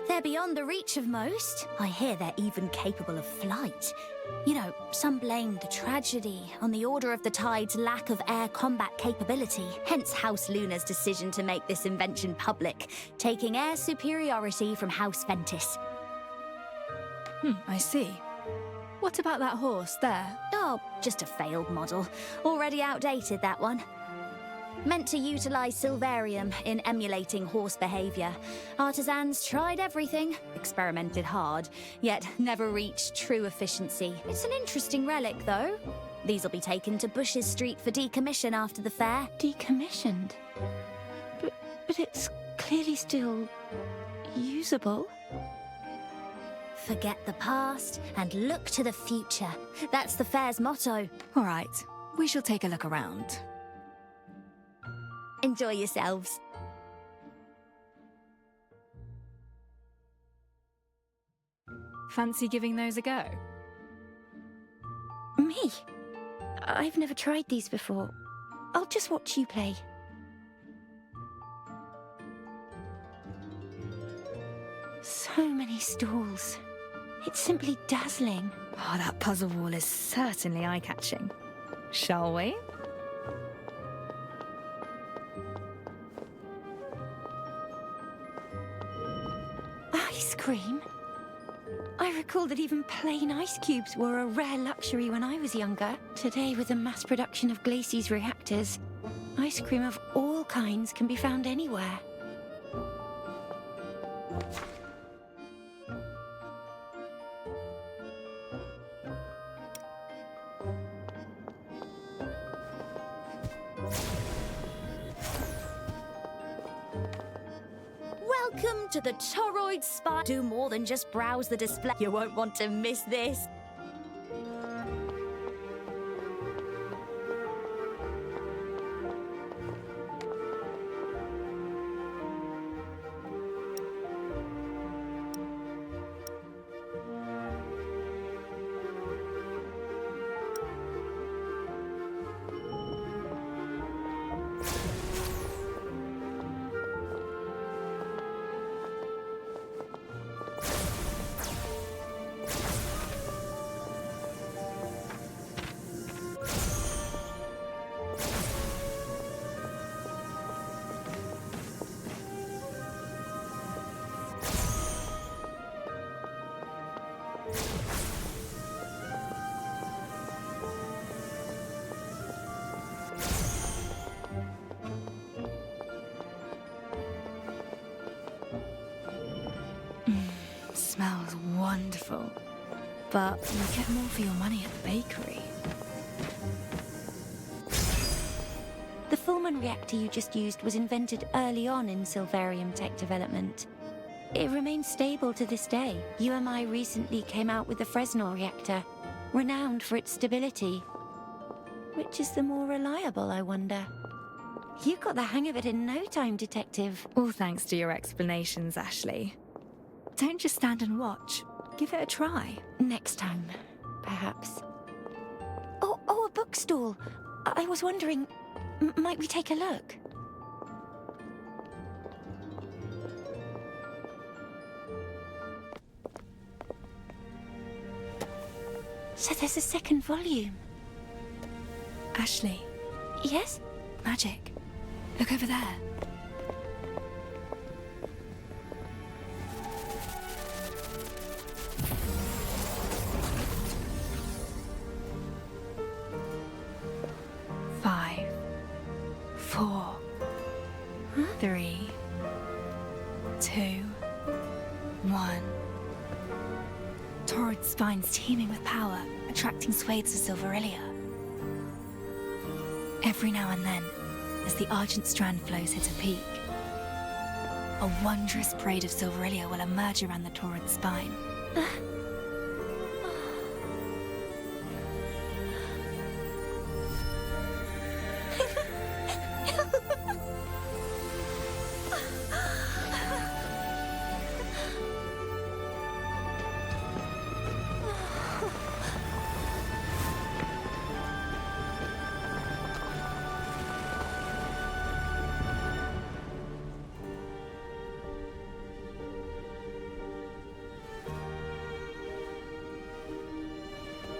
They're beyond the reach of most. I hear they're even capable of flight. You know, some blame the tragedy on the Order of the Tide's lack of air combat capability, hence House Luna's decision to make this invention public, taking air superiority from House Ventus. I see. What about that horse there? Oh, just a failed model. Already outdated, that one. Meant to utilize Silverium in emulating horse behavior. Artisans tried everything, experimented hard, yet never reached true efficiency. It's an interesting relic, though. These'll be taken to Bushes Street for decommission after the fair. Decommissioned? But it's clearly still usable. Forget the past and look to the future. That's the fair's motto. All right, we shall take a look around. Enjoy yourselves. Fancy giving those a go? Me? I've never tried these before. I'll just watch you play. So many stalls. It's simply dazzling. Oh, that puzzle wall is certainly eye-catching. Shall we? Ice cream? I recall that even plain ice cubes were a rare luxury when I was younger. Today, with the mass production of Glacie's reactors, ice cream of all kinds can be found anywhere. Welcome to the Toroid Spine. Do more than just browse the display. You won't want to miss this. Smells wonderful. But you get more for your money at the bakery. The Fullman reactor you just used was invented early on in Silverium tech development. It remains stable to this day. UMI recently came out with the Fresnel reactor, renowned for its stability. Which is the more reliable, I wonder? You got the hang of it in no time, Detective. All thanks to your explanations, Ashley. Don't just stand and watch. Give it a try. Next time, perhaps. Oh, a bookstall. I was wondering, might we take a look? So there's a second volume. Ashley. Yes? Magic. Look over there. Five, 4, 3, 2, 1. Torrid spines teeming with power, attracting swathes of Silverillia. Every now and then, as the Argent Strand flows hit a peak, a wondrous braid of Silverillia will emerge around the Torrid spine.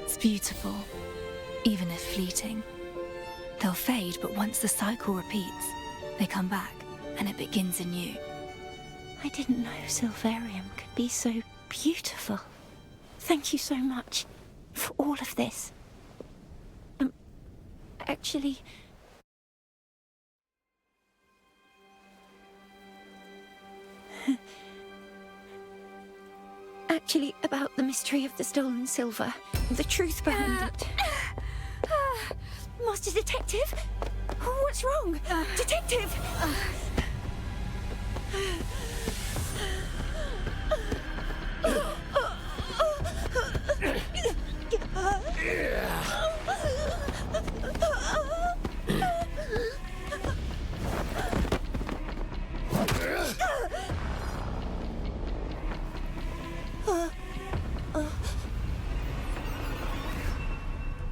It's beautiful, even if fleeting. They'll fade, but once the cycle repeats, they come back, and it begins anew. I didn't know Silverium could be so beautiful. Thank you so much for all of this. Actually... Actually, about the mystery of the stolen silver, the truth behind it. Master Detective? What's wrong? Detective!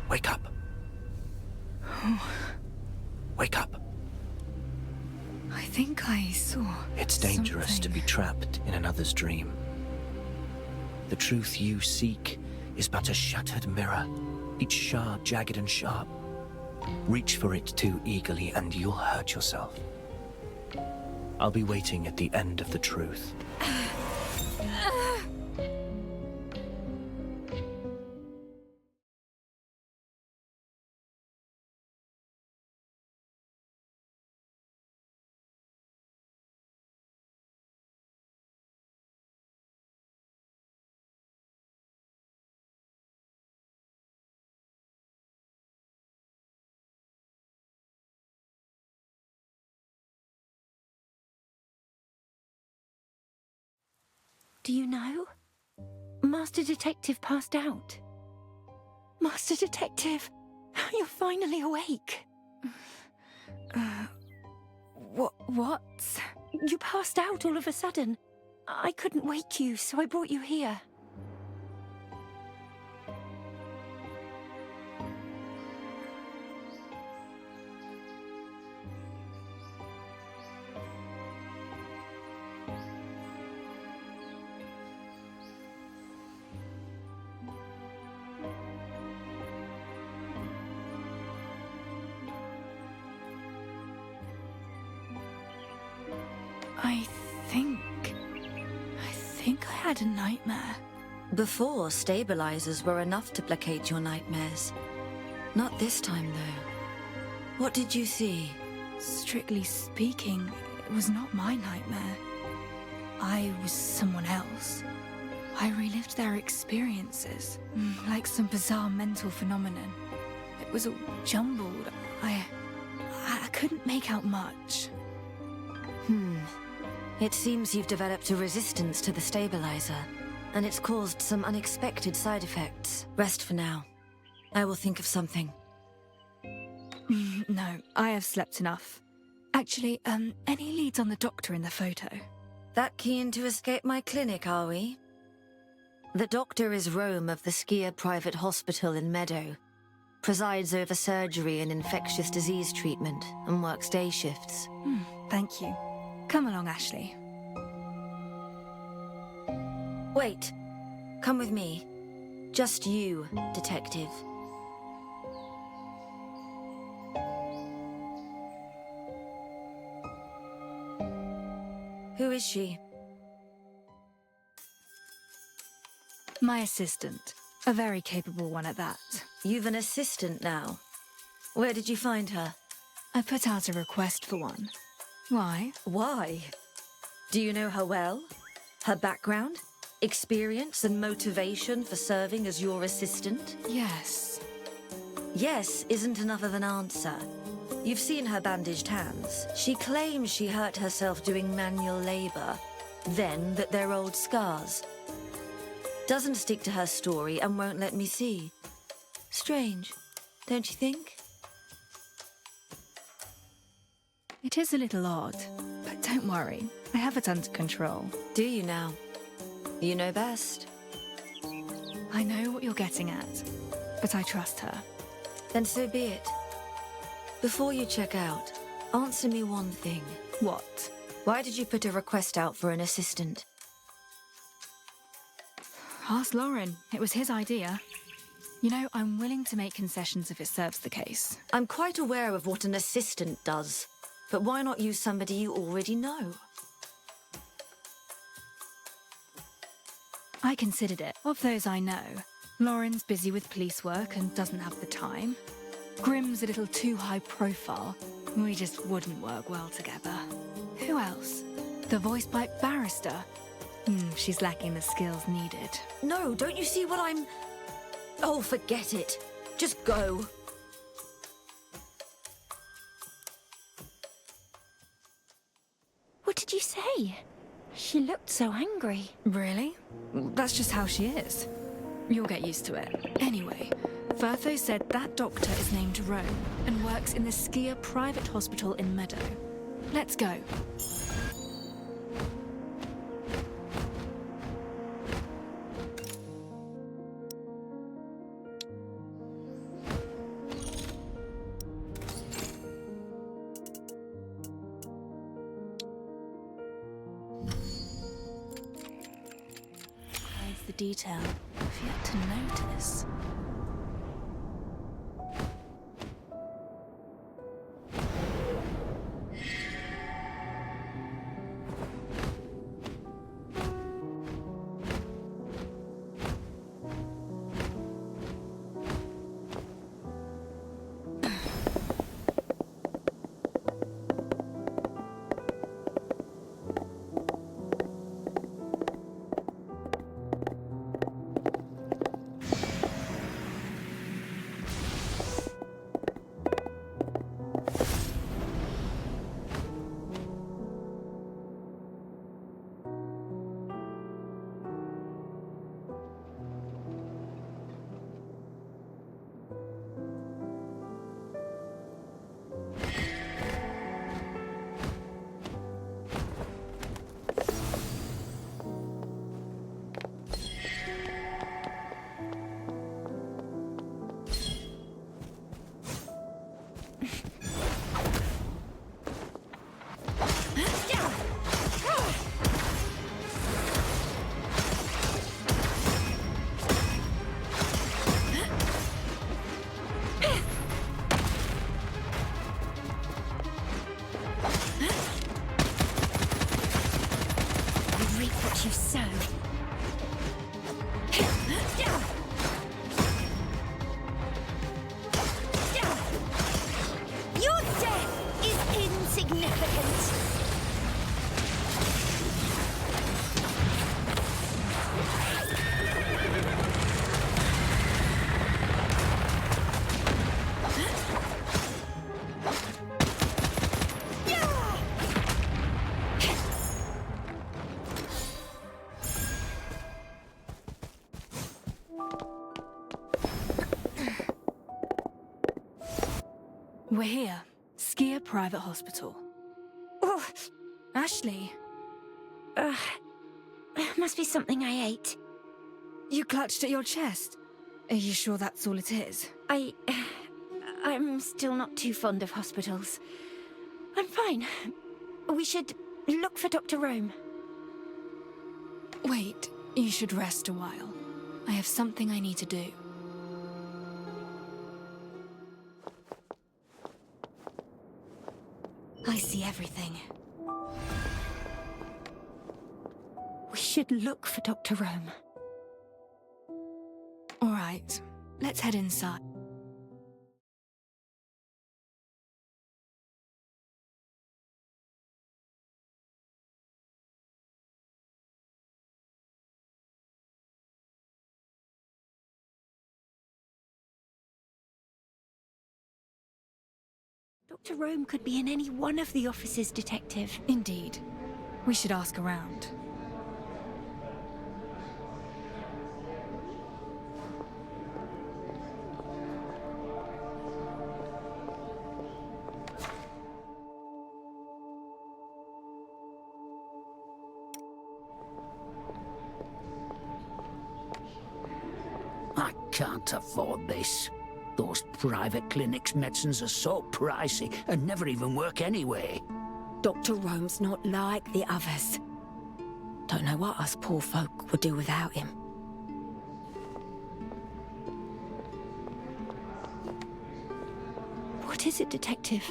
Wake up. Wake up. I think I saw. It's dangerous to be trapped in another's dream. The truth you seek is but a shattered mirror, each shard jagged and sharp. Reach for it too eagerly and you'll hurt yourself. I'll be waiting at the end of the truth. Do you know? Master Detective passed out. Master Detective, you're finally awake. What? You passed out all of a sudden. I couldn't wake you, so I brought you here. I think I had a nightmare. Before, stabilizers were enough to placate your nightmares. Not this time, though. What did you see? Strictly speaking, it was not my nightmare. I was someone else. I relived their experiences, like some bizarre mental phenomenon. It was all jumbled. I couldn't make out much. It seems you've developed a resistance to the stabilizer, and it's caused some unexpected side effects. Rest for now. I will think of something. No, I have slept enough. Actually, any leads on the doctor in the photo? That keen to escape my clinic, are we? The doctor is Rome of the Skier Private Hospital in Meadow. Presides over surgery and infectious disease treatment, and works day shifts. Thank you. Come along, Ashley. Wait. Come with me. Just you, Detective. Who is she? My assistant. A very capable one at that. You've an assistant now. Where did you find her? I put out a request for one. Why? Why? Do you know her well? Her background? Experience and motivation for serving as your assistant? Yes. Yes isn't enough of an answer. You've seen her bandaged hands. She claims she hurt herself doing manual labor, then that they're old scars. Doesn't stick to her story and won't let me see. Strange, don't you think? It is a little odd, but don't worry. I have it under control. Do you now? You know best. I know what you're getting at, but I trust her. Then so be it. Before you check out, answer me one thing. What? Why did you put a request out for an assistant? Ask Lauren. It was his idea. You know, I'm willing to make concessions if it serves the case. I'm quite aware of what an assistant does, but why not use somebody you already know? I considered it. Of those I know, Lauren's busy with police work and doesn't have the time. Grimm's a little too high profile. We just wouldn't work well together. Who else? The voice-pipe barrister. She's lacking the skills needed. No, don't you see what I'm... Oh, forget it. Just go. What did you say? She looked so angry. Really? That's just how she is. You'll get used to it. Anyway, Firtho said that doctor is named Rome and works in the Skier private hospital in Meadow. Let's go. The detail I've yet to notice. You sow. Your death is insignificant. We're here. Skier Private Hospital. Oh, Ashley. Must be something I ate. You clutched at your chest. Are you sure that's all it is? I'm still not too fond of hospitals. I'm fine. We should look for Dr. Rome. Wait, you should rest a while. I have something I need to do. I see everything. We should look for Dr. Rome. All right, let's head inside. Dr. Rome could be in any one of the offices, Detective. Indeed. We should ask around. I can't afford this. Those private clinics' medicines are so pricey and never even work anyway. Dr. Rome's not like the others. Don't know what us poor folk would do without him. What is it, Detective?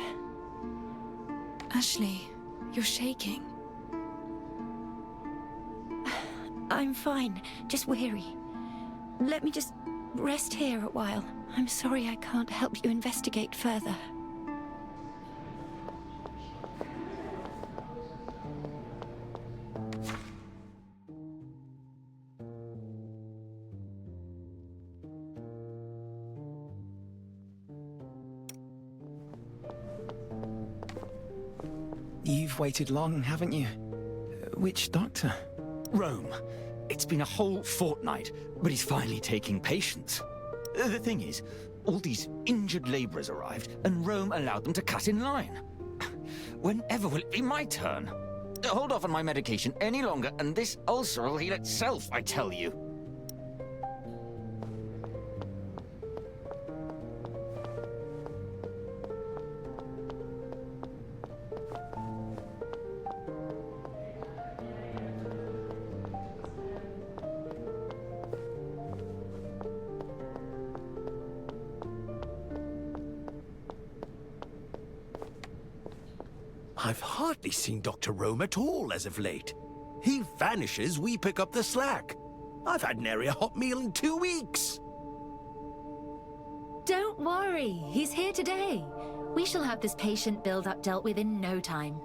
Ashley, you're shaking. I'm fine, just weary. Let me just rest here a while. I'm sorry I can't help you investigate further. You've waited long, haven't you? Which doctor? Rome. It's been a whole fortnight, but he's finally taking patients. The thing is, all these injured laborers arrived, and Rome allowed them to cut in line. Whenever will it be my turn? Hold off on my medication any longer, and this ulcer will heal itself, I tell you. I've hardly seen Dr. Rome at all as of late. He vanishes, we pick up the slack. I've had nary a hot meal in 2 weeks. Don't worry, he's here today. We shall have this patient build-up dealt with in no time.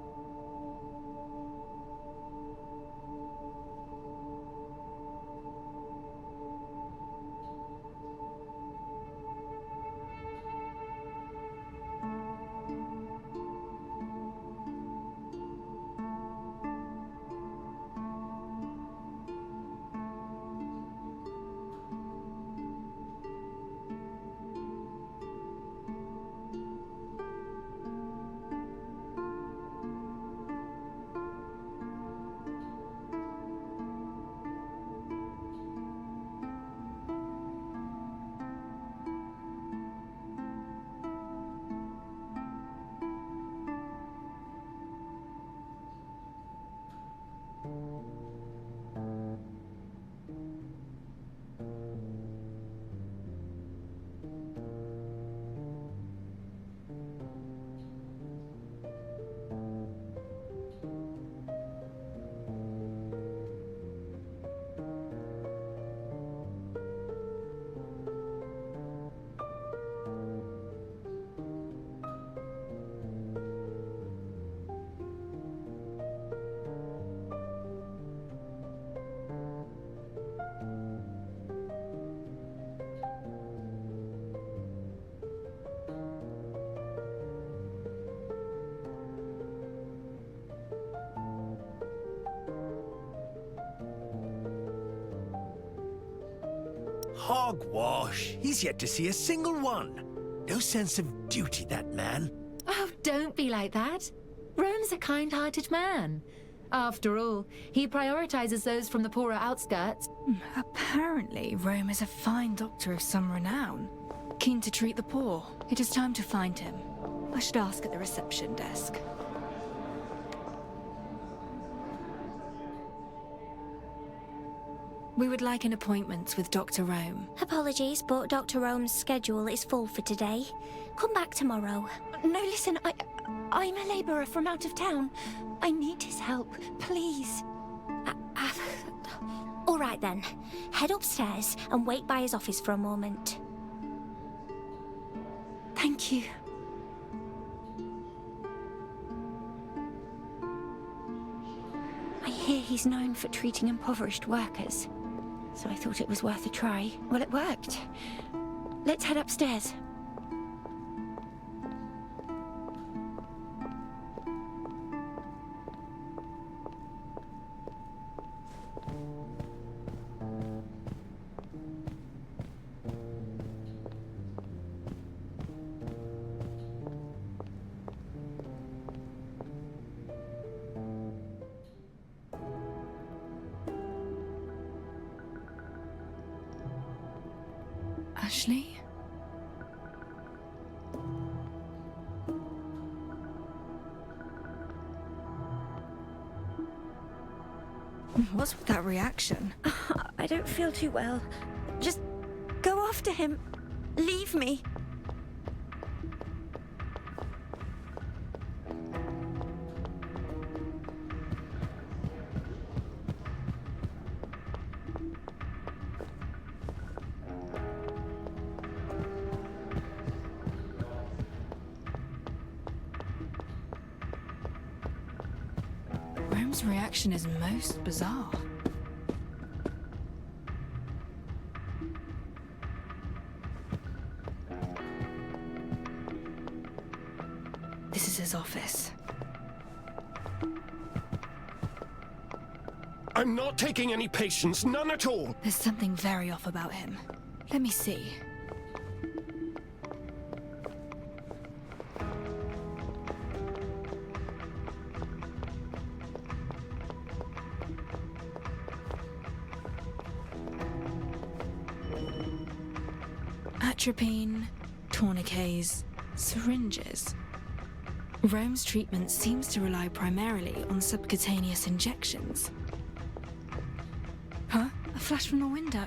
Hogwash. He's yet to see a single one. No sense of duty, that man. Oh, don't be like that. Rome's a kind-hearted man. After all, he prioritizes those from the poorer outskirts. Apparently, Rome is a fine doctor of some renown. Keen to treat the poor. It is time to find him. I should ask at the reception desk. We would like an appointment with Dr. Rome. Apologies, but Dr. Rome's schedule is full for today. Come back tomorrow. No, listen, I'm a labourer from out of town. I need his help, please. All right then. Head upstairs and wait by his office for a moment. Thank you. I hear he's known for treating impoverished workers, so I thought it was worth a try. Well, it worked. Let's head upstairs. Ashley? What's with that reaction? I don't feel too well. Just go after him. Leave me. Rome's reaction is most bizarre. This is his office. I'm not taking any patients, none at all. There's something very off about him. Let me see. Atropine, tourniquets, syringes. Rome's treatment seems to rely primarily on subcutaneous injections. Huh? A flash from the window.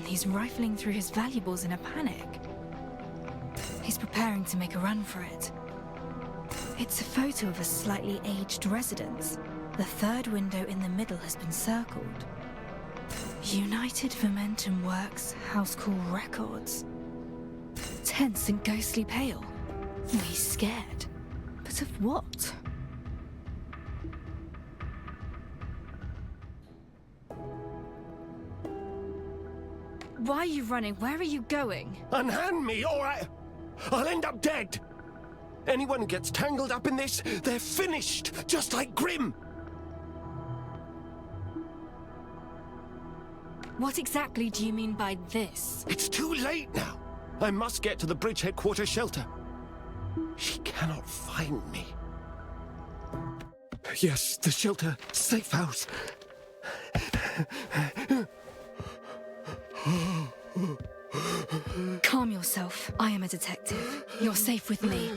He's rifling through his valuables in a panic. He's preparing to make a run for it. It's a photo of a slightly aged residence. The third window in the middle has been circled. United Momentum Works House Call Records. Tense and ghostly pale. He's scared. But of what? Why are you running? Where are you going? Unhand me, or I'll end up dead. Anyone who gets tangled up in this, they're finished, just like Grimm. What exactly do you mean by this? It's too late now. I must get to the bridge headquarters shelter. She cannot find me. Yes, the shelter. Safe house. Calm yourself. I am a detective. You're safe with me.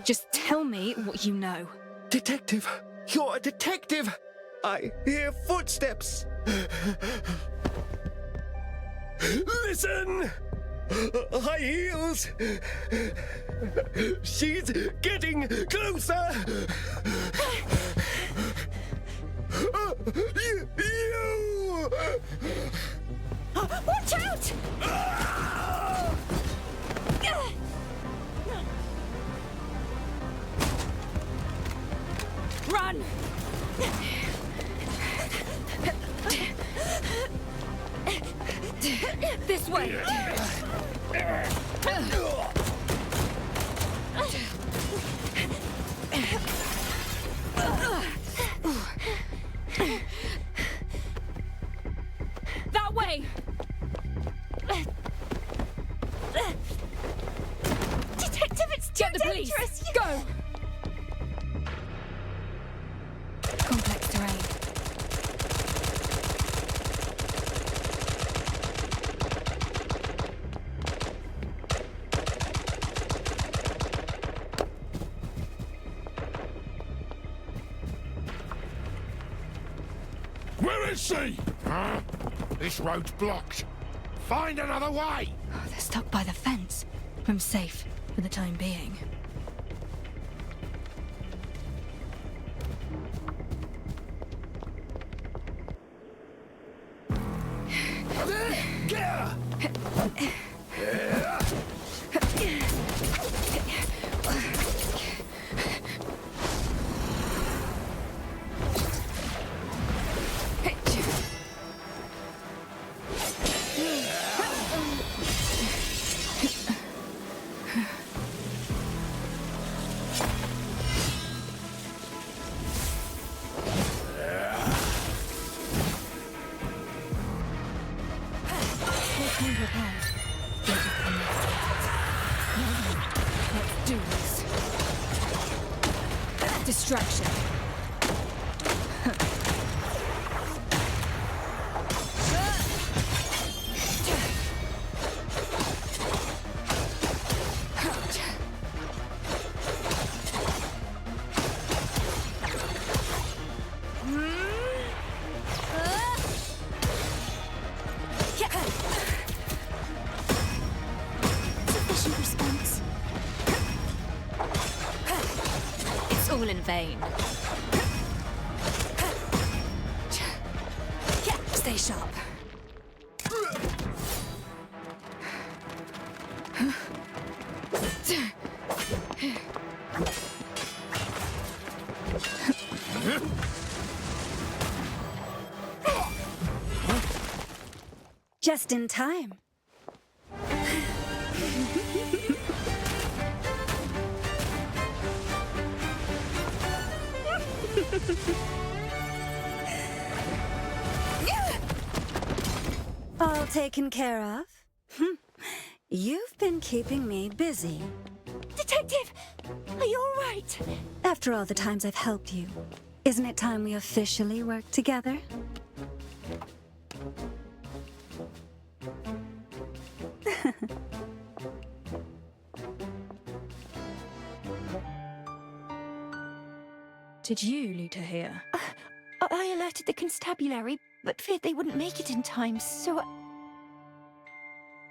Just tell me what you know. Detective? You're a detective? I hear footsteps. Listen! High heels! She's getting closer! You! Watch out! Run! This way! That way! Where is she? Huh? This road's blocked. Find another way! Oh, they're stuck by the fence. I'm safe for the time being. Distraction. Sufficient response. It's all in vain. Stay sharp. Just in time. All taken care of? You've been keeping me busy. Detective! Are you all right? After all the times I've helped you, isn't it time we officially work together? Did you loot her here? I alerted the constabulary, but feared they wouldn't make it in time, so...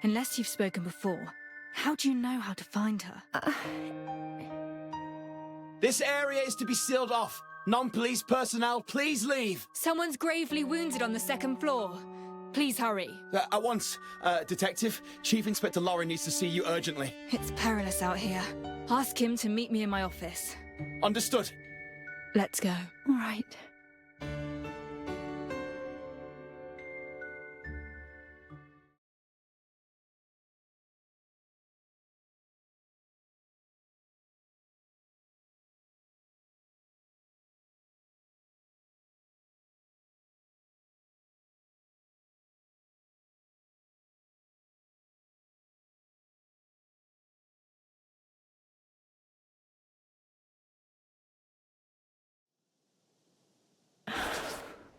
Unless you've spoken before, how do you know how to find her? This area is to be sealed off. Non-police personnel, please leave. Someone's gravely wounded on the second floor. Please hurry. At once. Detective, Chief Inspector Lauren needs to see you urgently. It's perilous out here. Ask him to meet me in my office. Understood. Let's go. All right.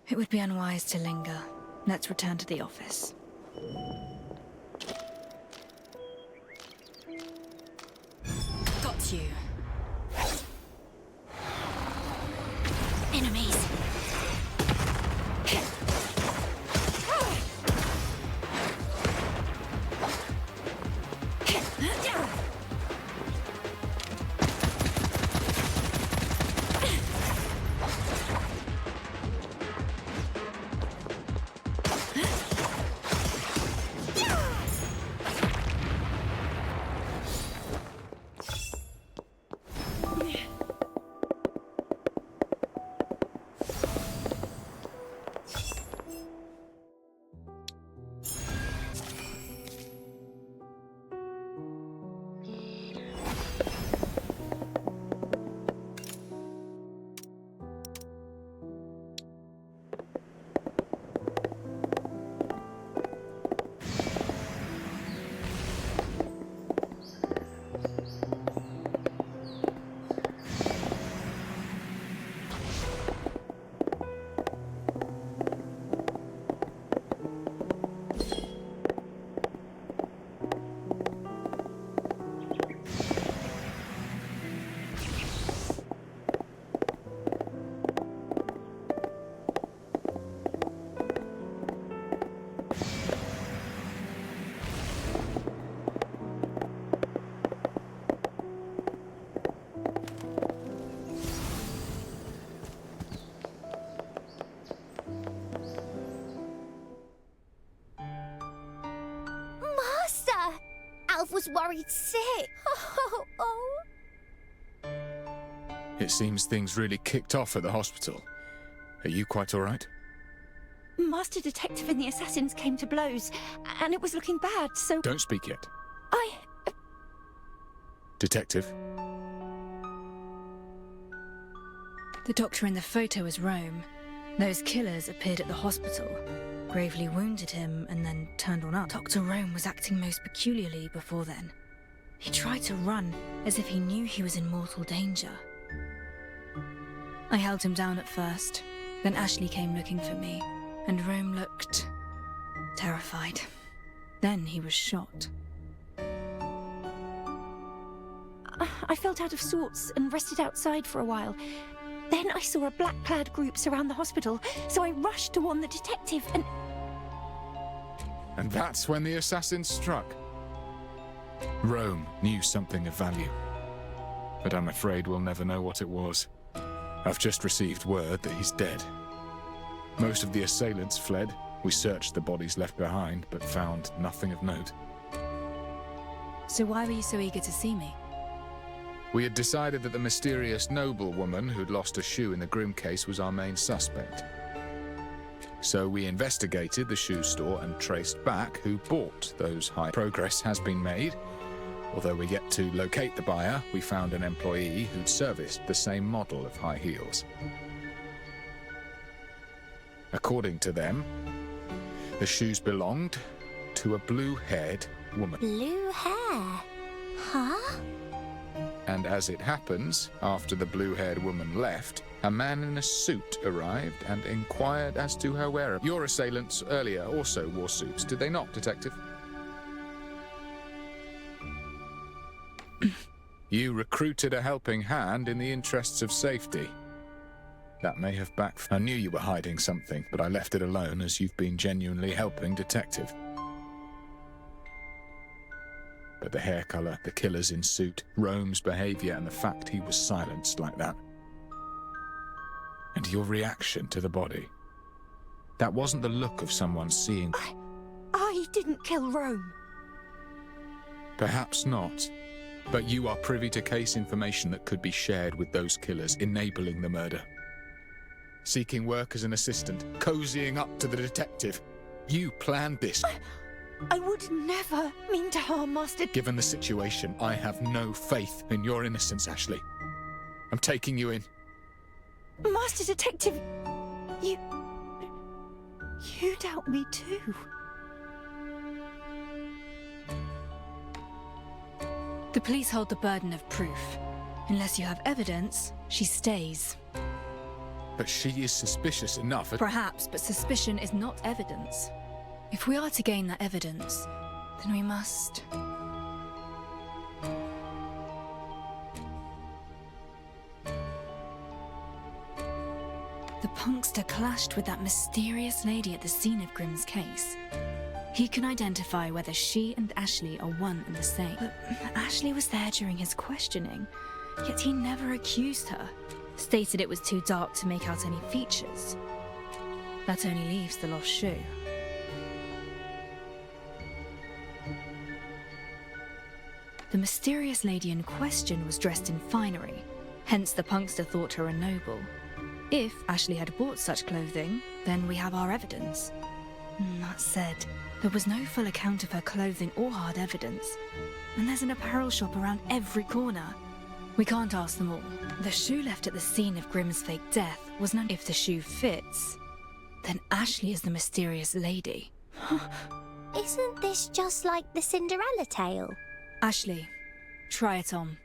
It would be unwise to linger. Let's return to the office. Got you. Enemies. was worried sick. Oh. It seems things really kicked off at the hospital. Are you quite all right? Master Detective and the assassins came to blows, and it was looking bad, so... Don't speak yet. I... Detective? The doctor in the photo is Rome. Those killers appeared at the hospital, gravely wounded him, and then turned on us. Dr. Rome was acting most peculiarly before then. He tried to run, as if he knew he was in mortal danger. I held him down at first, then Ashley came looking for me, and Rome looked terrified. Then he was shot. I felt out of sorts and rested outside for a while. Then I saw a black-clad group surround the hospital, so I rushed to warn the detective and... And that's when the assassins struck. Rome knew something of value, but I'm afraid we'll never know what it was. I've just received word that he's dead. Most of the assailants fled. We searched the bodies left behind, but found nothing of note. So why were you so eager to see me? We had decided that the mysterious noblewoman who'd lost a shoe in the Grimm case was our main suspect. So we investigated the shoe store and traced back who bought those high. Progress has been made. Although we're yet to locate the buyer, we found an employee who'd serviced the same model of high heels. According to them, the shoes belonged to a blue-haired woman. Blue hair? Huh? And as it happens, after the blue-haired woman left, a man in a suit arrived and inquired as to her whereabouts. Your assailants earlier also wore suits, did they not, Detective? You recruited a helping hand in the interests of safety. That may have backfired. I knew you were hiding something, but I left it alone as you've been genuinely helping Detective. But the hair colour, the killers in suit, Rome's behaviour, and the fact he was silenced like that. And your reaction to the body. That wasn't the look of someone seeing... I didn't kill Rome. Perhaps not. But you are privy to case information that could be shared with those killers, enabling the murder. Seeking work as an assistant, cozying up to the detective. You planned this. I would never mean to harm Master... Given the situation, I have no faith in your innocence, Ashley. I'm taking you in. Master Detective, you doubt me too. The police hold the burden of proof. Unless you have evidence, she stays. But she is suspicious enough. Perhaps, but suspicion is not evidence. If we are to gain that evidence, then we must... The punkster clashed with that mysterious lady at the scene of Grimm's case. He can identify whether she and Ashley are one and the same. But Ashley was there during his questioning, yet he never accused her. Stated it was too dark to make out any features. That only leaves the lost shoe. The mysterious lady in question was dressed in finery, hence the punkster thought her a noble. If Ashley had bought such clothing, then we have our evidence. That said, there was no full account of her clothing or hard evidence, and there's an apparel shop around every corner. We can't ask them all. The shoe left at the scene of Grimm's fake death was none. If the shoe fits, then Ashley is the mysterious lady. Isn't this just like the Cinderella tale? Ashley, try it on.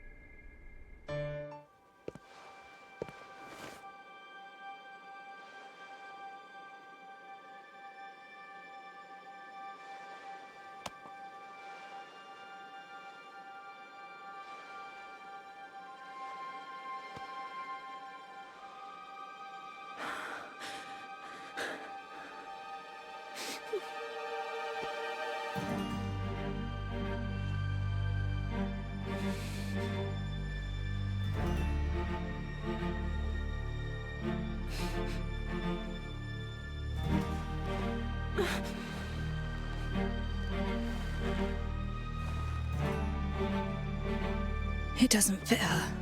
It doesn't fit her.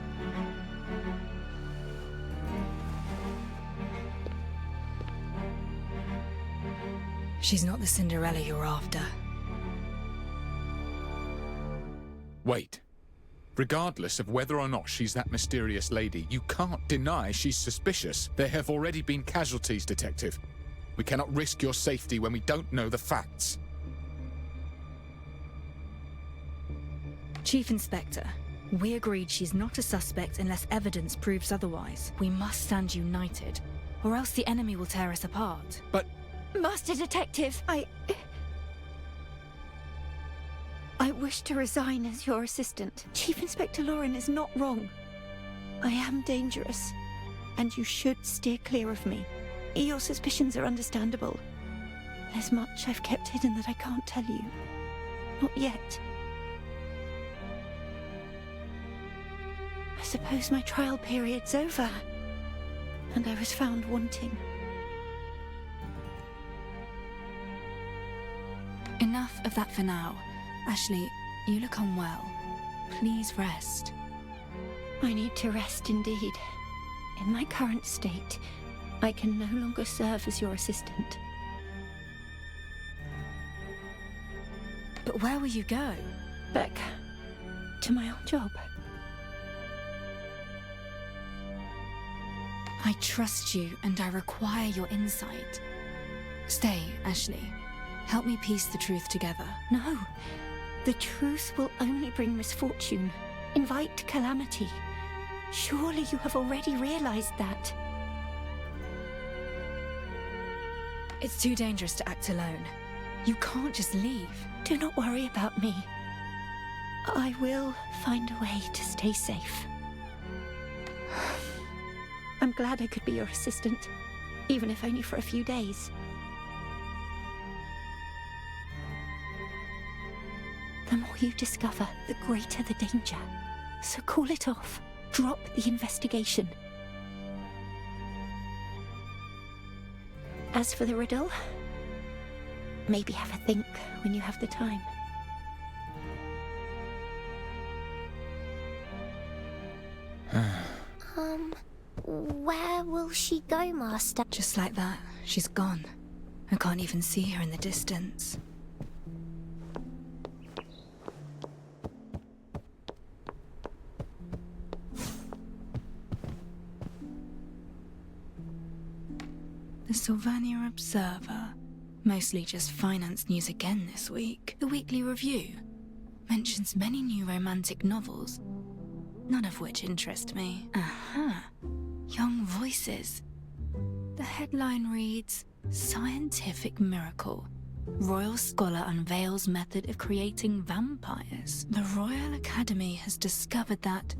She's not the Cinderella you're after. Wait. Regardless of whether or not she's that mysterious lady, you can't deny she's suspicious. There have already been casualties, Detective. We cannot risk your safety when we don't know the facts. Chief Inspector, we agreed she's not a suspect unless evidence proves otherwise. We must stand united, or else the enemy will tear us apart. But... Master Detective, I wish to resign as your assistant. Chief Inspector Lauren is not wrong. I am dangerous, and you should steer clear of me. Your suspicions are understandable. There's much I've kept hidden that I can't tell you. Not yet. I suppose my trial period's over, and I was found wanting. Enough of that for now. Ashley, you look unwell. Please rest. I need to rest indeed. In my current state, I can no longer serve as your assistant. But where will you go? Back to my old job. I trust you, and I require your insight. Stay, Ashley. Help me piece the truth together. No. The truth will only bring misfortune, invite calamity. Surely you have already realized that. It's too dangerous to act alone. You can't just leave. Do not worry about me. I will find a way to stay safe. I'm glad I could be your assistant, even if only for a few days. The more you discover, the greater the danger. So call it off. Drop the investigation. As for the riddle, maybe have a think when you have the time. Where will she go, Master? Just like that, she's gone. I can't even see her in the distance. The Sylvania Observer. Mostly just finance news again this week. The Weekly Review mentions many new romantic novels, none of which interest me. Young Voices. The headline reads, Scientific Miracle. Royal Scholar unveils method of creating vampires. The Royal Academy has discovered that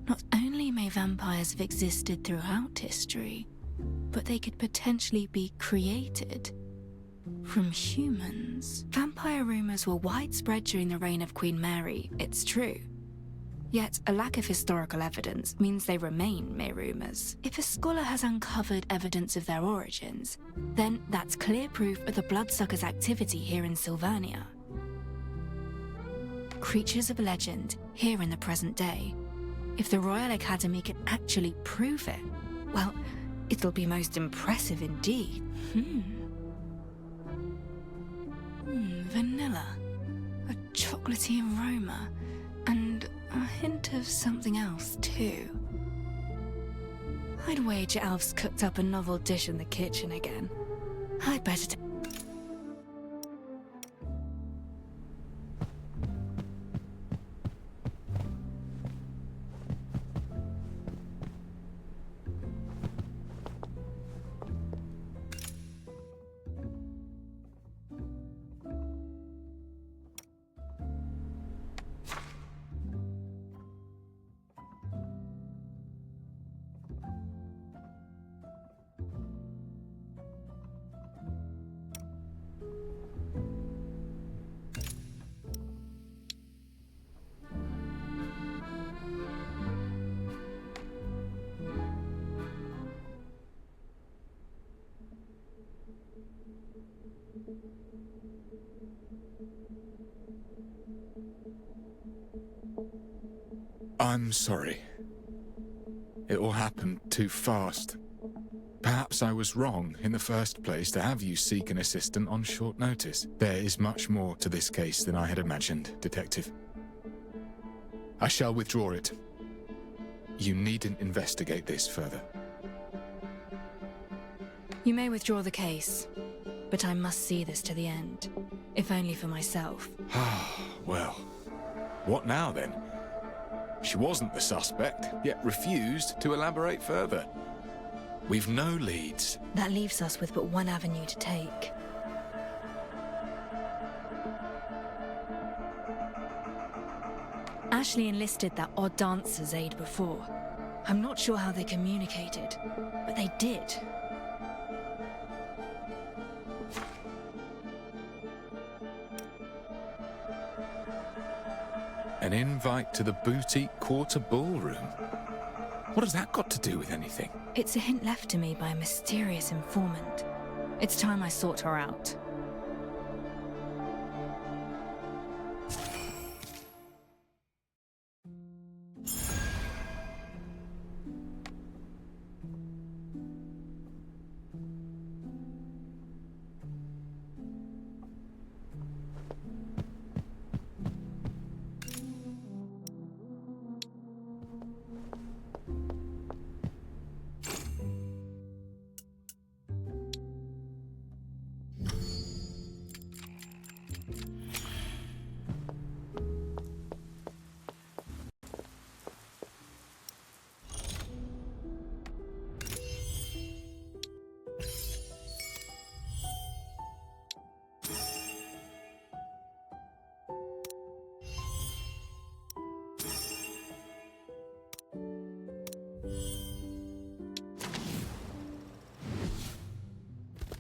not only may vampires have existed throughout history, but they could potentially be created from humans. Vampire rumors were widespread during the reign of Queen Mary, it's true. Yet a lack of historical evidence means they remain mere rumors. If a scholar has uncovered evidence of their origins, then that's clear proof of the bloodsuckers' activity here in Sylvania. Creatures of legend here in the present day. If the Royal Academy can actually prove it, well, it'll be most impressive indeed. Vanilla. A chocolatey aroma. And a hint of something else, too. I'd wager Alf's cooked up a novel dish in the kitchen again. I'd better I'm sorry. It all happened too fast. Perhaps I was wrong in the first place to have you seek an assistant on short notice. There is much more to this case than I had imagined, Detective. I shall withdraw it. You needn't investigate this further. You may withdraw the case, but I must see this to the end, if only for myself. Well, what now then? She wasn't the suspect, yet refused to elaborate further. We've no leads. That leaves us with but one avenue to take. Ashley enlisted that odd dancer's aid before. I'm not sure how they communicated, but they did. An invite to the boutique quarter ballroom. What has that got to do with anything? It's a hint left to me by a mysterious informant. It's time I sought her out.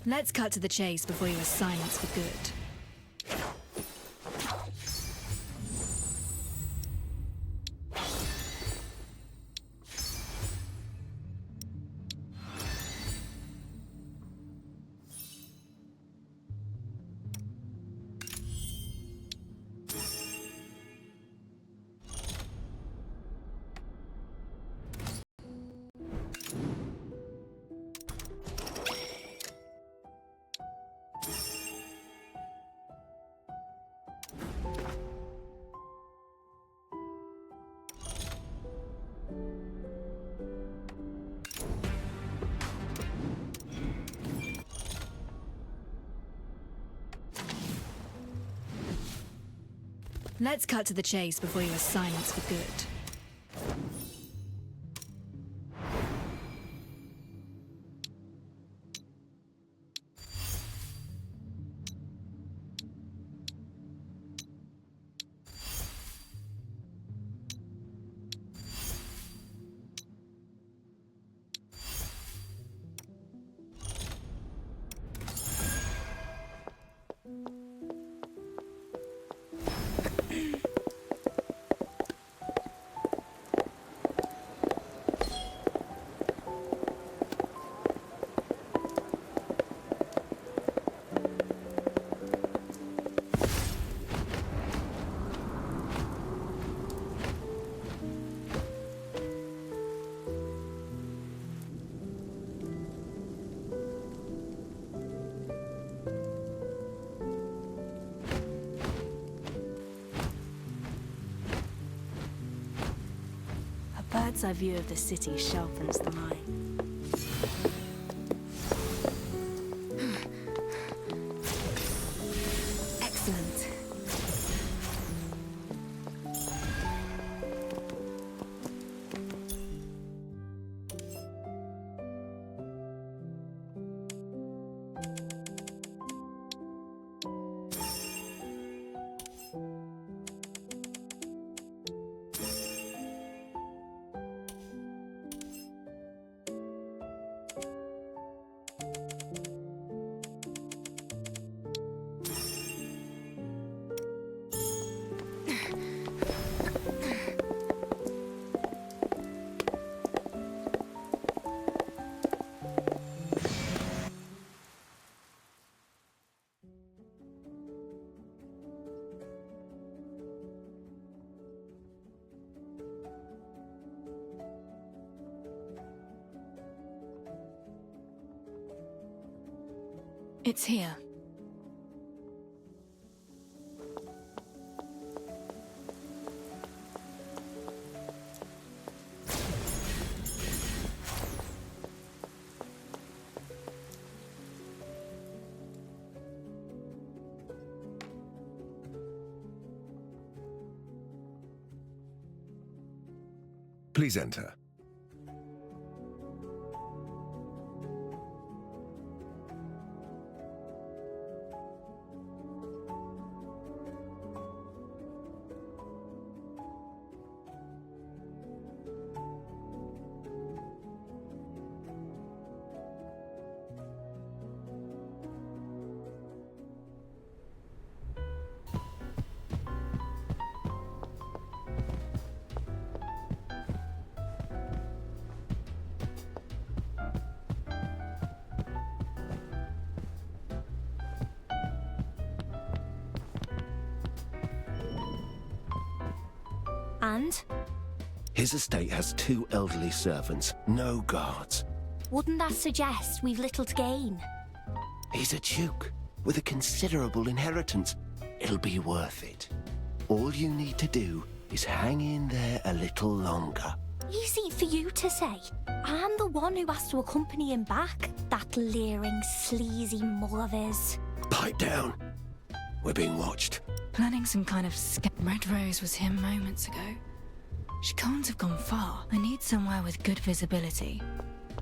Let's cut to the chase before you are silenced for good. Let's cut to the chase before you are silenced for good. Bird's eye view of the city sharpens the mind. Excellent. It's here. Please enter. And? His estate has 2 elderly servants, no guards. Wouldn't that suggest we've little to gain? He's a duke with a considerable inheritance. It'll be worth it. All you need to do is hang in there a little longer. Easy for you to say. I'm the one who has to accompany him back. That leering, sleazy mull of his. Pipe down. We're being watched. Planning some kind of Red Rose was here moments ago. She can't have gone far. I need somewhere with good visibility.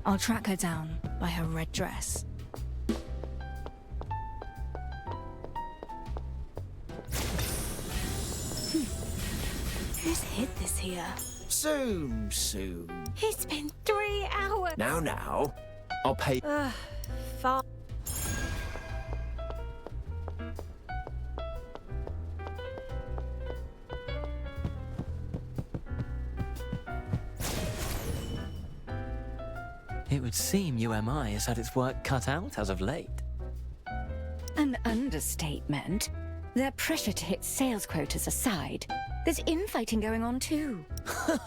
I'll track her down by her red dress. Who's hid this here? Soon. It's been 3 hours. Now. I'll pay. Far. It would seem UMI has had its work cut out as of late. An understatement. Their pressure to hit sales quotas aside, there's infighting going on too.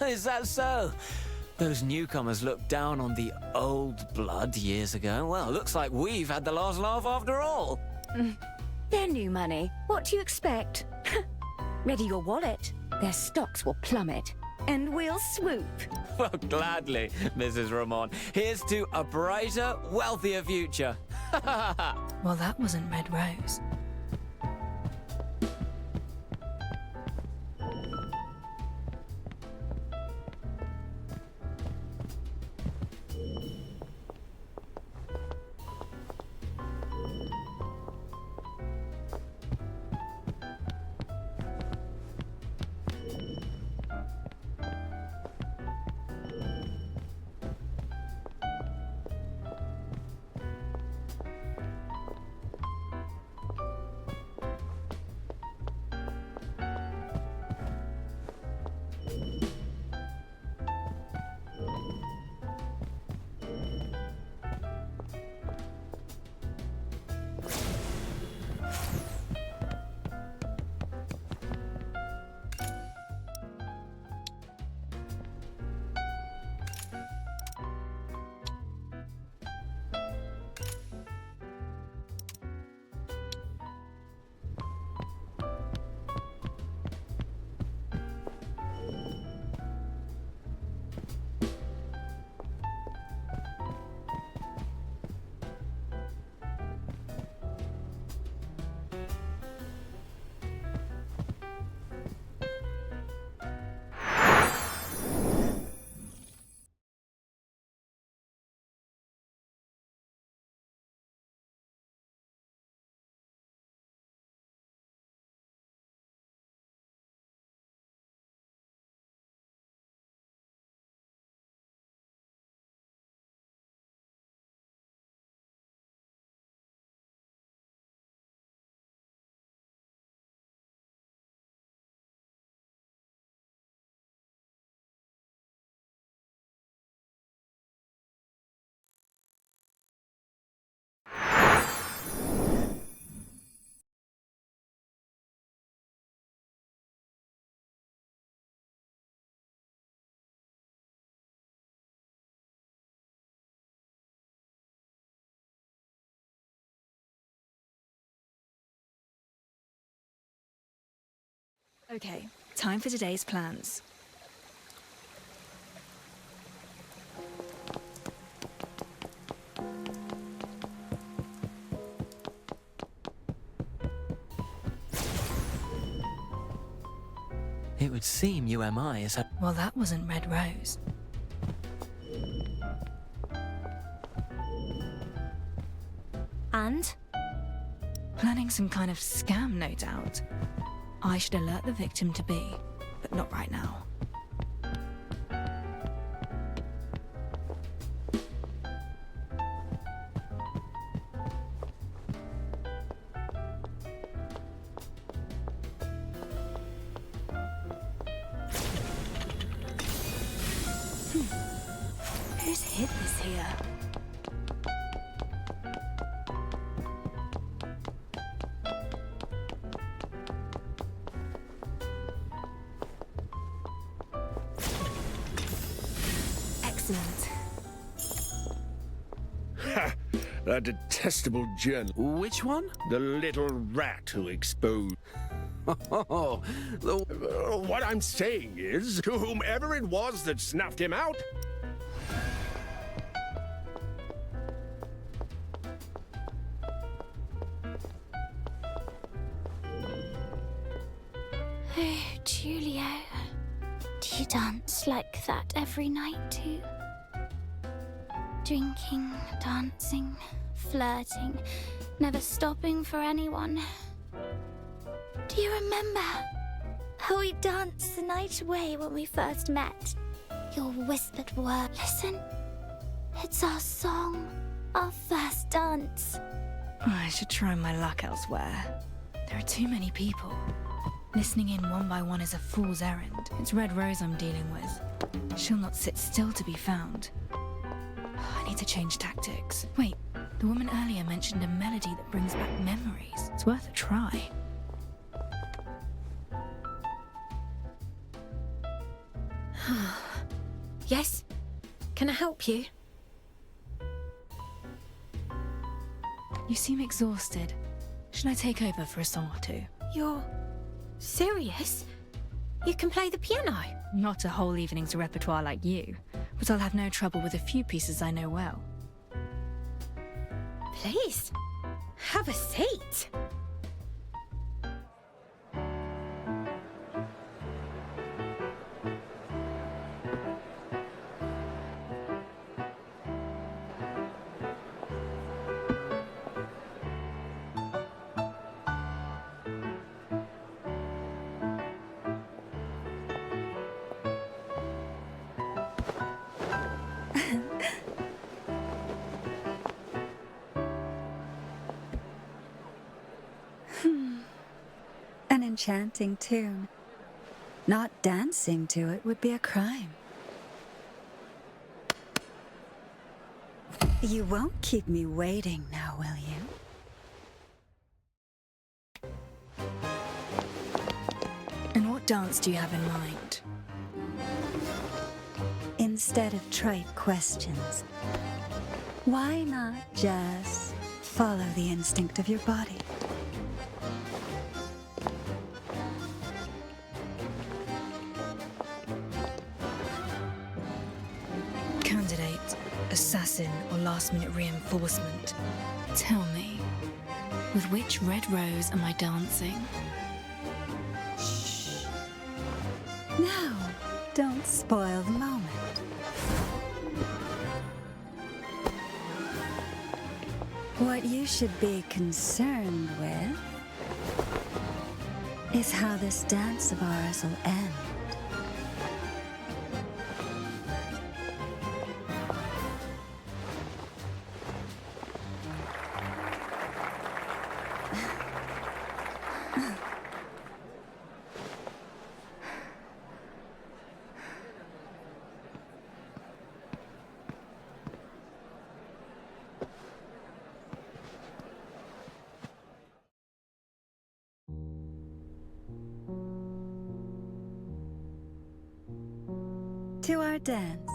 Is that so? Those newcomers looked down on the old blood years ago. Well, looks like we've had the last laugh after all. They're new money. What do you expect? Ready your wallet. Their stocks will plummet, and we'll swoop. Well, gladly, Mrs. Ramon. Here's to a brighter, wealthier future. Well, that wasn't Red Rose. Okay, time for today's plans. It would seem UMI is a... Well, that wasn't Red Rose. And? Planning some kind of scam, no doubt. I should alert the victim to be, but not right now. Who's hid this here? Excellent. Ha! A detestable journal. Which one? The little rat who exposed... Oh, what I'm saying is, to whomever it was that snuffed him out, Oh, Julio. Do you dance like that every night too? Drinking, dancing, flirting, never stopping for anyone. Do you remember how we danced the night away when we first met? Your whispered word. Listen, it's our song, our first dance. I should try my luck elsewhere. There are too many people. Listening in one by one is a fool's errand. It's Red Rose I'm dealing with. She'll not sit still to be found. I need to change tactics. Wait, the woman earlier mentioned a melody that brings back memories. It's worth a try. Yes? Can I help you? You seem exhausted. Should I take over for a song or two? You're serious? You can play the piano? Not a whole evening's repertoire like you, but I'll have no trouble with a few pieces I know well. Please, have a seat. An enchanting tune. Not dancing to it would be a crime. You won't keep me waiting now, will you? And what dance do you have in mind? Instead of trite questions, why not just follow the instinct of your body? Candidate, assassin, or last-minute reinforcement. Tell me, with which Red Rose am I dancing? Shh. Now, don't spoil the moment. What you should be concerned with is how this dance of ours will end. To our dance.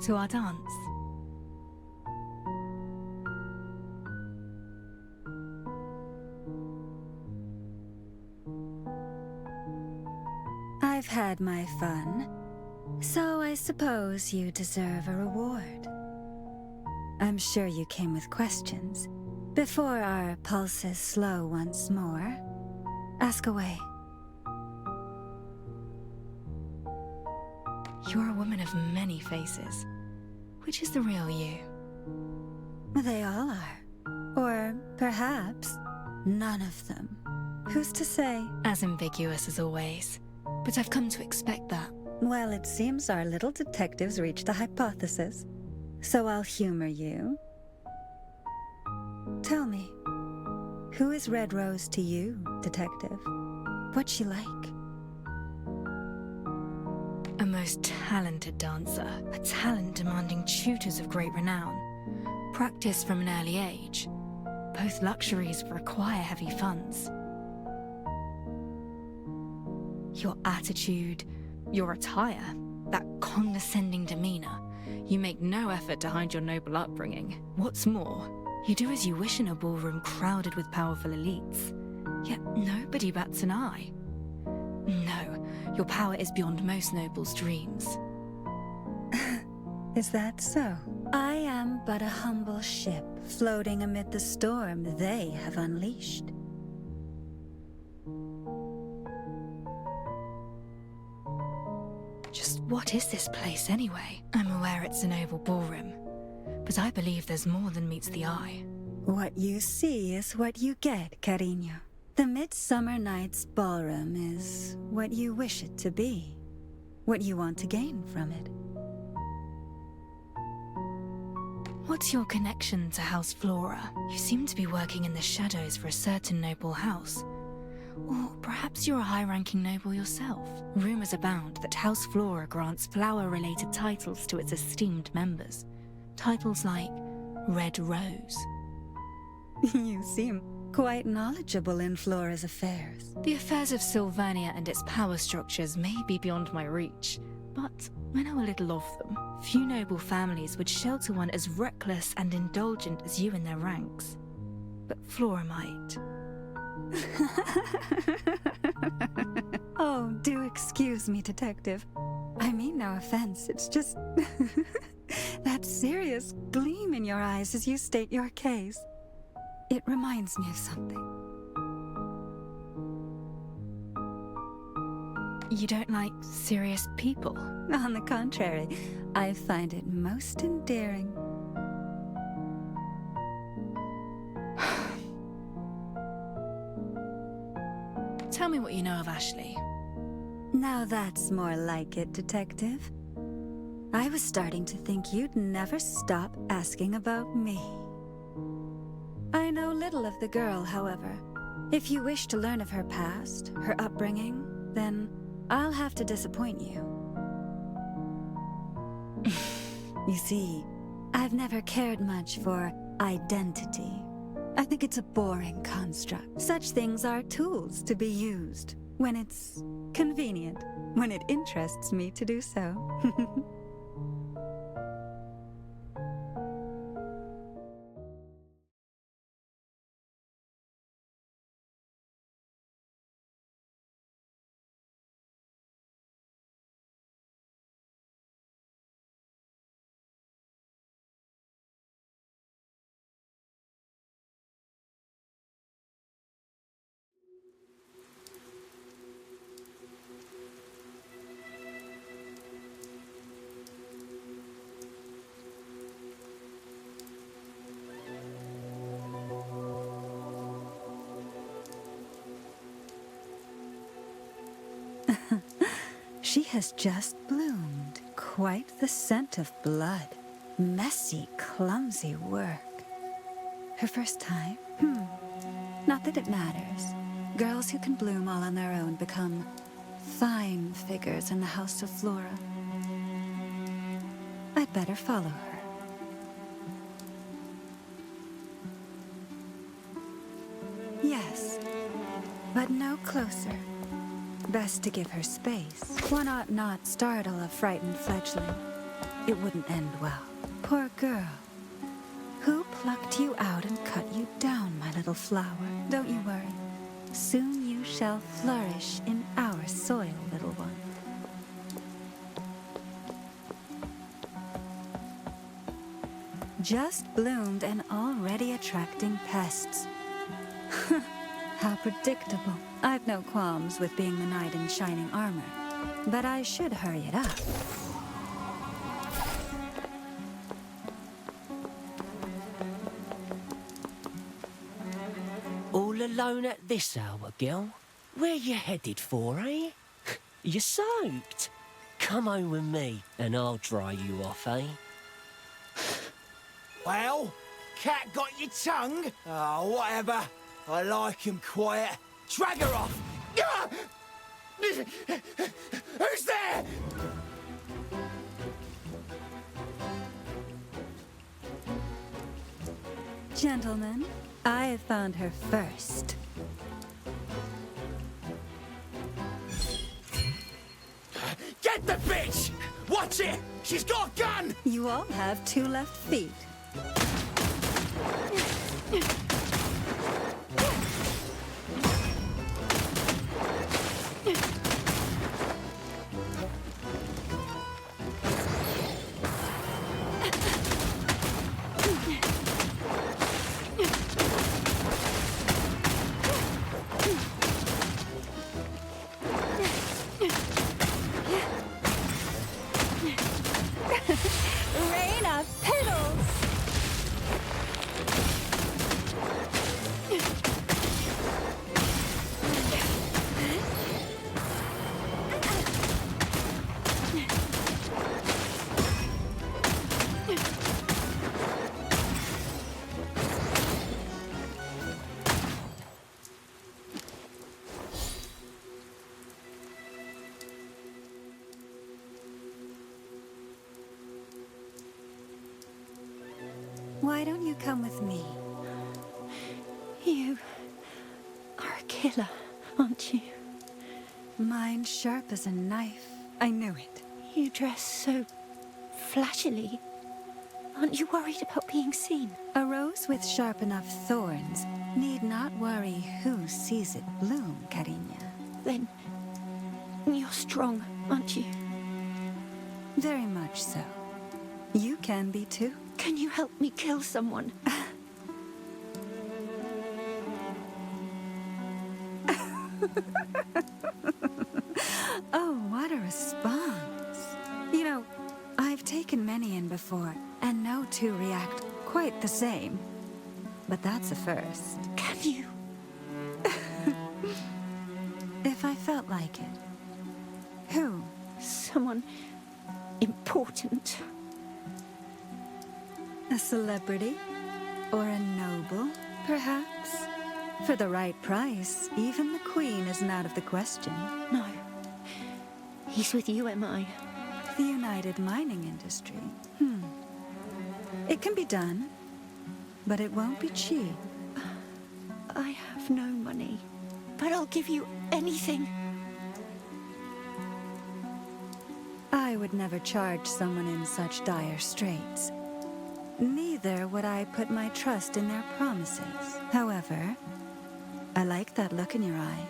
To our dance. had my fun, so I suppose you deserve a reward. I'm sure you came with questions. Before our pulses slow once more, ask away. You're a woman of many faces. Which is the real you? They all are. Or perhaps none of them. Who's to say? As ambiguous as always. But I've come to expect that. Well, it seems our little detectives reached a hypothesis. So I'll humor you. Tell me, who is Red Rose to you, detective? What's she like? A most talented dancer. A talent demanding tutors of great renown. Practice from an early age. Both luxuries require heavy funds. Your attitude, your attire, that condescending demeanor. You make no effort to hide your noble upbringing. What's more, you do as you wish in a ballroom crowded with powerful elites. Yet nobody bats an eye. No, your power is beyond most nobles' dreams. Is that so? I am but a humble ship floating amid the storm they have unleashed. Just what is this place anyway? I'm aware it's a noble ballroom, but I believe there's more than meets the eye. What you see is what you get, cariño. The Midsummer Night's Ballroom is what you wish it to be, what you want to gain from it. What's your connection to House Flora? You seem to be working in the shadows for a certain noble house. Or perhaps you're a high-ranking noble yourself. Rumors abound that House Flora grants flower-related titles to its esteemed members. Titles like Red Rose. You seem quite knowledgeable in Flora's affairs. The affairs of Sylvania and its power structures may be beyond my reach, but I know a little of them. Few noble families would shelter one as reckless and indulgent as you in their ranks. But Flora might. Oh, do excuse me, detective. I mean no offense, it's just that serious gleam in your eyes as you state your case. It reminds me of something. You don't like serious people? On the contrary, I find it most endearing. Tell me what you know of Ashley. Now that's more like it, detective. I was starting to think you'd never stop asking about me. I know little of the girl, however. If you wish to learn of her past, her upbringing, then I'll have to disappoint you. You see, I've never cared much for identity. I think it's a boring construct. Such things are tools to be used when it's convenient, when it interests me to do so. She has just bloomed. Quite the scent of blood. Messy, clumsy work. Her first time? Not that it matters. Girls who can bloom all on their own become fine figures in the House of Flora. I'd better follow her. Yes, but no closer. Best to give her space. One ought not startle a frightened fledgling. It wouldn't end well. Poor girl. Who plucked you out and cut you down, my little flower? Don't you worry. Soon you shall flourish in our soil, little one. just bloomed and already attracting pests. How predictable. I've no qualms with being the knight in shining armor, but I should hurry it up. All alone at this hour, girl? Where you headed for, eh? You soaked? Come home with me, and I'll dry you off, eh? Well, cat got your tongue? Oh, whatever. I like him quiet. Drag her off! Ah! Who's there? Gentlemen, I have found her first. Get the bitch! Watch it! She's got a gun! You all have 2 left feet. Rain of petals! Why don't you come with me? You are a killer, aren't you? Mind sharp as a knife. I knew it. You dress so flashily. Aren't you worried about being seen? A rose with sharp enough thorns need not worry who sees it bloom, Cariña. Then you're strong, aren't you? Very much so. You can be too. Can you help me kill someone? Oh, what a response. You know, I've taken many in before, and no 2 react quite the same. But that's a first. Can you? If I felt like it. Who? Someone important. A celebrity? Or a noble, perhaps? For the right price, even the Queen isn't out of the question. No. He's with you, am I? The United mining industry. It can be done, but it won't be cheap. I have no money, but I'll give you anything. I would never charge someone in such dire straits. Neither would I put my trust in their promises. However, I like that look in your eye.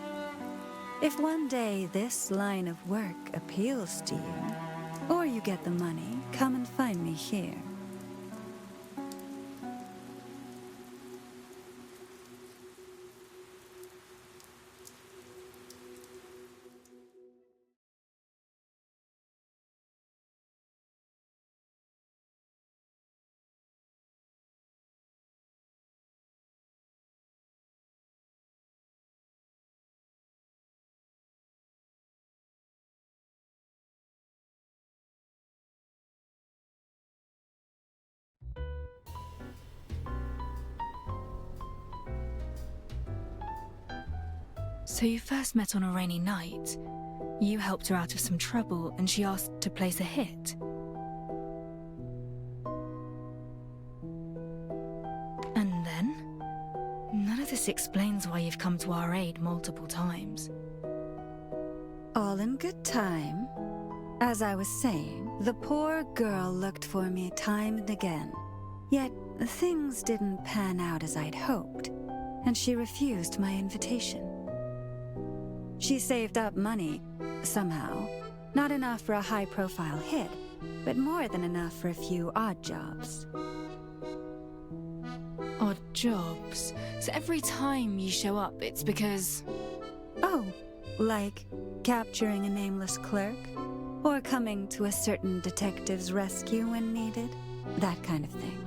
If one day this line of work appeals to you, or you get the money, come and find me here. So you first met on a rainy night. You helped her out of some trouble and she asked to place a hit. And then? None of this explains why you've come to our aid multiple times. All in good time. As I was saying, the poor girl looked for me time and again. Yet, things didn't pan out as I'd hoped, and she refused my invitation. She saved up money, somehow. Not enough for a high-profile hit, but more than enough for a few odd jobs. odd jobs. So every time you show up, it's because... Oh, like capturing a nameless clerk? Or coming to a certain detective's rescue when needed? That kind of thing.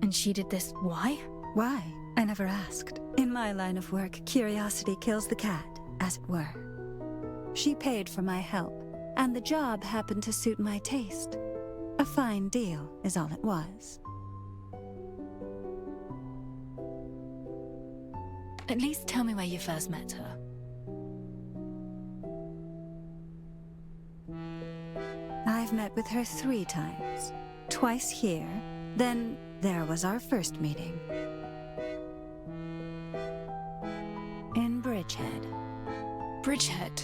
And she did this why? Why? I never asked. In my line of work, curiosity kills the cat, as it were. She paid for my help, and the job happened to suit my taste. A fine deal is all it was. At least tell me where you first met her. I've met with her 3 times. Twice here, then there was our first meeting. In Bridgehead. Bridgehead?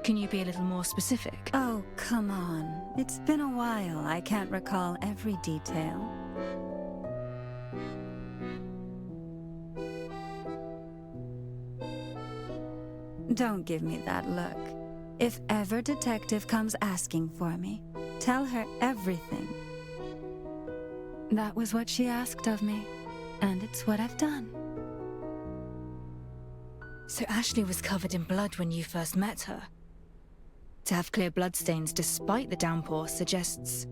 Can you be a little more specific? Oh, come on. It's been a while. I can't recall every detail. Don't give me that look. If ever Detective comes asking for me, tell her everything. That was what she asked of me, and it's what I've done. So Ashley was covered in blood when you first met her. To have clear bloodstains despite the downpour suggests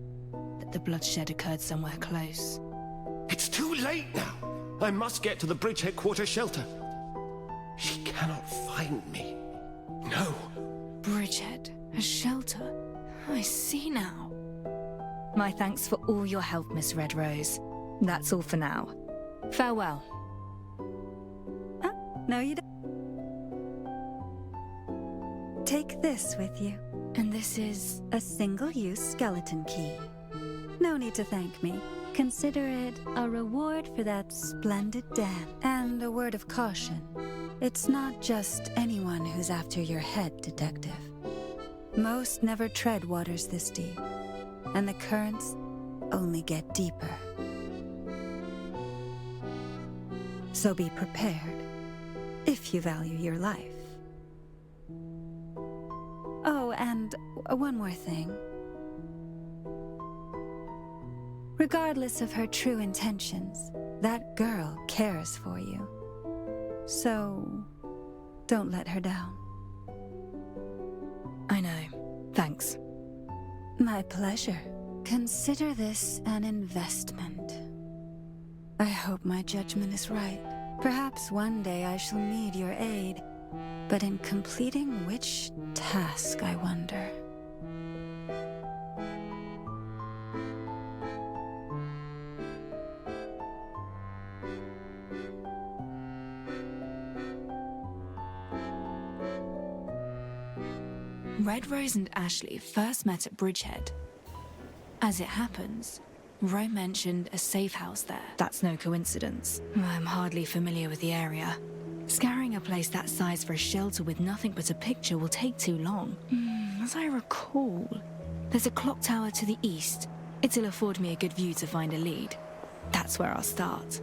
that the bloodshed occurred somewhere close. It's too late now. I must get to the Bridgehead Quarter shelter. She cannot find me. No. Bridgehead, a shelter. I see now. My thanks for all your help, Miss Red Rose. That's all for now. Farewell. No, you don't. Take this with you. And this is? A single-use skeleton key. No need to thank me. Consider it a reward for that splendid dance. And a word of caution. It's not just anyone who's after your head, Detective. Most never tread waters this deep, and the currents only get deeper. So be prepared, if you value your life. Oh, and one more thing. Regardless of her true intentions, that girl cares for you. So, don't let her down. I know. Thanks. My pleasure. Consider this an investment. I hope my judgment is right. Perhaps one day I shall need your aid, but in completing which task, I wonder. Red Rose and Ashley first met at Bridgehead. As it happens, Ro mentioned a safe house there. That's no coincidence. I'm hardly familiar with the area. Scouring a place that size for a shelter with nothing but a picture will take too long. As I recall, there's a clock tower to the east. It'll afford me a good view to find a lead. That's where I'll start.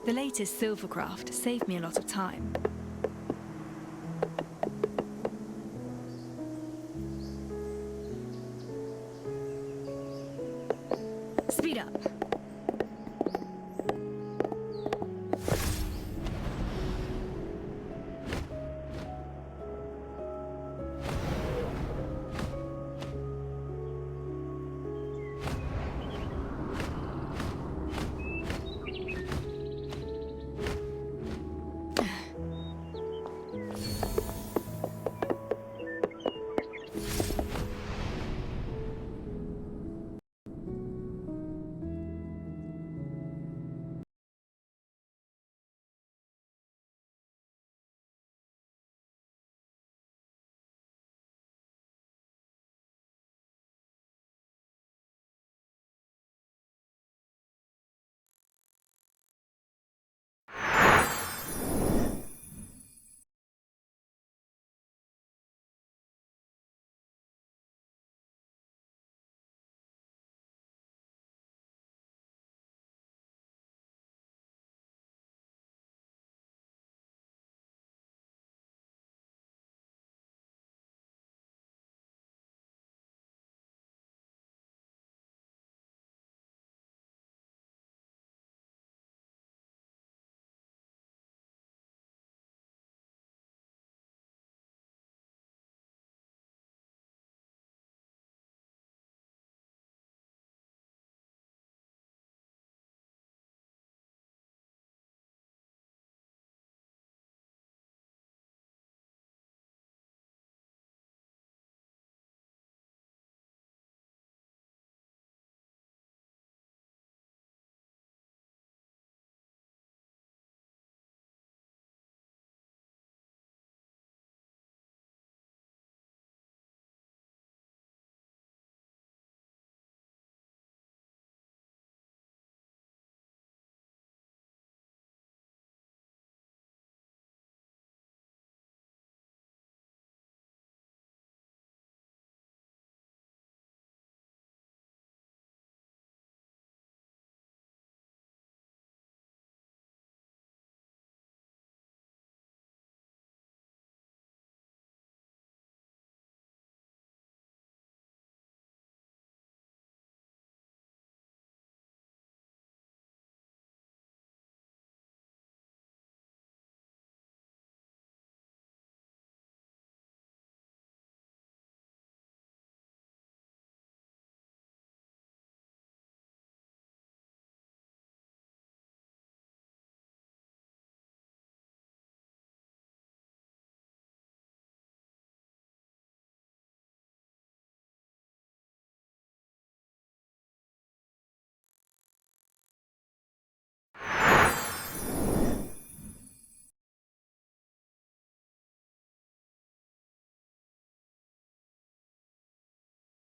The latest silvercraft saved me a lot of time. Speed up.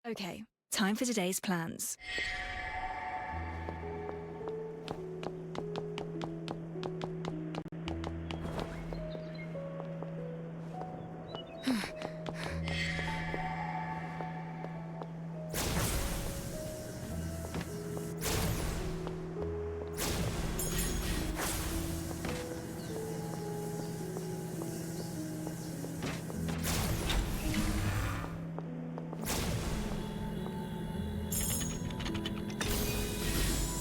Okay, time for today's plans.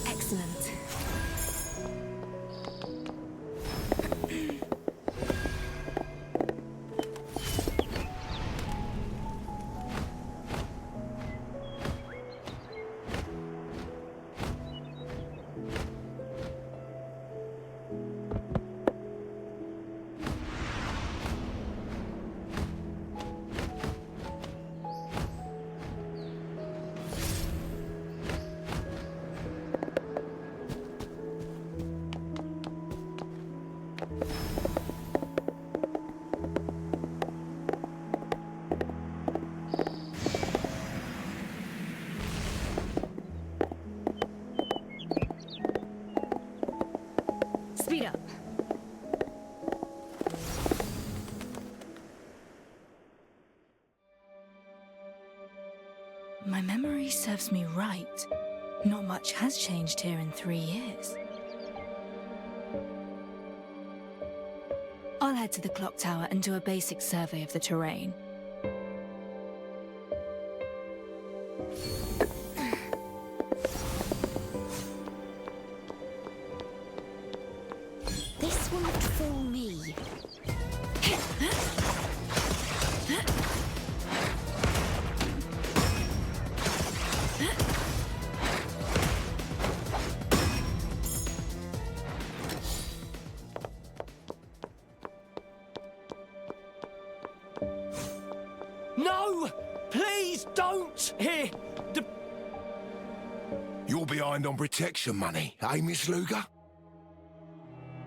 Excellent. Speed up. My memory serves me right. Not much has changed here in 3 years. I'll head to the clock tower and do a basic survey of the terrain. This won't fool me. No! Please don't! Here, You're behind on protection money, eh, Miss Luger?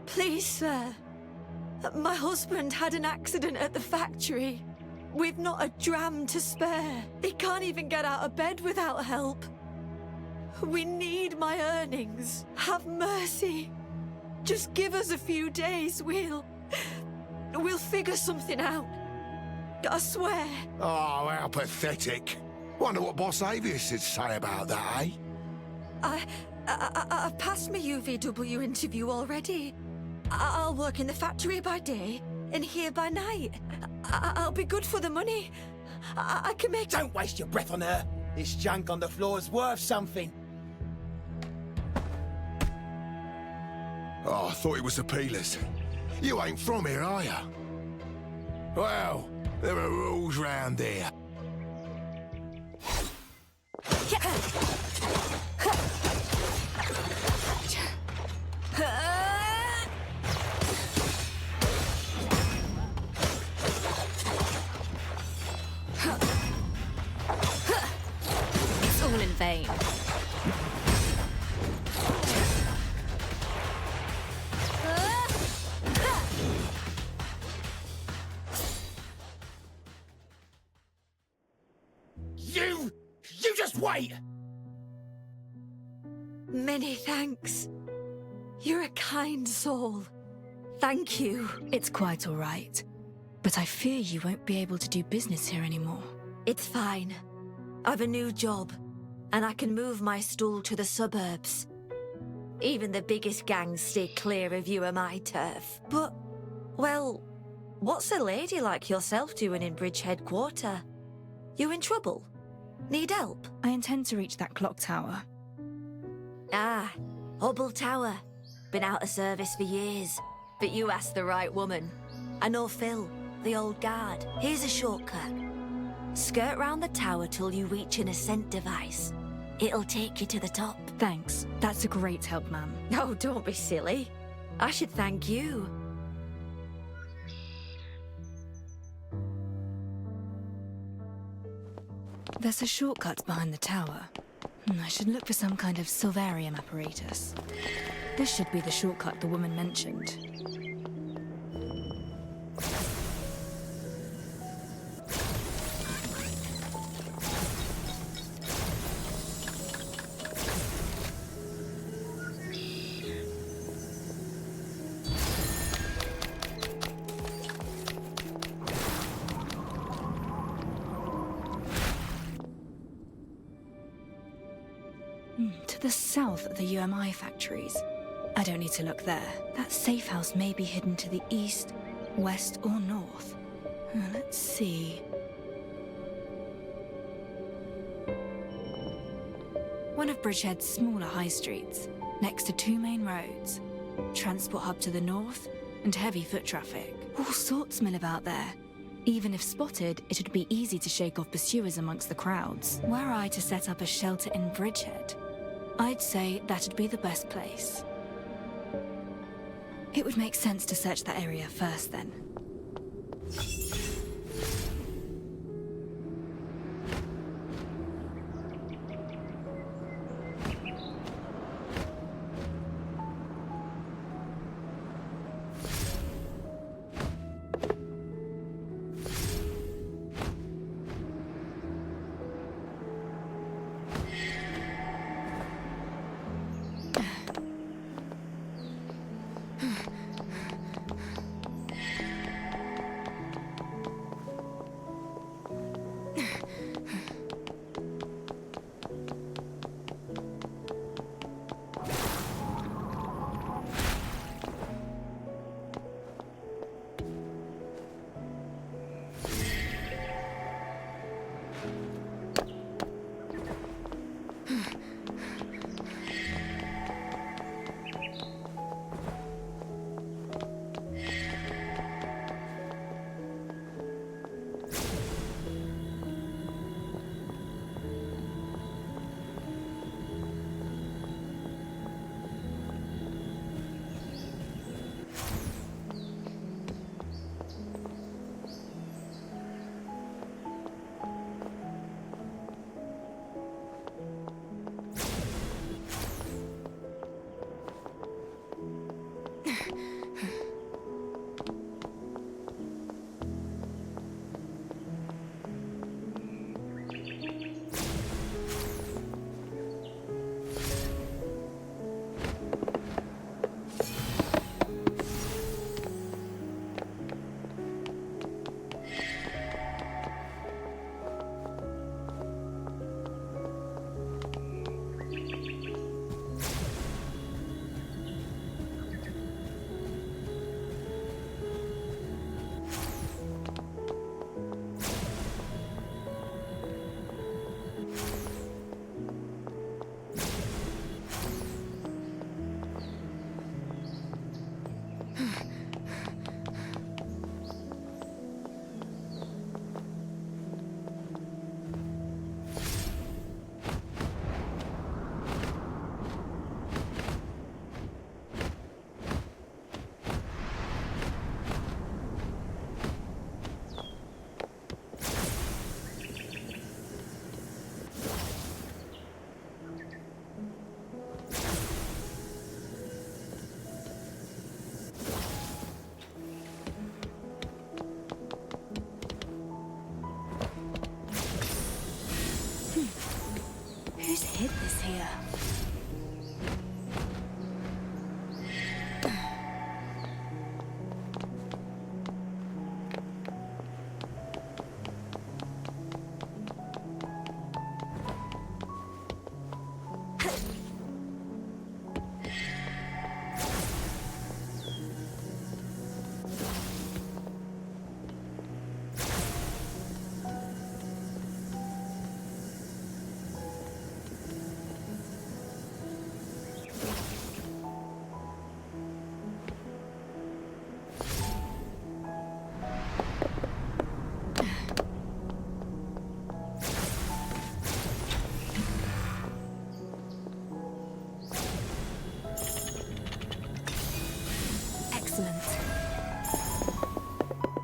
Please, sir. My husband had an accident at the factory. We've not a dram to spare. He can't even get out of bed without help. We need my earnings. Have mercy. Just give us a few days. We'll figure something out. I swear. Oh, how pathetic. Wonder what Boss Avius would say about that, eh? I've passed my UVW interview already. I'll work in the factory by day and here by night. I'll be good for the money. I can make... Don't waste your breath on her. This junk on the floor is worth something. Oh, I thought it was the peelers. You ain't from here, are you? Well, there are rules round here. It's all in vain. You just wait! Many thanks. You're a kind soul. Thank you. It's quite all right. But I fear you won't be able to do business here anymore. It's fine. I've a new job, and I can move my stall to the suburbs. Even the biggest gangs stay clear of you and my turf. But, well, what's a lady like yourself doing in Bridgehead Quarter? You in trouble? Need help? I intend to reach that clock tower. Ah, Hubble Tower. Been out of service for years. But you asked the right woman. I know Phil, the old guard. Here's a shortcut. Skirt round the tower till you reach an ascent device. It'll take you to the top. Thanks. That's a great help, ma'am. Oh, don't be silly. I should thank you. There's a shortcut behind the tower. I should look for some kind of silvarium apparatus. This should be the shortcut the woman mentioned. To the south of the UMI factories. I don't need to look there. That safe house may be hidden to the east, west, or north. Let's see. One of Bridgehead's smaller high streets, next to two main roads. Transport hub to the north, and heavy foot traffic. All sorts mill about there. Even if spotted, it would be easy to shake off pursuers amongst the crowds. Were I to set up a shelter in Bridgehead, I'd say that'd be the best place. It would make sense to search that area first, then. Who's hid this here?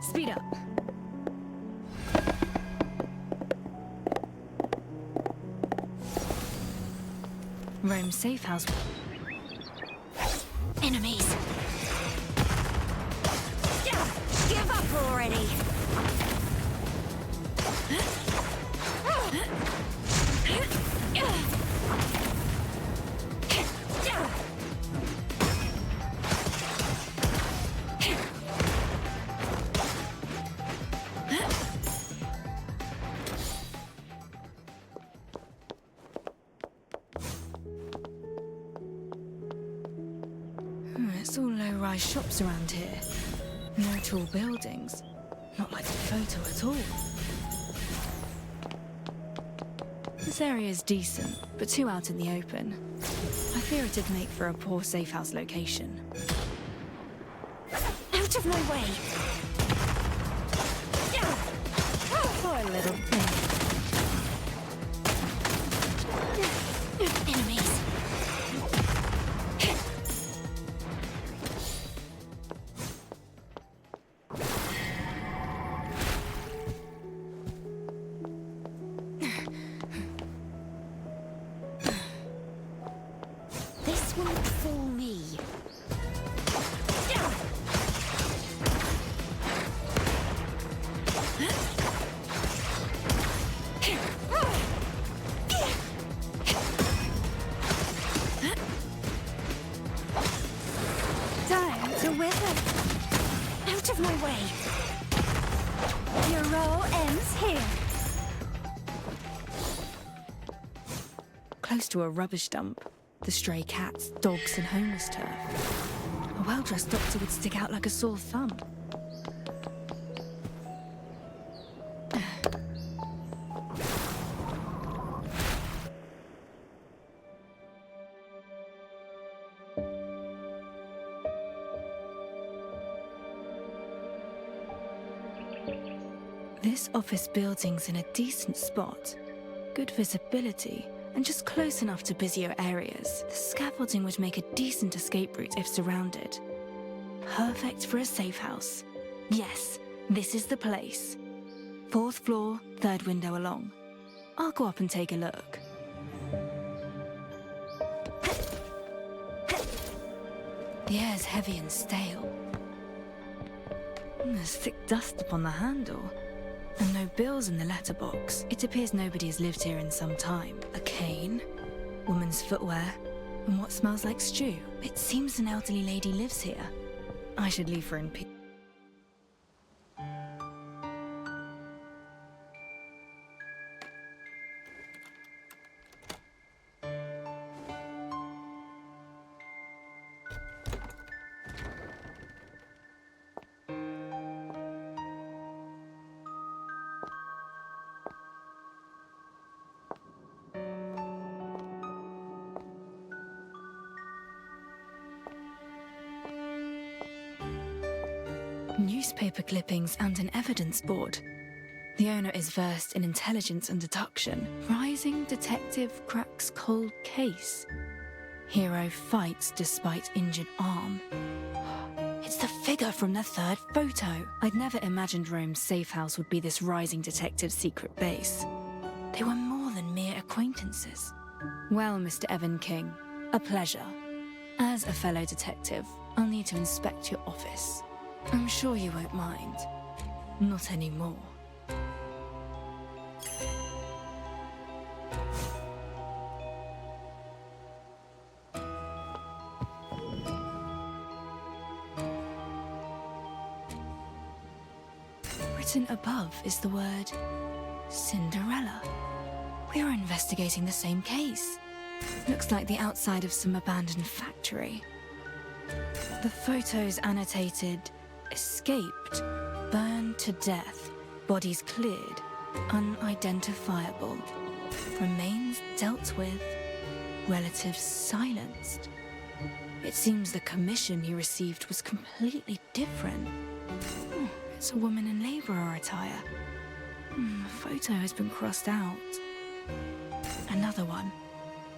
Speed up. Rome safe house. Enemies! Give up already! high-rise shops around here. No tall buildings. Not like the photo at all. This area is decent, but too out in the open. I fear it'd make for a poor safe house location. Out of my way! Poor little thing. Enemies! This won't fool me. Time to wither. Out of my way! Your role ends here. Close to a rubbish dump. The stray cats, dogs, and homeless turf. A well-dressed doctor would stick out like a sore thumb. This office building's in a decent spot. Good visibility, and just close enough to busier areas. The scaffolding would make a decent escape route if surrounded. Perfect for a safe house. Yes, this is the place. 4th floor, 3rd window along. I'll go up and take a look. The air's heavy and stale. There's thick dust upon the handle. And no bills in the letterbox. It appears nobody has lived here in some time. A cane, woman's footwear, and what smells like stew. It seems an elderly lady lives here. I should leave her in peace. Newspaper clippings and an evidence board. The owner is versed in intelligence and deduction. Rising detective cracks cold case. Hero fights despite injured arm. It's the figure from the 3rd photo. I'd never imagined Rome's safe house would be this rising detective's secret base. They were more than mere acquaintances. Well, Mr. Evan King, a pleasure. As a fellow detective, I'll need to inspect your office. I'm sure you won't mind. Not anymore. Written above is the word Cinderella. We are investigating the same case. Looks like the outside of some abandoned factory. The photo's annotated, escaped, burned to death, bodies cleared, unidentifiable, remains dealt with, relatives silenced. It seems the commission he received was completely different. It's a woman in labourer attire. The photo has been crossed out. Another one.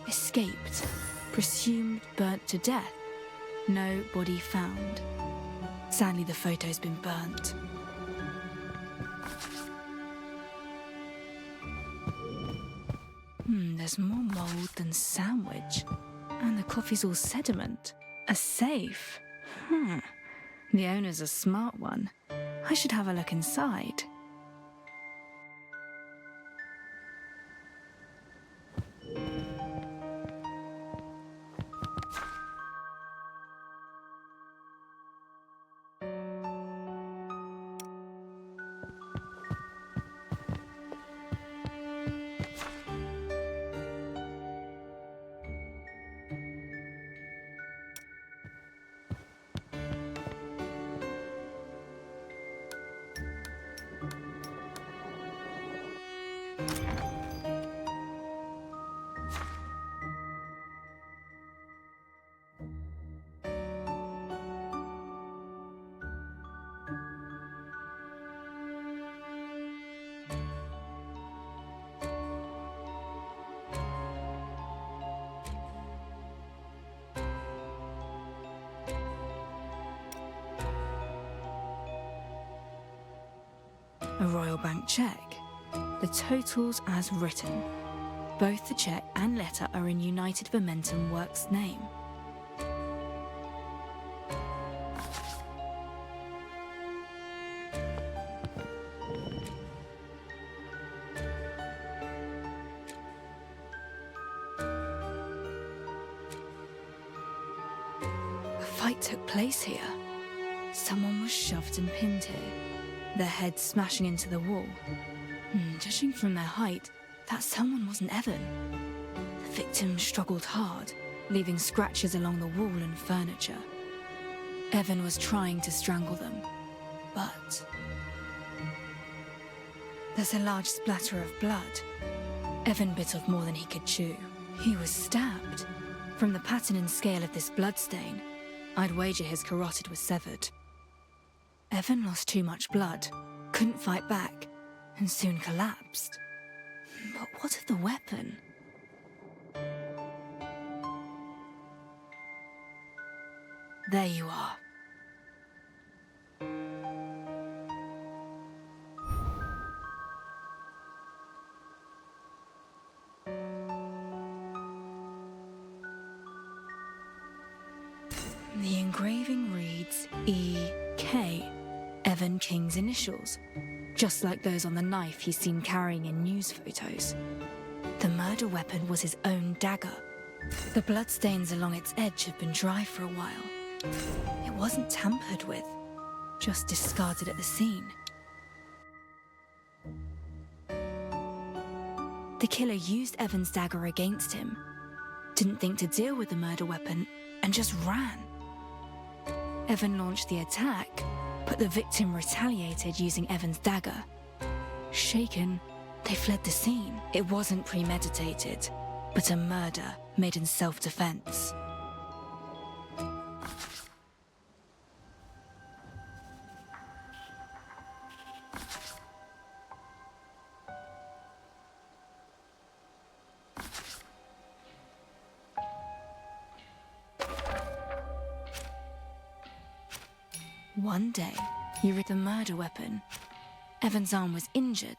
Escaped, presumed burnt to death. No body found. Sadly, the photo's been burnt. There's more mould than sandwich. And the coffee's all sediment. A safe. The owner's a smart one. I should have a look inside. A royal bank check. The totals as written. Both the check and letter are in United Momentum Works' name. A fight took place here. Someone was shoved and pinned here, their heads smashing into the wall. Judging from their height, that someone wasn't Evan. The victim struggled hard, leaving scratches along the wall and furniture. Evan was trying to strangle them, but... There's a large splatter of blood. Evan bit off more than he could chew. He was stabbed. From the pattern and scale of this bloodstain, I'd wager his carotid was severed. Evan lost too much blood, couldn't fight back, and soon collapsed. But what of the weapon? There you are. The engraving reads E.K., Evan King's initials, just like those on the knife he's seen carrying in news photos. The murder weapon was his own dagger. The bloodstains along its edge had been dry for a while. It wasn't tampered with, just discarded at the scene. The killer used Evan's dagger against him, didn't think to deal with the murder weapon, and just ran. Evan launched the attack, but the victim retaliated using Evan's dagger. Shaken, they fled the scene. It wasn't premeditated, but a murder made in self-defense. One day, you read the murder weapon. Evan's arm was injured.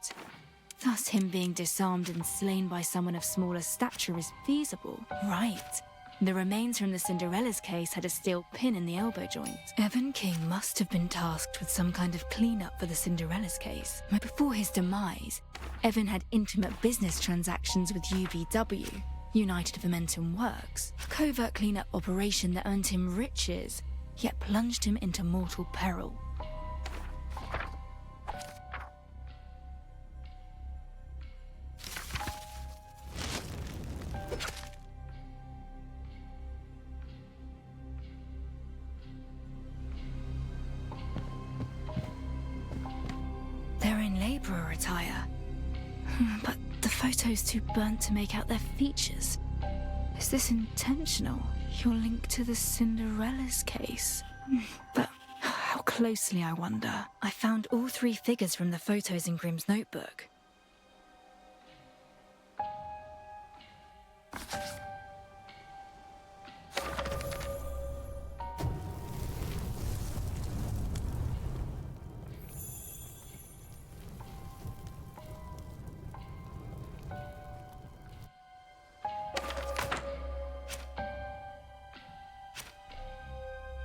Thus, him being disarmed and slain by someone of smaller stature is feasible. Right. The remains from the Cinderella's case had a steel pin in the elbow joint. Evan King must have been tasked with some kind of cleanup for the Cinderella's case. But before his demise, Evan had intimate business transactions with UVW, United Momentum Works, a covert cleanup operation that earned him riches, yet plunged him into mortal peril. They're in labourer attire, but the photo's too burnt to make out their features. Is this intentional? Your link to the Cinderella's case? But how closely, I wonder? I found all three figures from the photos in Grimm's notebook.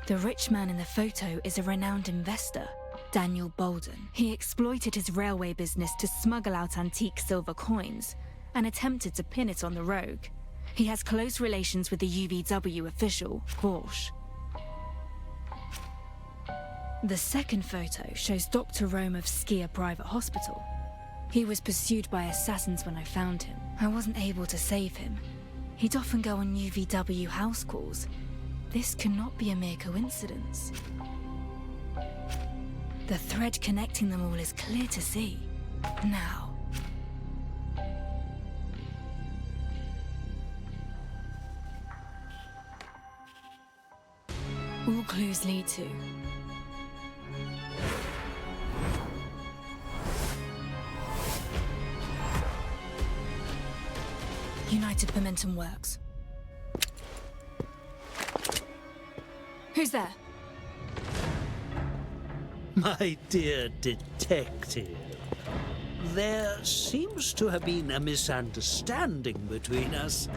The rich man in the photo is a renowned investor, Daniel Bolden. He exploited his railway business to smuggle out antique silver coins and attempted to pin it on the rogue. He has close relations with the UVW official, Gorsh. The second photo shows Dr. Rome of Skier Private Hospital. He was pursued by assassins when I found him. I wasn't able to save him. He'd often go on UVW house calls. This cannot be a mere coincidence. The thread connecting them all is clear to see. Now. All clues lead to... United Momentum Works. Who's there? My dear detective, There seems to have been a misunderstanding between us.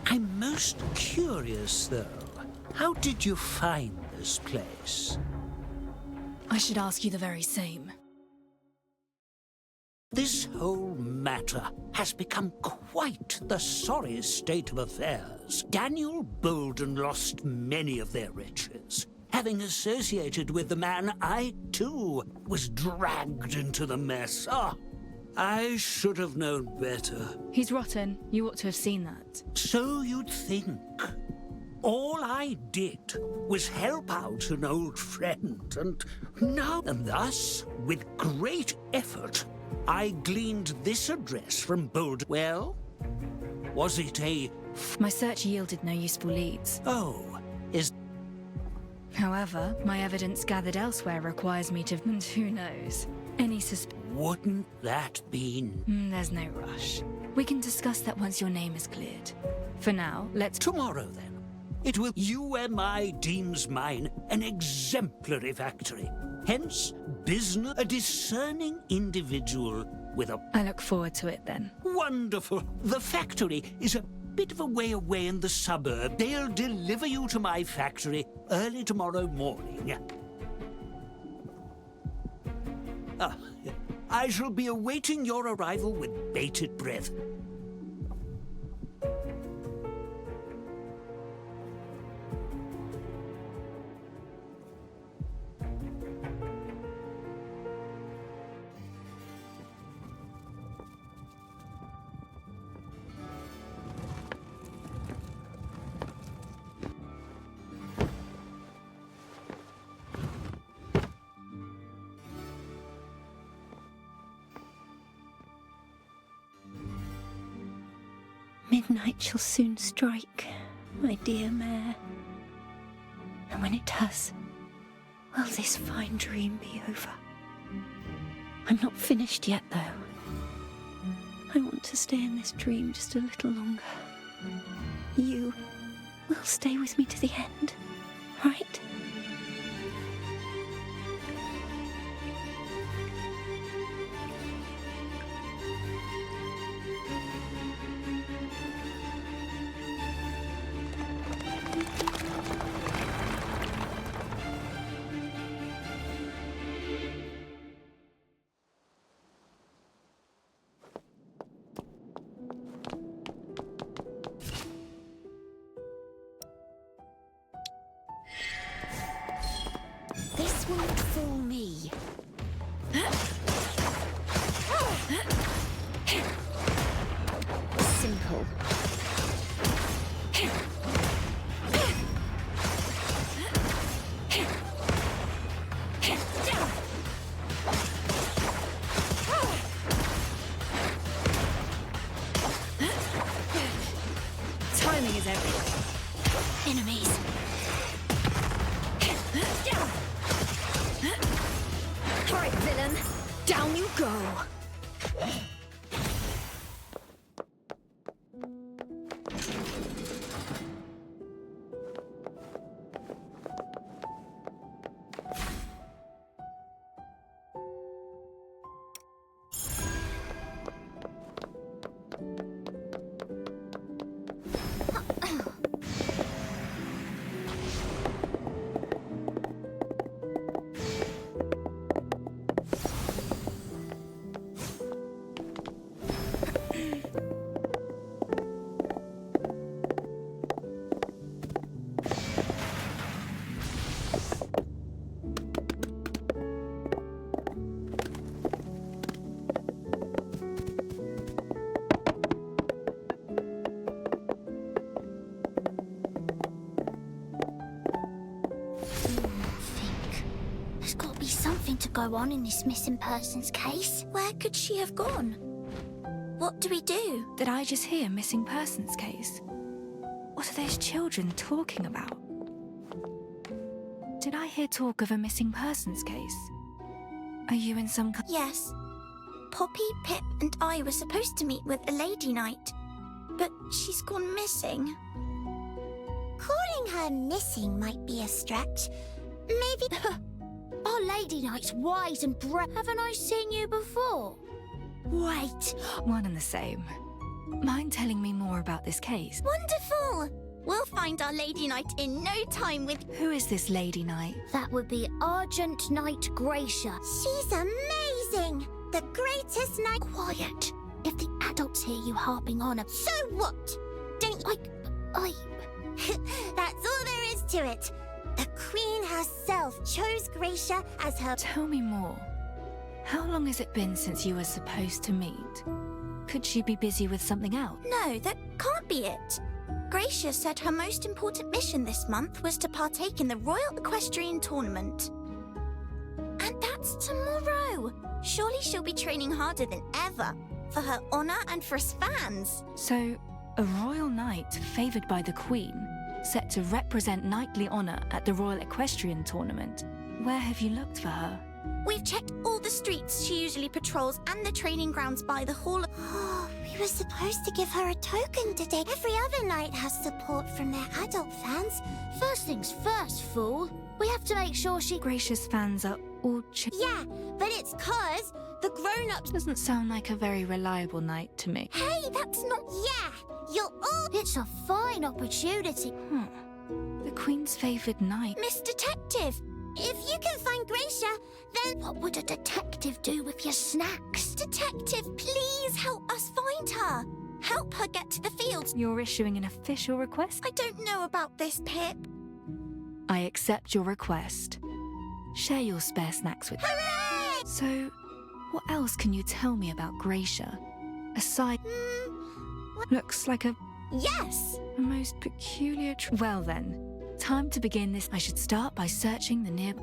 I'm most curious, though. How did you find this place? I should ask you the very same. This whole matter has become quite the sorry state of affairs. Daniel Bolden lost many of their riches. Having associated with the man, I, too, was dragged into the mess. I should have known better. He's rotten. You ought to have seen that. So you'd think. All I did was help out an old friend, and thus, with great effort, I gleaned this address from Bolden. Well, was it a... My search yielded no useful leads. Oh, is... However, my evidence gathered elsewhere requires me to... And who knows? Any Wouldn't that be... There's no rush. We can discuss that once your name is cleared. For now, let's... Tomorrow, then. It will... UMI deems mine an exemplary factory. Hence, business, a discerning individual with a... I look forward to it, then. Wonderful. The factory is a bit of a way away in the suburb. They'll deliver you to my factory early tomorrow morning. I shall be awaiting your arrival with bated breath. Midnight shall soon strike, my dear Mare. And when it does, will this fine dream be over? I'm not finished yet, though. I want to stay in this dream just a little longer. You will stay with me to the end, right? This won't fool me. Simple. Timing is everything. Enemies. All right, villain. Down you go. There's got to be something to go on in this missing persons case. Where could she have gone? What do we do? Did I just hear missing persons case? What are those children talking about? Did I hear talk of a missing persons case? Are you in some Yes. Poppy, Pip and I were supposed to meet with a lady knight, but she's gone missing. Calling her missing might be a stretch. Maybe... Our Lady Knight's wise and brave. Haven't I seen you before? Wait. One and the same. Mind telling me more about this case? Wonderful! We'll find our Lady Knight in no time with... Who is this Lady Knight? That would be Argent Knight Gracia. She's amazing! The greatest knight... Quiet. If the adults hear you harping on a... So what? Don't... That's all there is to it. The Queen herself chose Gracia as her... Tell me more. How long has it been since you were supposed to meet? Could she be busy with something else? No, that can't be it. Gracia said her most important mission this month was to partake in the Royal Equestrian Tournament. And that's tomorrow. Surely she'll be training harder than ever, for her honor and for us fans. So, a royal knight favoured by the Queen, set to represent knightly honour at the Royal Equestrian Tournament. Where have you looked for her? We've checked all the streets she usually patrols and the training grounds by the Hall. We were supposed to give her a token today. Every other knight has support from their adult fans. First things first, fool. We have to make sure she... Gracious fans are all... Yeah, but it's 'cause the grown-ups... Doesn't sound like a very reliable knight to me. Hey, that's not... Yeah, you're all... It's a fine opportunity. The Queen's favoured knight. Miss Detective, if you can find Gracia, then... What would a detective do with your snacks? Detective, please help us find her. Help her get to the fields. You're issuing an official request? I don't know about this, Pip. I accept your request. Share your spare snacks with me. Hooray! So, what else can you tell me about Gracia? Aside... Looks like a... Yes! A most peculiar... Well then, time to begin this. I should start by searching the near...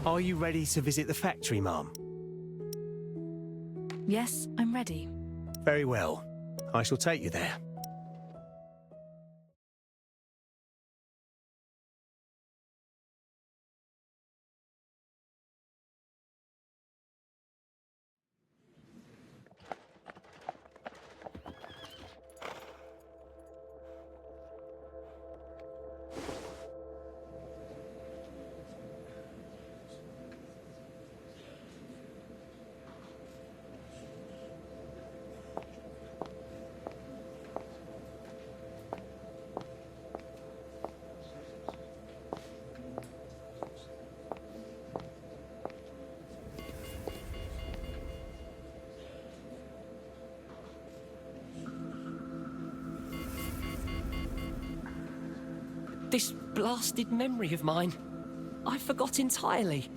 Are you ready to visit the factory, Mum? Yes, I'm ready. Very well. I shall take you there. This blasted memory of mine, I forgot entirely.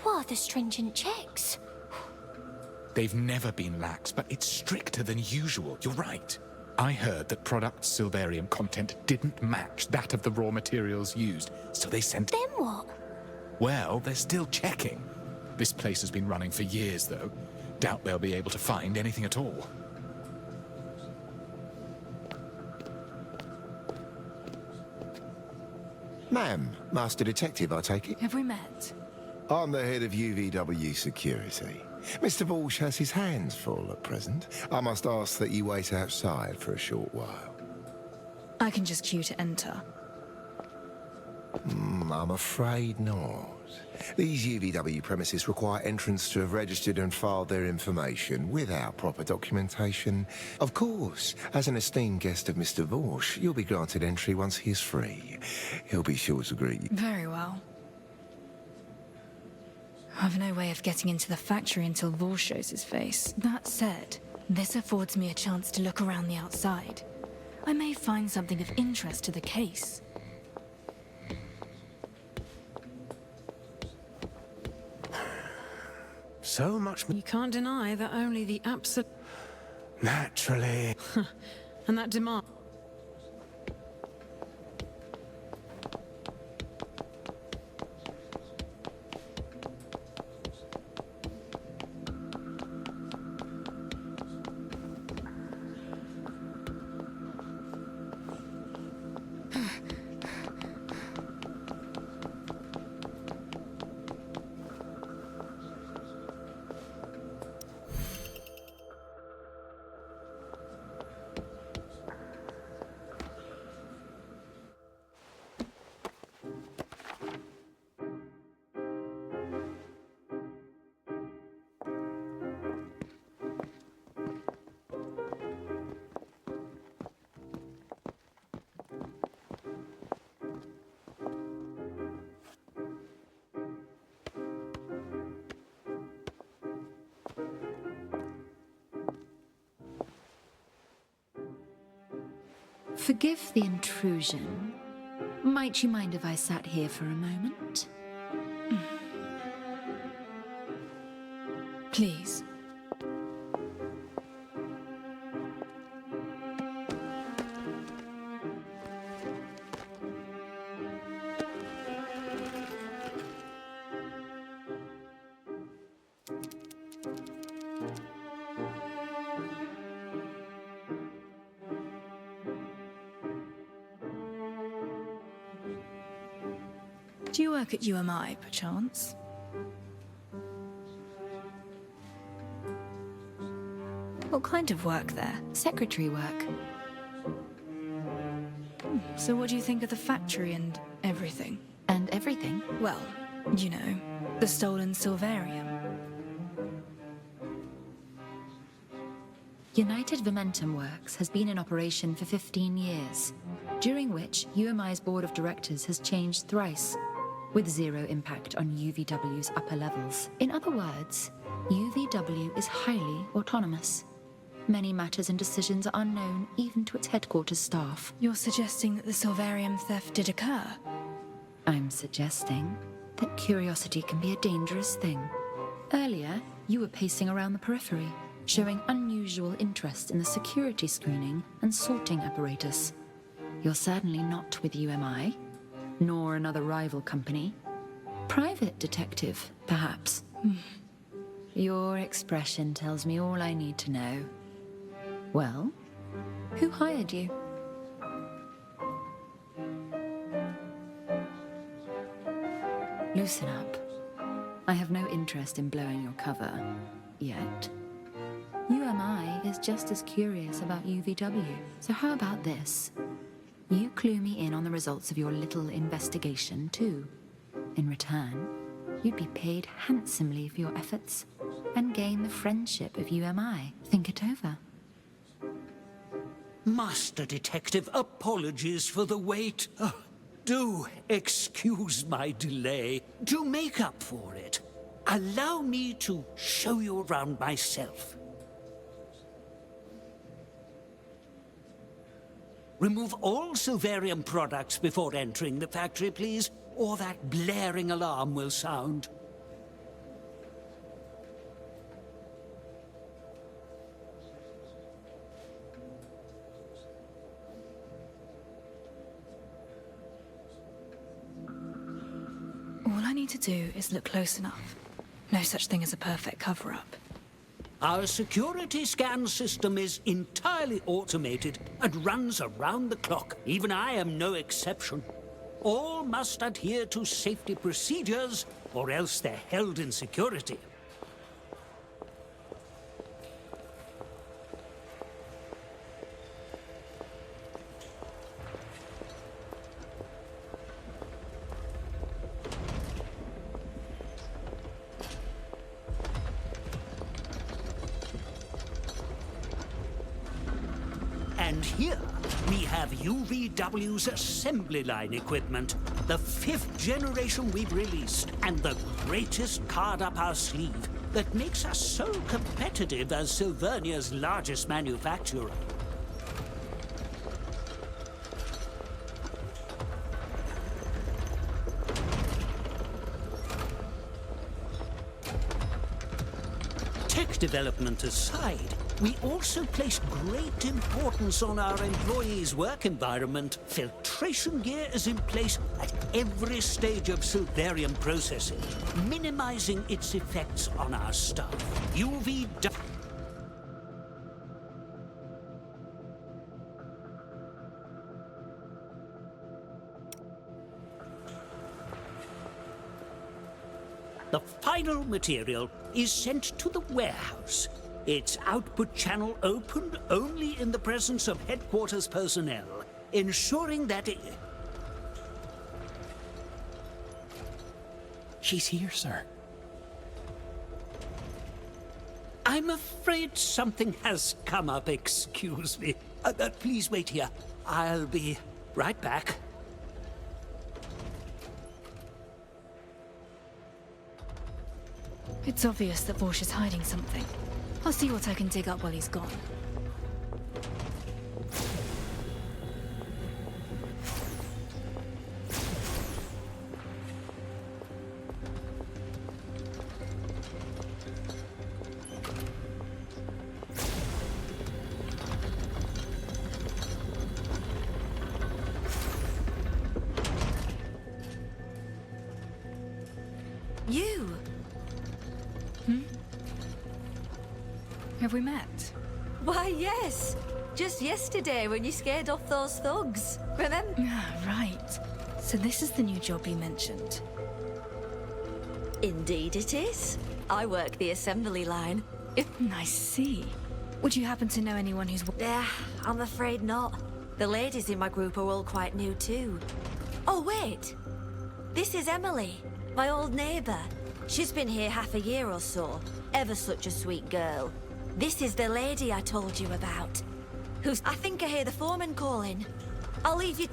What are the stringent checks? They've never been lax, but it's stricter than usual. You're right. I heard that product's silverium content didn't match that of the raw materials used, so they sent... Then what? Well, they're still checking. This place has been running for years, though. Doubt they'll be able to find anything at all. Ma'am, Master Detective, I take it? Have we met? I'm the head of UVW Security. Mr. Walsh has his hands full at present. I must ask that you wait outside for a short while. I can just queue to enter. I'm afraid not. These UVW premises require entrants to have registered and filed their information without proper documentation. Of course, as an esteemed guest of Mr. Walsh, you'll be granted entry once he is free. He'll be sure to greet you. Very well. I've no way of getting into the factory until Vor shows his face. That said, this affords me a chance to look around the outside. I may find something of interest to the case. So much... You can't deny that only the absolute... Naturally. And that demand... Forgive the intrusion. Might you mind if I sat here for a moment? Please. Do you work at UMI, perchance? What kind of work there? Secretary work. So what do you think of the factory and everything? And everything? Well, you know, the stolen Silvarium. United Momentum Works has been in operation for 15 years, during which UMI's board of directors has changed thrice, with zero impact on UVW's upper levels. In other words, UVW is highly autonomous. Many matters and decisions are unknown even to its headquarters staff. You're suggesting that the Silvarium theft did occur? I'm suggesting that curiosity can be a dangerous thing. Earlier, you were pacing around the periphery, showing unusual interest in the security screening and sorting apparatus. You're certainly not with UMI, nor another rival company. Private detective, perhaps. Your expression tells me all I need to know. Well, who hired you? Loosen up. I have no interest in blowing your cover, yet. UMI is just as curious about UVW, so how about this? You clue me in on the results of your little investigation, too. In return, you'd be paid handsomely for your efforts and gain the friendship of UMI. Think it over. Master Detective, apologies for the wait. Do excuse my delay. To make up for it, allow me to show you around myself. Remove all Silvarium products before entering the factory, please, or that blaring alarm will sound. All I need to do is look close enough. No such thing as a perfect cover-up. Our security scan system is entirely automated and runs around the clock. Even I am no exception. All must adhere to safety procedures, or else they're held in security. And here, we have UVW's assembly line equipment, the 5th generation we've released, and the greatest card up our sleeve that makes us so competitive as Silvernia's largest manufacturer. Tech development aside, we also place great importance on our employees' work environment. Filtration gear is in place at every stage of Silverium processing, minimizing its effects on our staff. The final material is sent to the warehouse. Its output channel opened only in the presence of headquarters personnel, ensuring that it... She's here, sir. I'm afraid something has come up, excuse me. Please wait here. I'll be right back. It's obvious that Vorsh is hiding something. I'll see what I can dig up while he's gone. You! Have we met? Why, yes. Just yesterday when you scared off those thugs. Remember? Right. So this is the new job you mentioned. Indeed it is. I work the assembly line. I see. Would you happen to know anyone who's... I'm afraid not. The ladies in my group are all quite new too. Oh, wait. This is Emily, my old neighbour. She's been here half a year or so. Ever such a sweet girl. This is the lady I told you about. Who's... I think I hear the foreman calling. I'll leave you...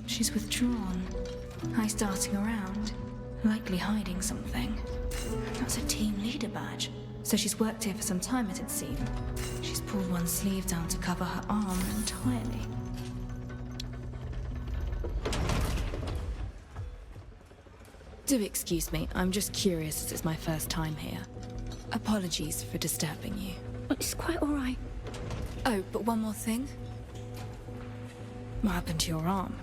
She's withdrawn. Nice darting around. Likely hiding something. That's a team leader badge. So she's worked here for some time, it'd seem. She's pulled one sleeve down to cover her arm entirely. Do excuse me, I'm just curious as it's my first time here. Apologies for disturbing you. It's quite all right. Oh, but one more thing. What happened to your arm?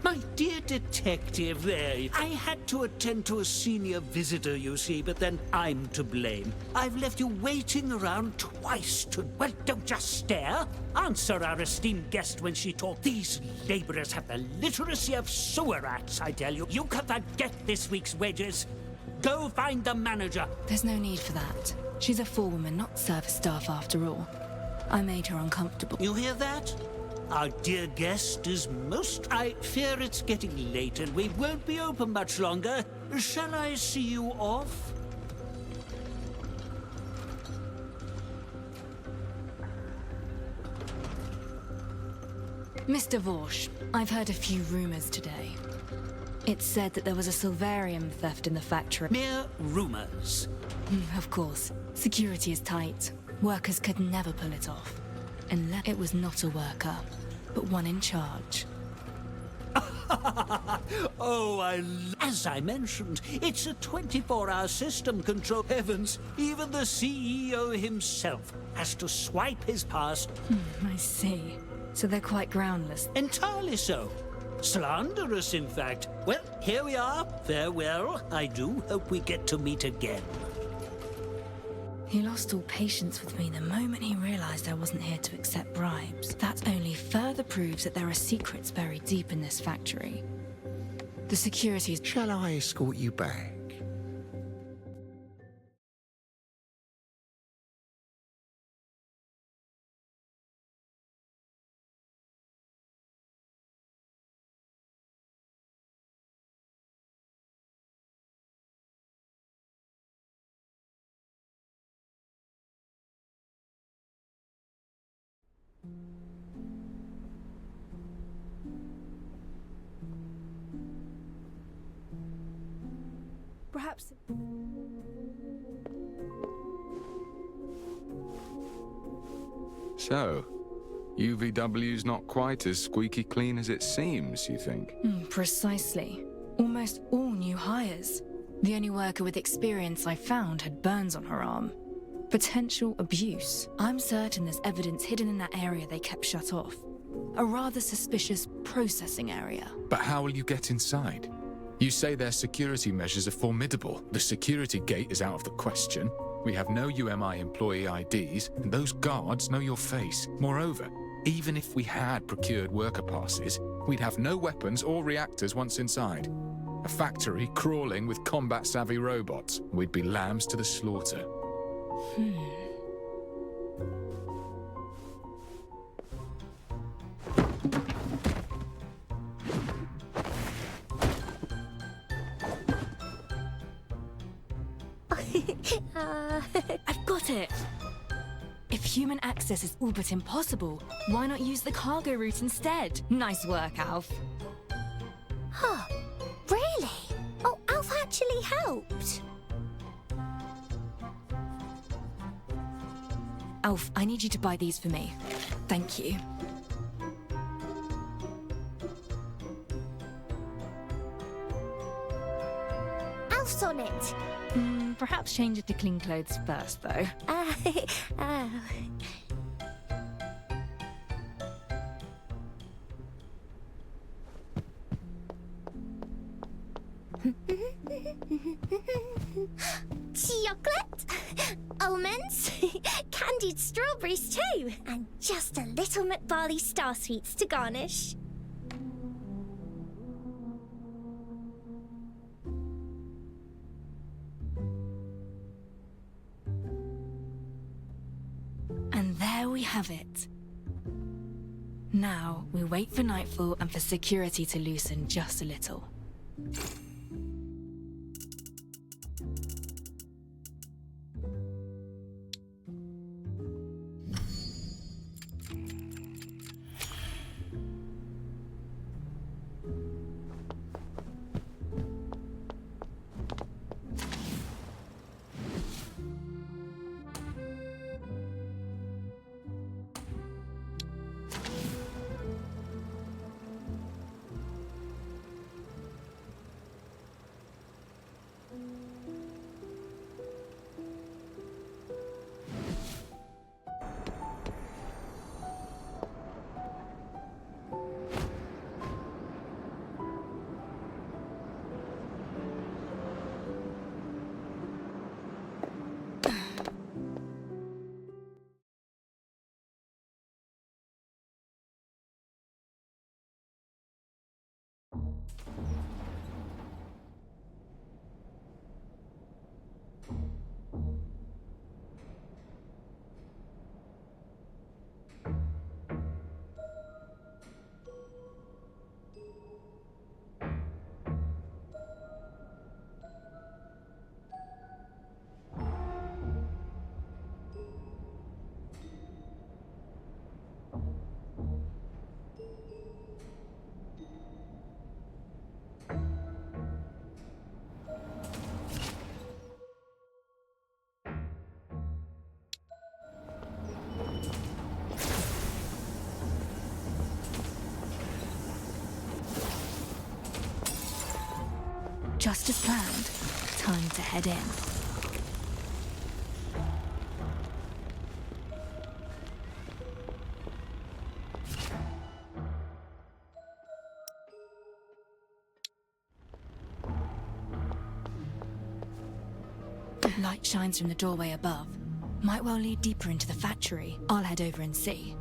My dear detective, I had to attend to a senior visitor, you see, but then I'm to blame. I've left you waiting around twice to... Well, don't just stare. Answer our esteemed guest when she talks. These laborers have the literacy of sewer rats, I tell you. You can forget this week's wages. Go find the manager. There's no need for that. She's a forewoman, not service staff after all. I made her uncomfortable. You hear that? Our dear guest is most... I fear it's getting late and we won't be open much longer. Shall I see you off? Mr. Vorsh, I've heard a few rumors today. It's said that there was a Silverium theft in the factory. Mere rumors. Of course. Security is tight. Workers could never pull it off. Unless it was not a worker, but one in charge. As I mentioned, it's a 24-hour system control. Heavens, even the CEO himself has to swipe his pass. I see. So they're quite groundless. Entirely so. Slanderous, in fact. Well, here we are. Farewell. I do hope we get to meet again. He lost all patience with me the moment he realized I wasn't here to accept bribes. That only further proves that there are secrets buried deep in this factory. The security's... Shall I escort you back? Perhaps... So, UVW's not quite as squeaky clean as it seems, you think? Precisely. Almost all new hires. The only worker with experience I found had burns on her arm. Potential abuse. I'm certain there's evidence hidden in that area they kept shut off. A rather suspicious processing area. But how will you get inside? You say their security measures are formidable. The security gate is out of the question. We have no UMI employee IDs, and those guards know your face. Moreover, even if we had procured worker passes, we'd have no weapons or reactors once inside. A factory crawling with combat-savvy robots. We'd be lambs to the slaughter. I've got it! If human access is all but impossible, why not use the cargo route instead? Nice work, Alf. Huh. Really? Oh, Alf actually helped. Alf, I need you to buy these for me. Thank you. Alf's on it. Perhaps change it to clean clothes first, though. Chocolate, almonds, candied strawberries too, and just a little McBarley Star Sweets to garnish. And there we have it. Now, we wait for nightfall and for security to loosen just a little. just as planned. Time to head in. Light shines from the doorway above. Might well lead deeper into the factory. I'll head over and see.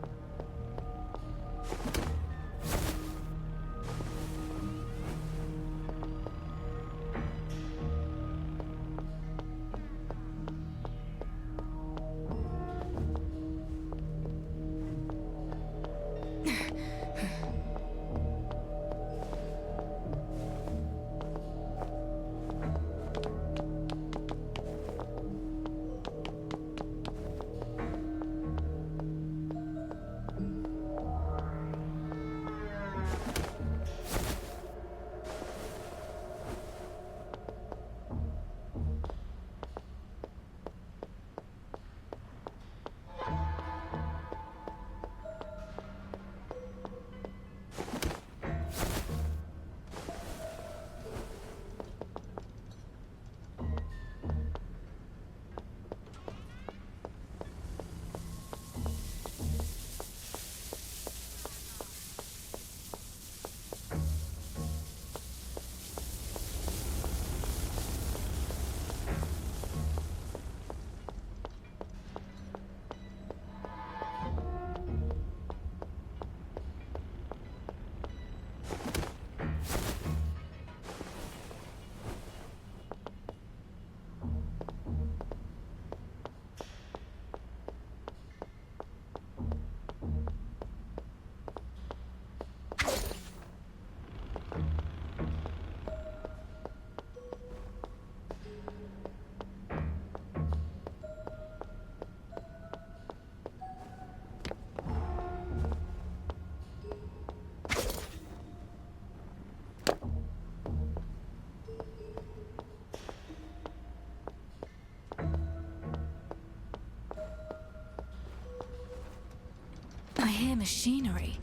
I hear machinery.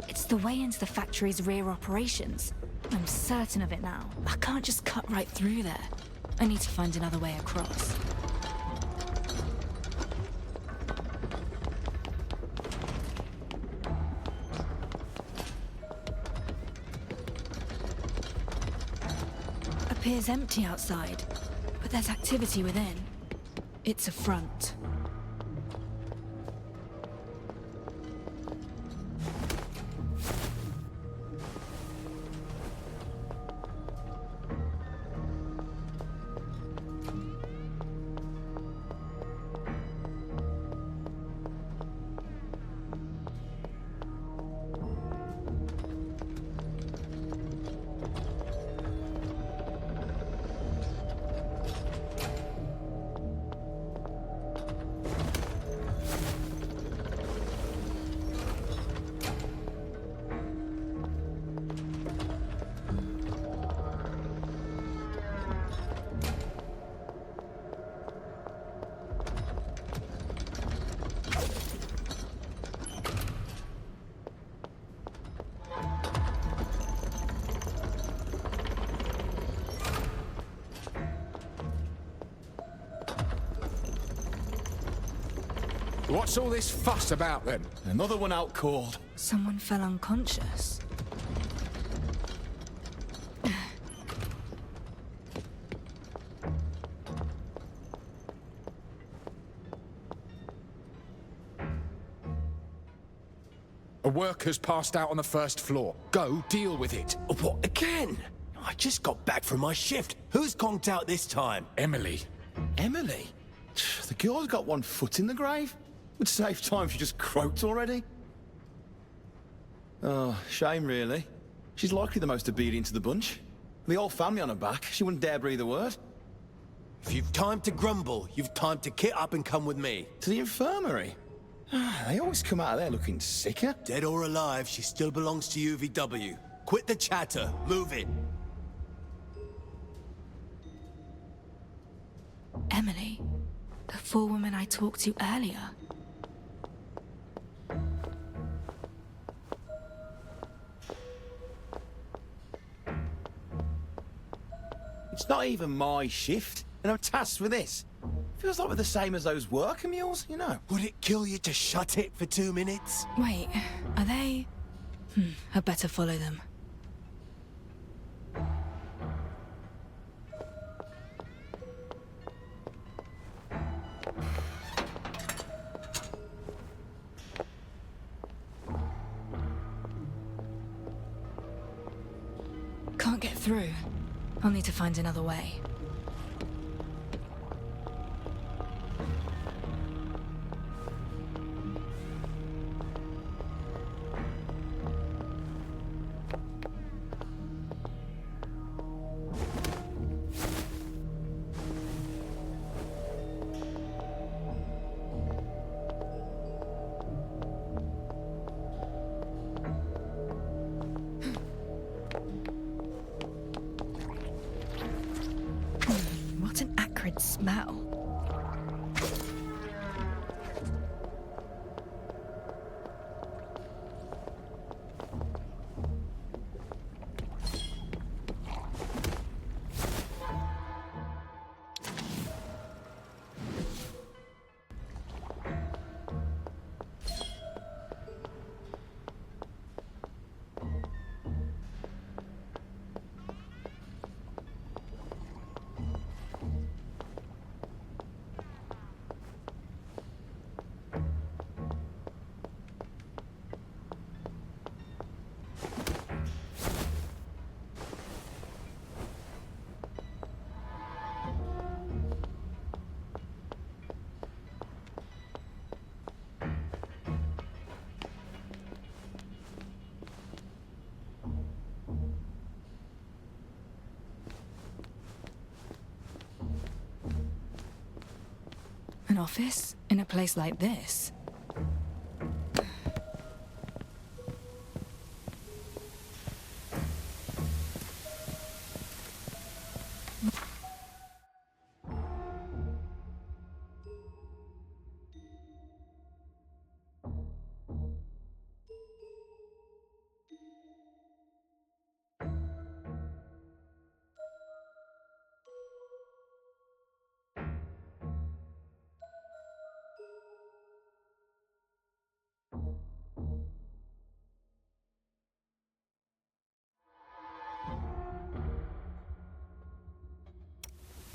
It's the way into the factory's rear operations. I'm certain of it now. I can't just cut right through there. I need to find another way across. Appears empty outside, but there's activity within. It's a front. What's all this fuss about then? Another one out cold. Someone fell unconscious. A worker's passed out on the first floor. Go deal with it. What, again? I just got back from my shift. Who's conked out this time? Emily. Emily? The girl's got one foot in the grave. Would save time if she just croaked already. Oh, shame really. She's likely the most obedient of the bunch. The whole family on her back, she wouldn't dare breathe a word. If you've time to grumble, you've time to kit up and come with me. To the infirmary? They always come out of there looking sicker. Dead or alive, she still belongs to UVW. Quit the chatter. Move it. Emily, the forewoman I talked to earlier. It's It's not even my shift, and I'm tasked with this. Feels like we're the same as those worker mules, you know. Would it kill you to shut it for 2 minutes? Wait, are they... I'd better follow them. Can't get through. I'll need to find another way. What an acrid smell. An office? In a place like this?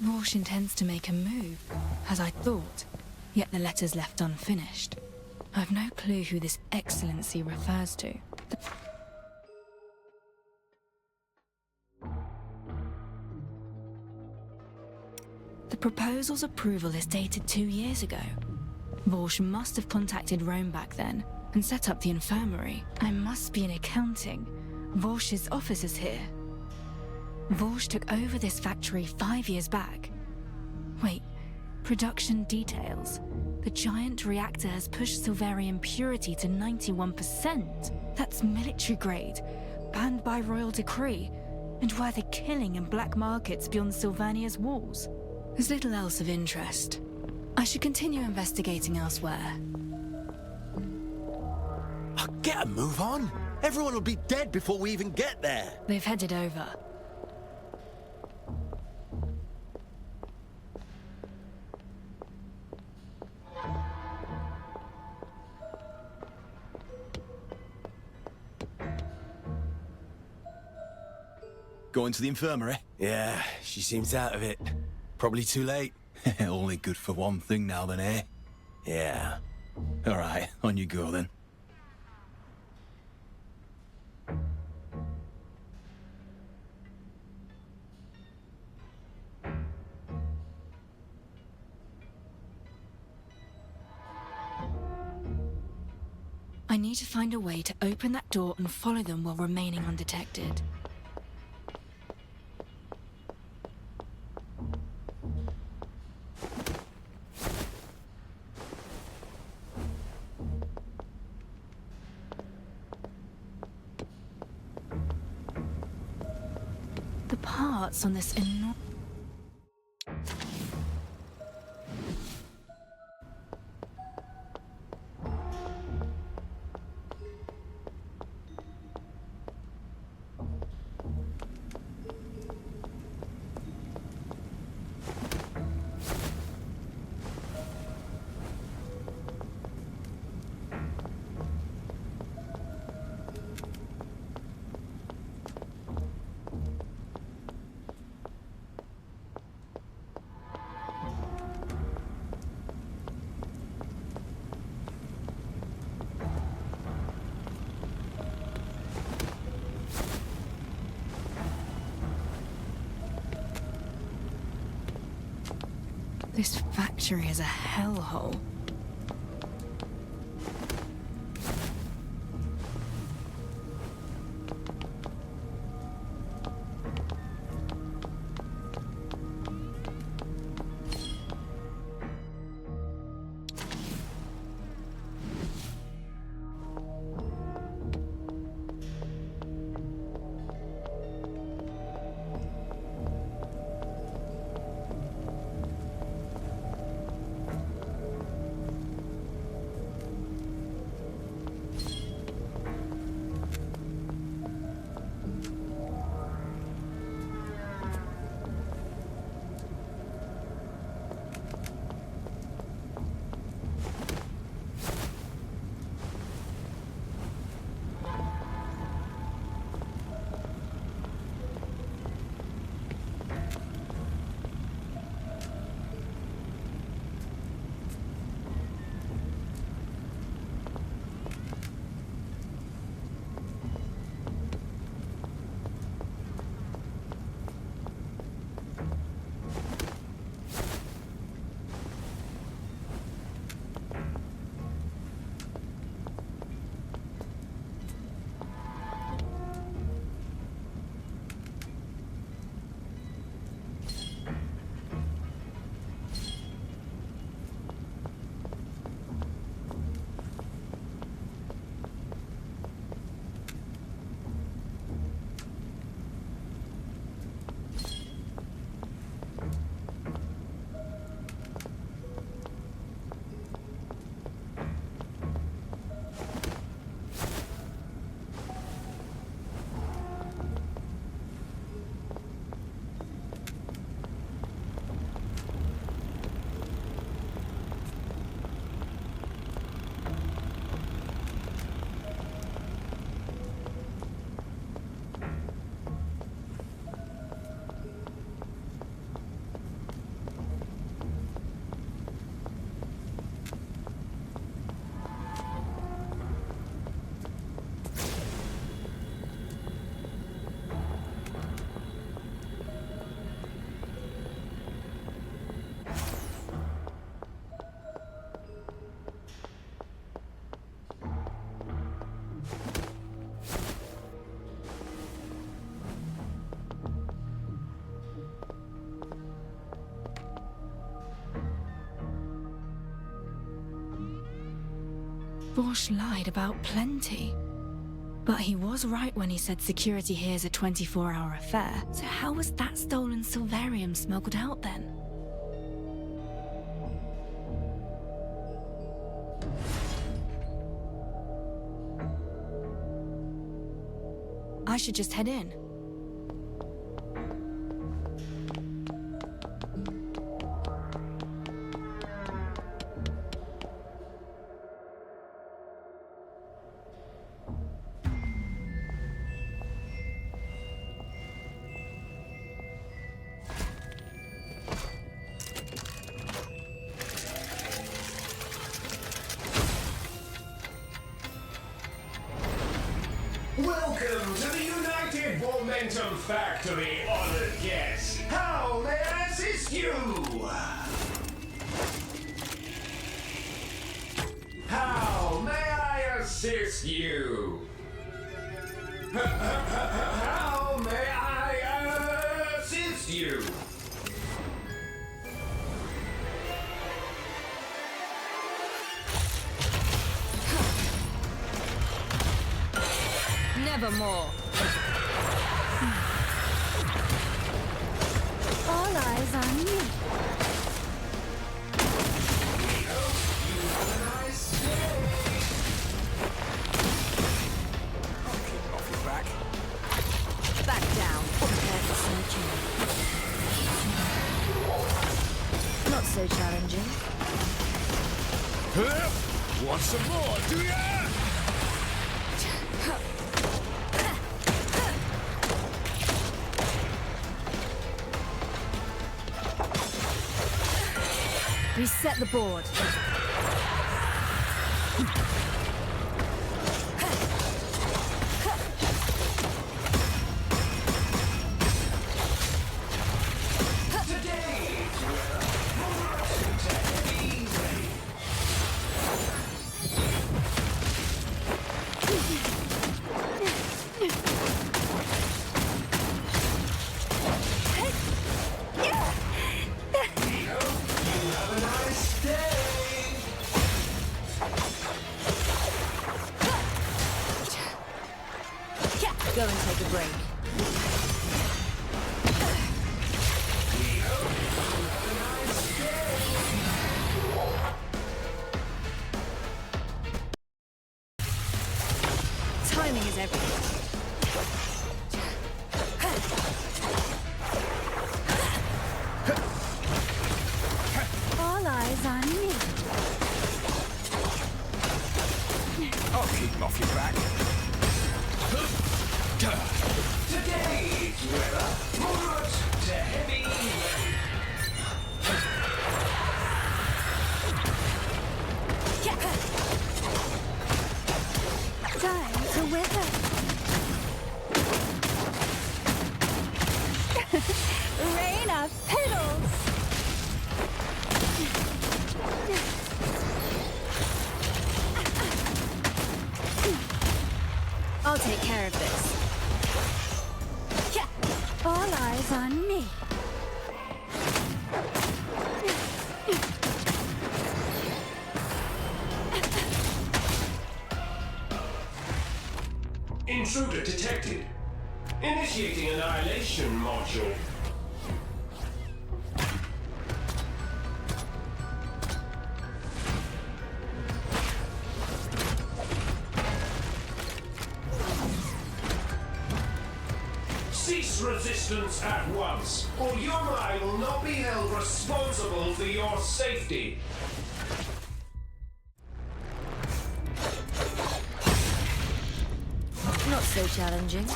Walsh intends to make a move, as I thought, yet the letter's left unfinished. I've no clue who this excellency refers to. The proposal's approval is dated 2 years ago. Walsh must have contacted Rome back then and set up the infirmary. I must be in accounting. Walsh's office is here. Walsh took over this factory 5 years back. Wait, production details. The giant reactor has pushed Silverian purity to 91%. That's military grade, banned by royal decree, and worth a killing in black markets beyond Sylvania's walls. There's little else of interest. I should continue investigating elsewhere. Get a move on. Everyone will be dead before we even get there. They've headed over. Going to the infirmary? Yeah, she seems out of it. Probably too late. Only good for one thing now then, eh? Yeah. All right, on you go then. I need to find a way to open that door and follow them while remaining undetected. The parts on this enormous... This factory is a hellhole. Bosch lied about plenty. But he was right when he said security here is a 24-hour affair. So how was that stolen Silvarium smuggled out then? I should just head in. Welcome to the United Momentum Factory, honored guests. How may I assist you? How may I assist you? How may I assist you? Nevermore. All eyes on you. Off your back. Back down. Prepare for surgery. Not so challenging. Want some more, do ya? Reset the board. go and take a break. Timing is everything. All eyes on me. I'll keep him off your back. Today's weather, moderate to heavy rain. Time to wither. Rain of petals. I'll take care of this. All eyes on me. Intruder detected. Initiating annihilation module. Cease resistance at once, or Yomai will not be held responsible for your safety. Not so challenging.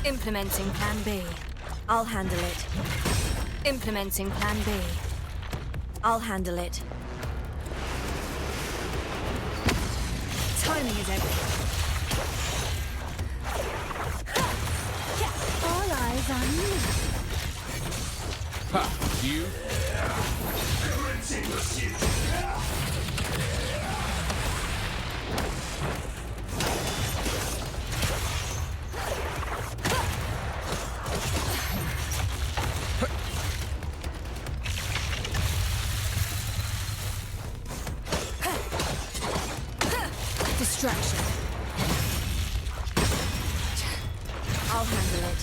Implementing Plan B. I'll handle it. Implementing Plan B. I'll handle it. Timing is everything. All eyes on me. Ha! You? Commencing pursuit. Distraction. I'll handle it.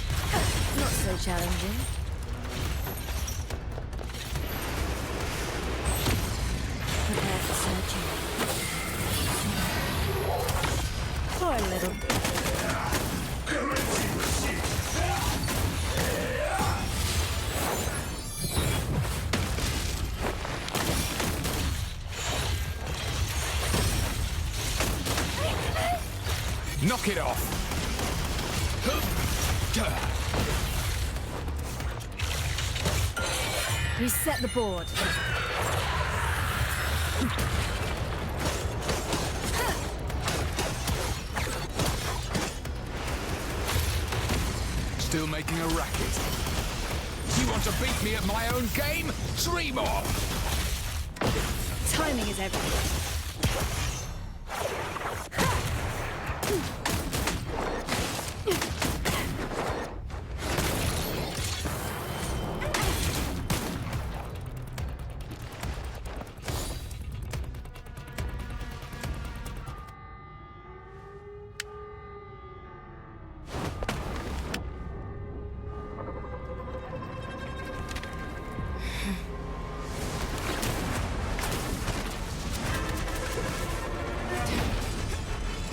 Not so challenging. Prepare for surgery. For a little. Commencing pursuit. Knock it off! Reset the board. Still making a racket. You want to beat me at my own game? Dream on! Timing is everything.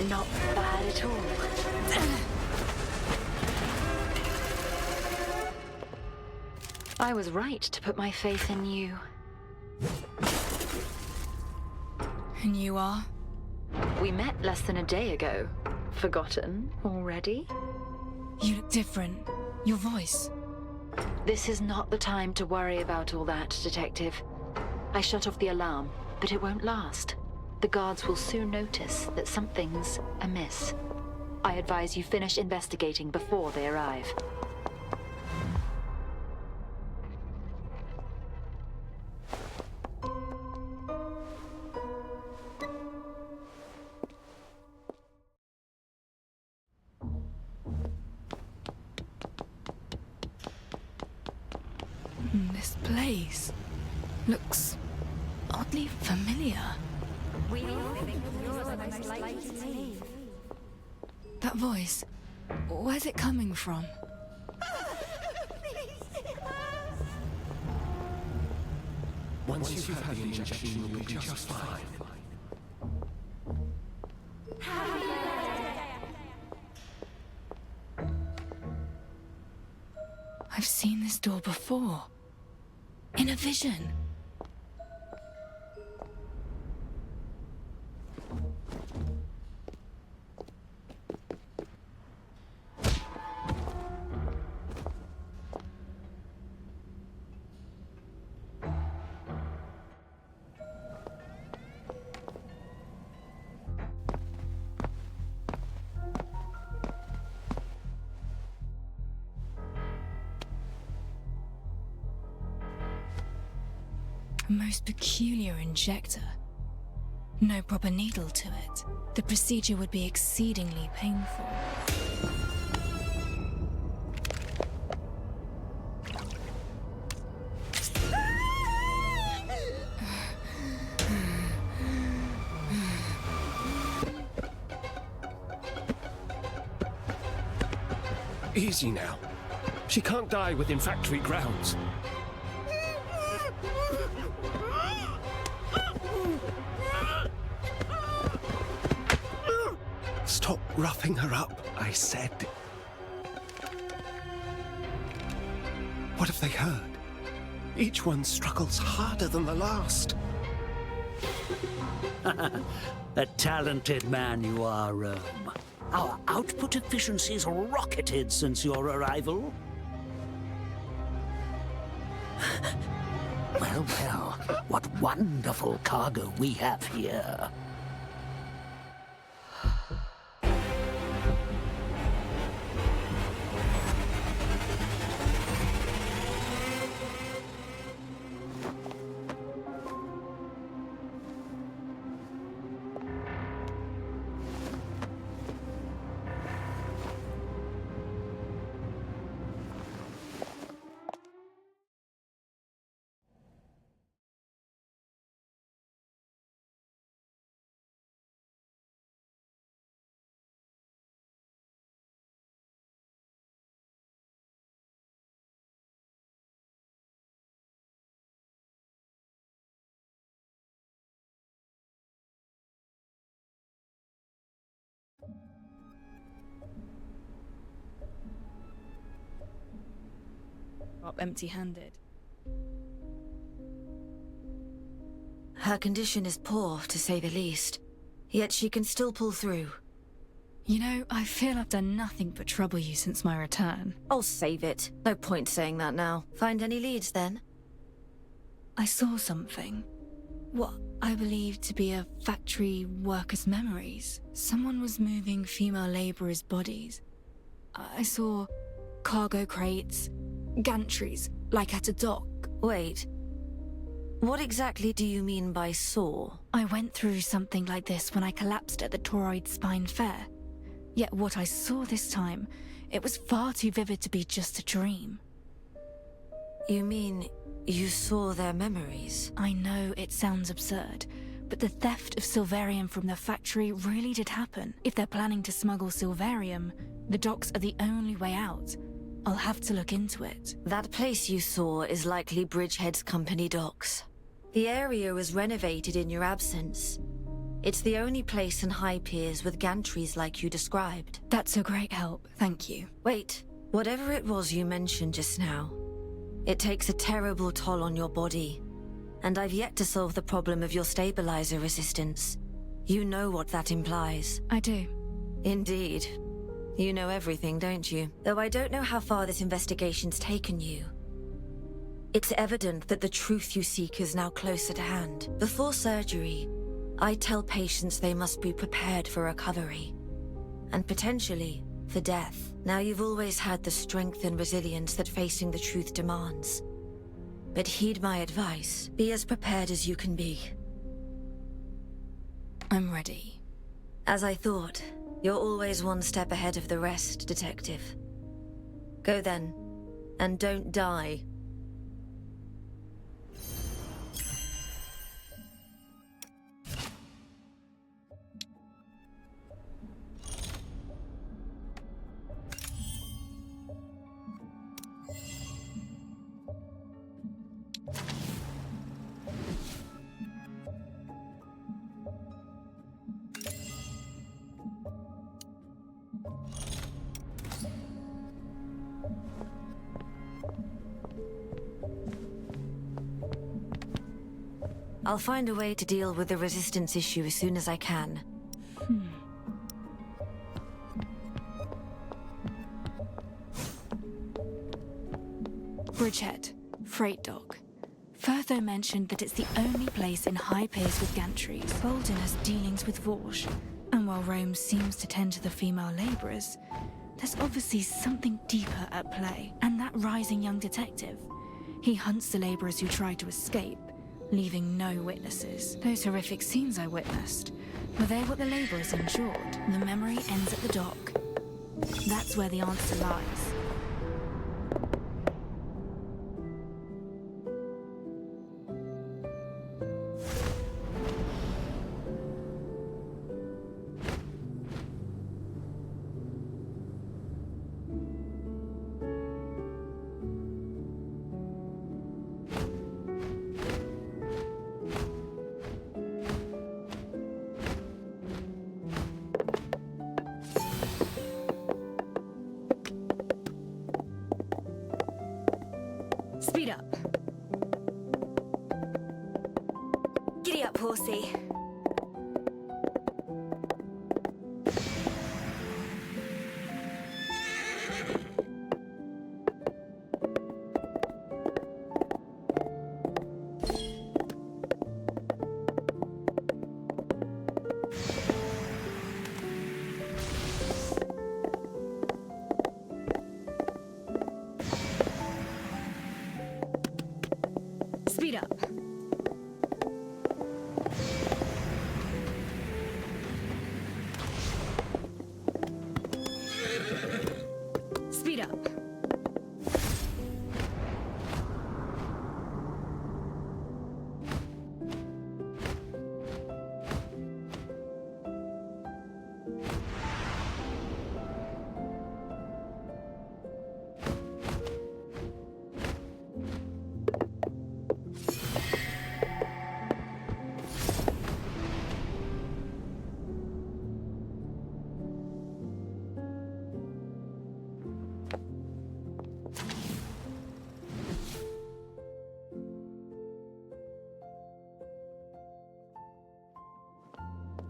Not bad at all. I was right to put my faith in you. And you are? We met less than a day ago. Forgotten already? You look different. Your voice. This is not the time to worry about all that, Detective. I shut off the alarm, but it won't last. The guards will soon notice that something's amiss. I advise you finish investigating before they arrive. This place looks oddly familiar. We all think you're the most likely to leave. That voice, where's it coming from? Once you've had the injection, you'll be just fine. I've seen this door before. In a vision. A most peculiar injector. No proper needle to it. The procedure would be exceedingly painful. Easy now. She can't die within factory grounds. Stop roughing her up, I said. What have they heard? Each one struggles harder than the last. A talented man you are, Rome. Our output efficiency's rocketed since your arrival. Well, well, what wonderful cargo we have here. Up empty-handed. Her condition is poor, to say the least. Yet she can still pull through. You know, I feel I've done nothing but trouble you since my return. I'll save it. No point saying that now. Find any leads, then? I saw something. What I believe to be a factory worker's memories. Someone was moving female laborers' bodies. I saw cargo crates, gantries, like at a dock. Wait. What exactly do you mean by saw? I went through something like this when I collapsed at the Toroid Spine Fair. Yet what I saw this time, it was far too vivid to be just a dream. You mean you saw their memories? I know it sounds absurd, but the theft of Silverium from the factory really did happen. If they're planning to smuggle Silverium, the docks are the only way out. I'll have to look into it. That place you saw is likely Bridgehead's company docks. The area was renovated in your absence. It's the only place in High Piers with gantries like you described. That's a great help, thank you. Wait, whatever it was you mentioned just now, it takes a terrible toll on your body. And I've yet to solve the problem of your stabilizer resistance. You know what that implies. I do. Indeed. You know everything, don't you? Though I don't know how far this investigation's taken you. It's evident that the truth you seek is now closer to hand. Before surgery, I tell patients they must be prepared for recovery. And potentially, for death. Now you've always had the strength and resilience that facing the truth demands. But heed my advice. Be as prepared as you can be. I'm ready. As I thought. You're always one step ahead of the rest, Detective. Go then, and don't die. I'll find a way to deal with the resistance issue as soon as I can. Bridgehead, freight dock. Furtho mentioned that it's the only place in High Piers with gantries. Bolden has dealings with Vorsh, and while Rome seems to tend to the female labourers, there's obviously something deeper at play, and that rising young detective. He hunts the labourers who try to escape, leaving no witnesses. Those horrific scenes I witnessed, were they what the labourers endured? The memory ends at the dock. That's where the answer lies. Speed up. Giddy up, horsey. Speed up. Speed up.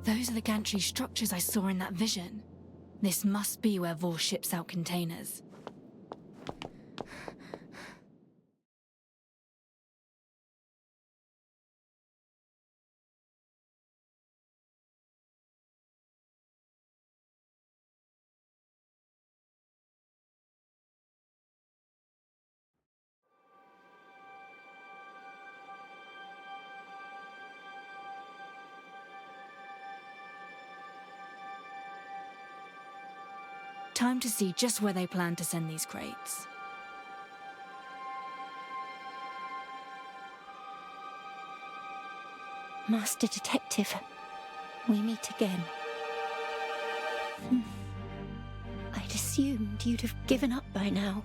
Those are the gantry structures I saw in that vision. This must be where Vor ships out containers. Time to see just where they plan to send these crates. Master Detective, we meet again. I'd assumed you'd have given up by now.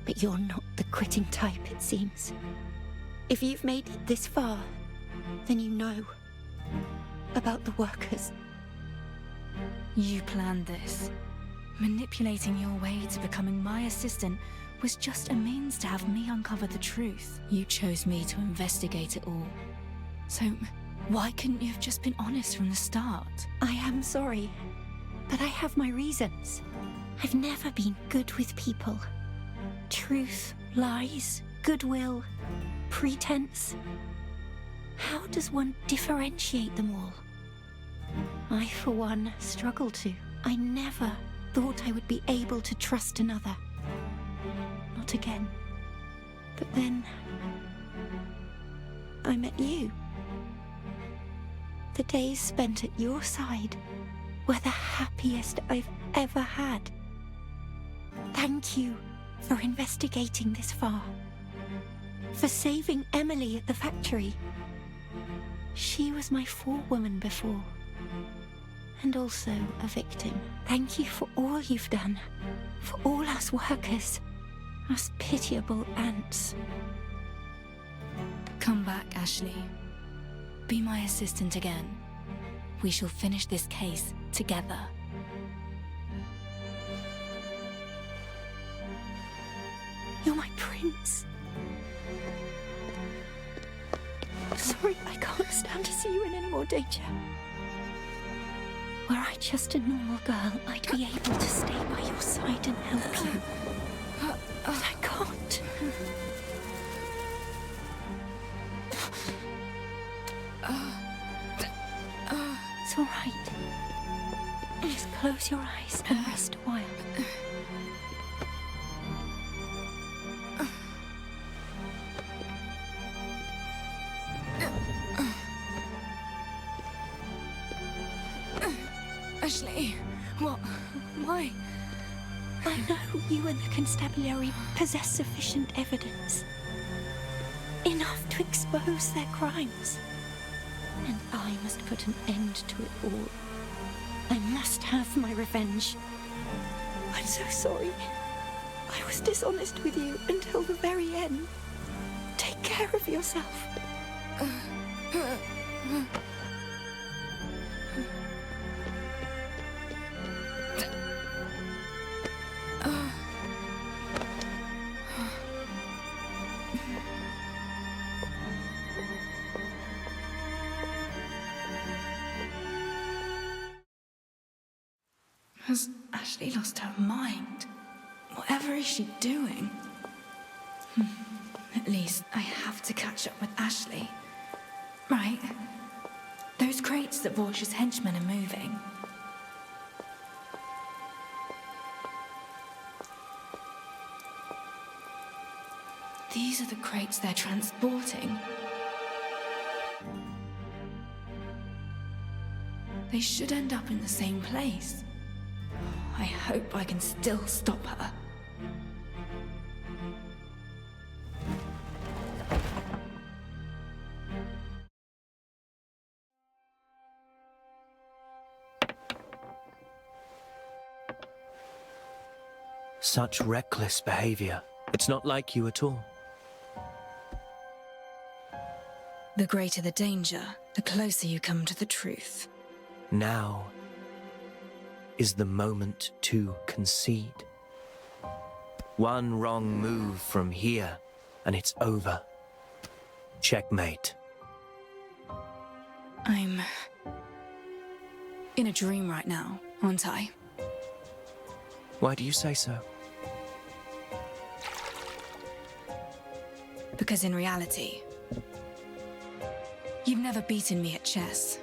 But you're not the quitting type, it seems. If you've made it this far, then you know about the workers. You planned this. Manipulating your way to becoming my assistant was just a means to have me uncover the truth. You chose me to investigate it all. So, why couldn't you have just been honest from the start? I am sorry, but I have my reasons. I've never been good with people. Truth, lies, goodwill, pretense. How does one differentiate them all? I, for one, struggle to. I never thought I would be able to trust another. Not again. But then I met you. The days spent at your side were the happiest I've ever had. Thank you for investigating this far. For saving Emily at the factory. She was my forewoman before. And also a victim. Thank you for all you've done. For all us workers. Us pitiable ants. Come back, Ashley. Be my assistant again. We shall finish this case together. You're my prince. sorry, I can't stand to see you in any more danger. Were I just a normal girl, I'd be able to stay by your side and help you. But I can't. It's all right. Just close your eyes and rest a while. Ashley, what? Why? I know you and the constabulary possess sufficient evidence. Enough to expose their crimes. And I must put an end to it all. I must have my revenge. I'm so sorry. I was dishonest with you until the very end. Take care of yourself. Has Ashley lost her mind? Whatever is she doing? At least I have to catch up with Ashley. Right. Those crates that Borch's henchmen are moving. These are the crates they're transporting. They should end up in the same place. I hope I can still stop her. Such reckless behavior. It's not like you at all. The greater the danger, the closer you come to the truth. Now is the moment to concede. One wrong move from here, and it's over. Checkmate. I'm in a dream right now, aren't I? Why do you say so? Because in reality, you've never beaten me at chess.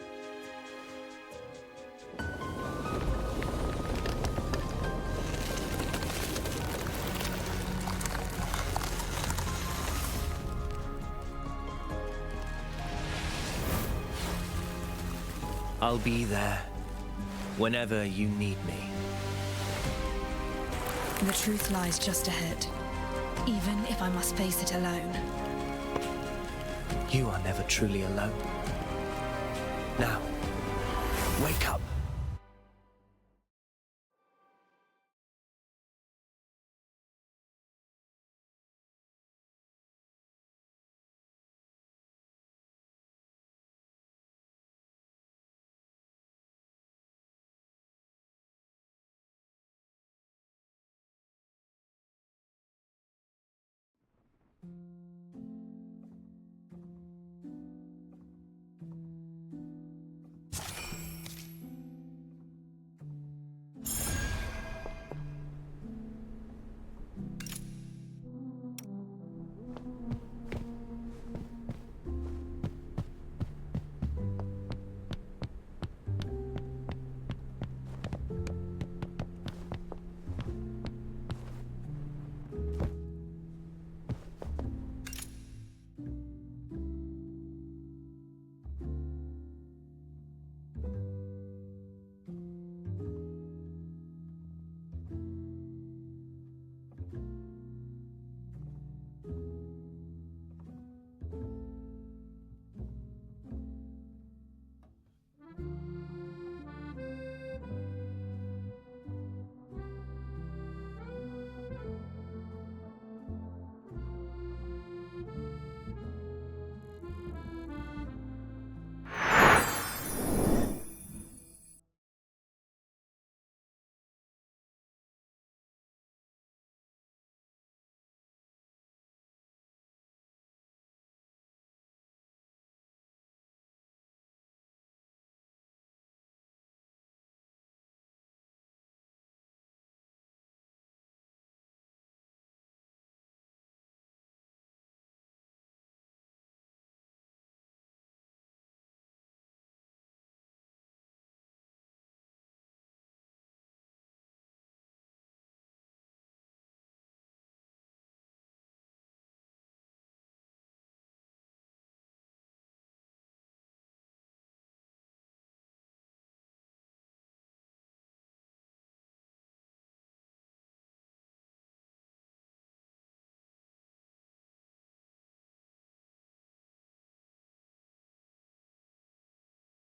I'll be there whenever you need me. The truth lies just ahead, even if I must face it alone. You are never truly alone. Now, wake up.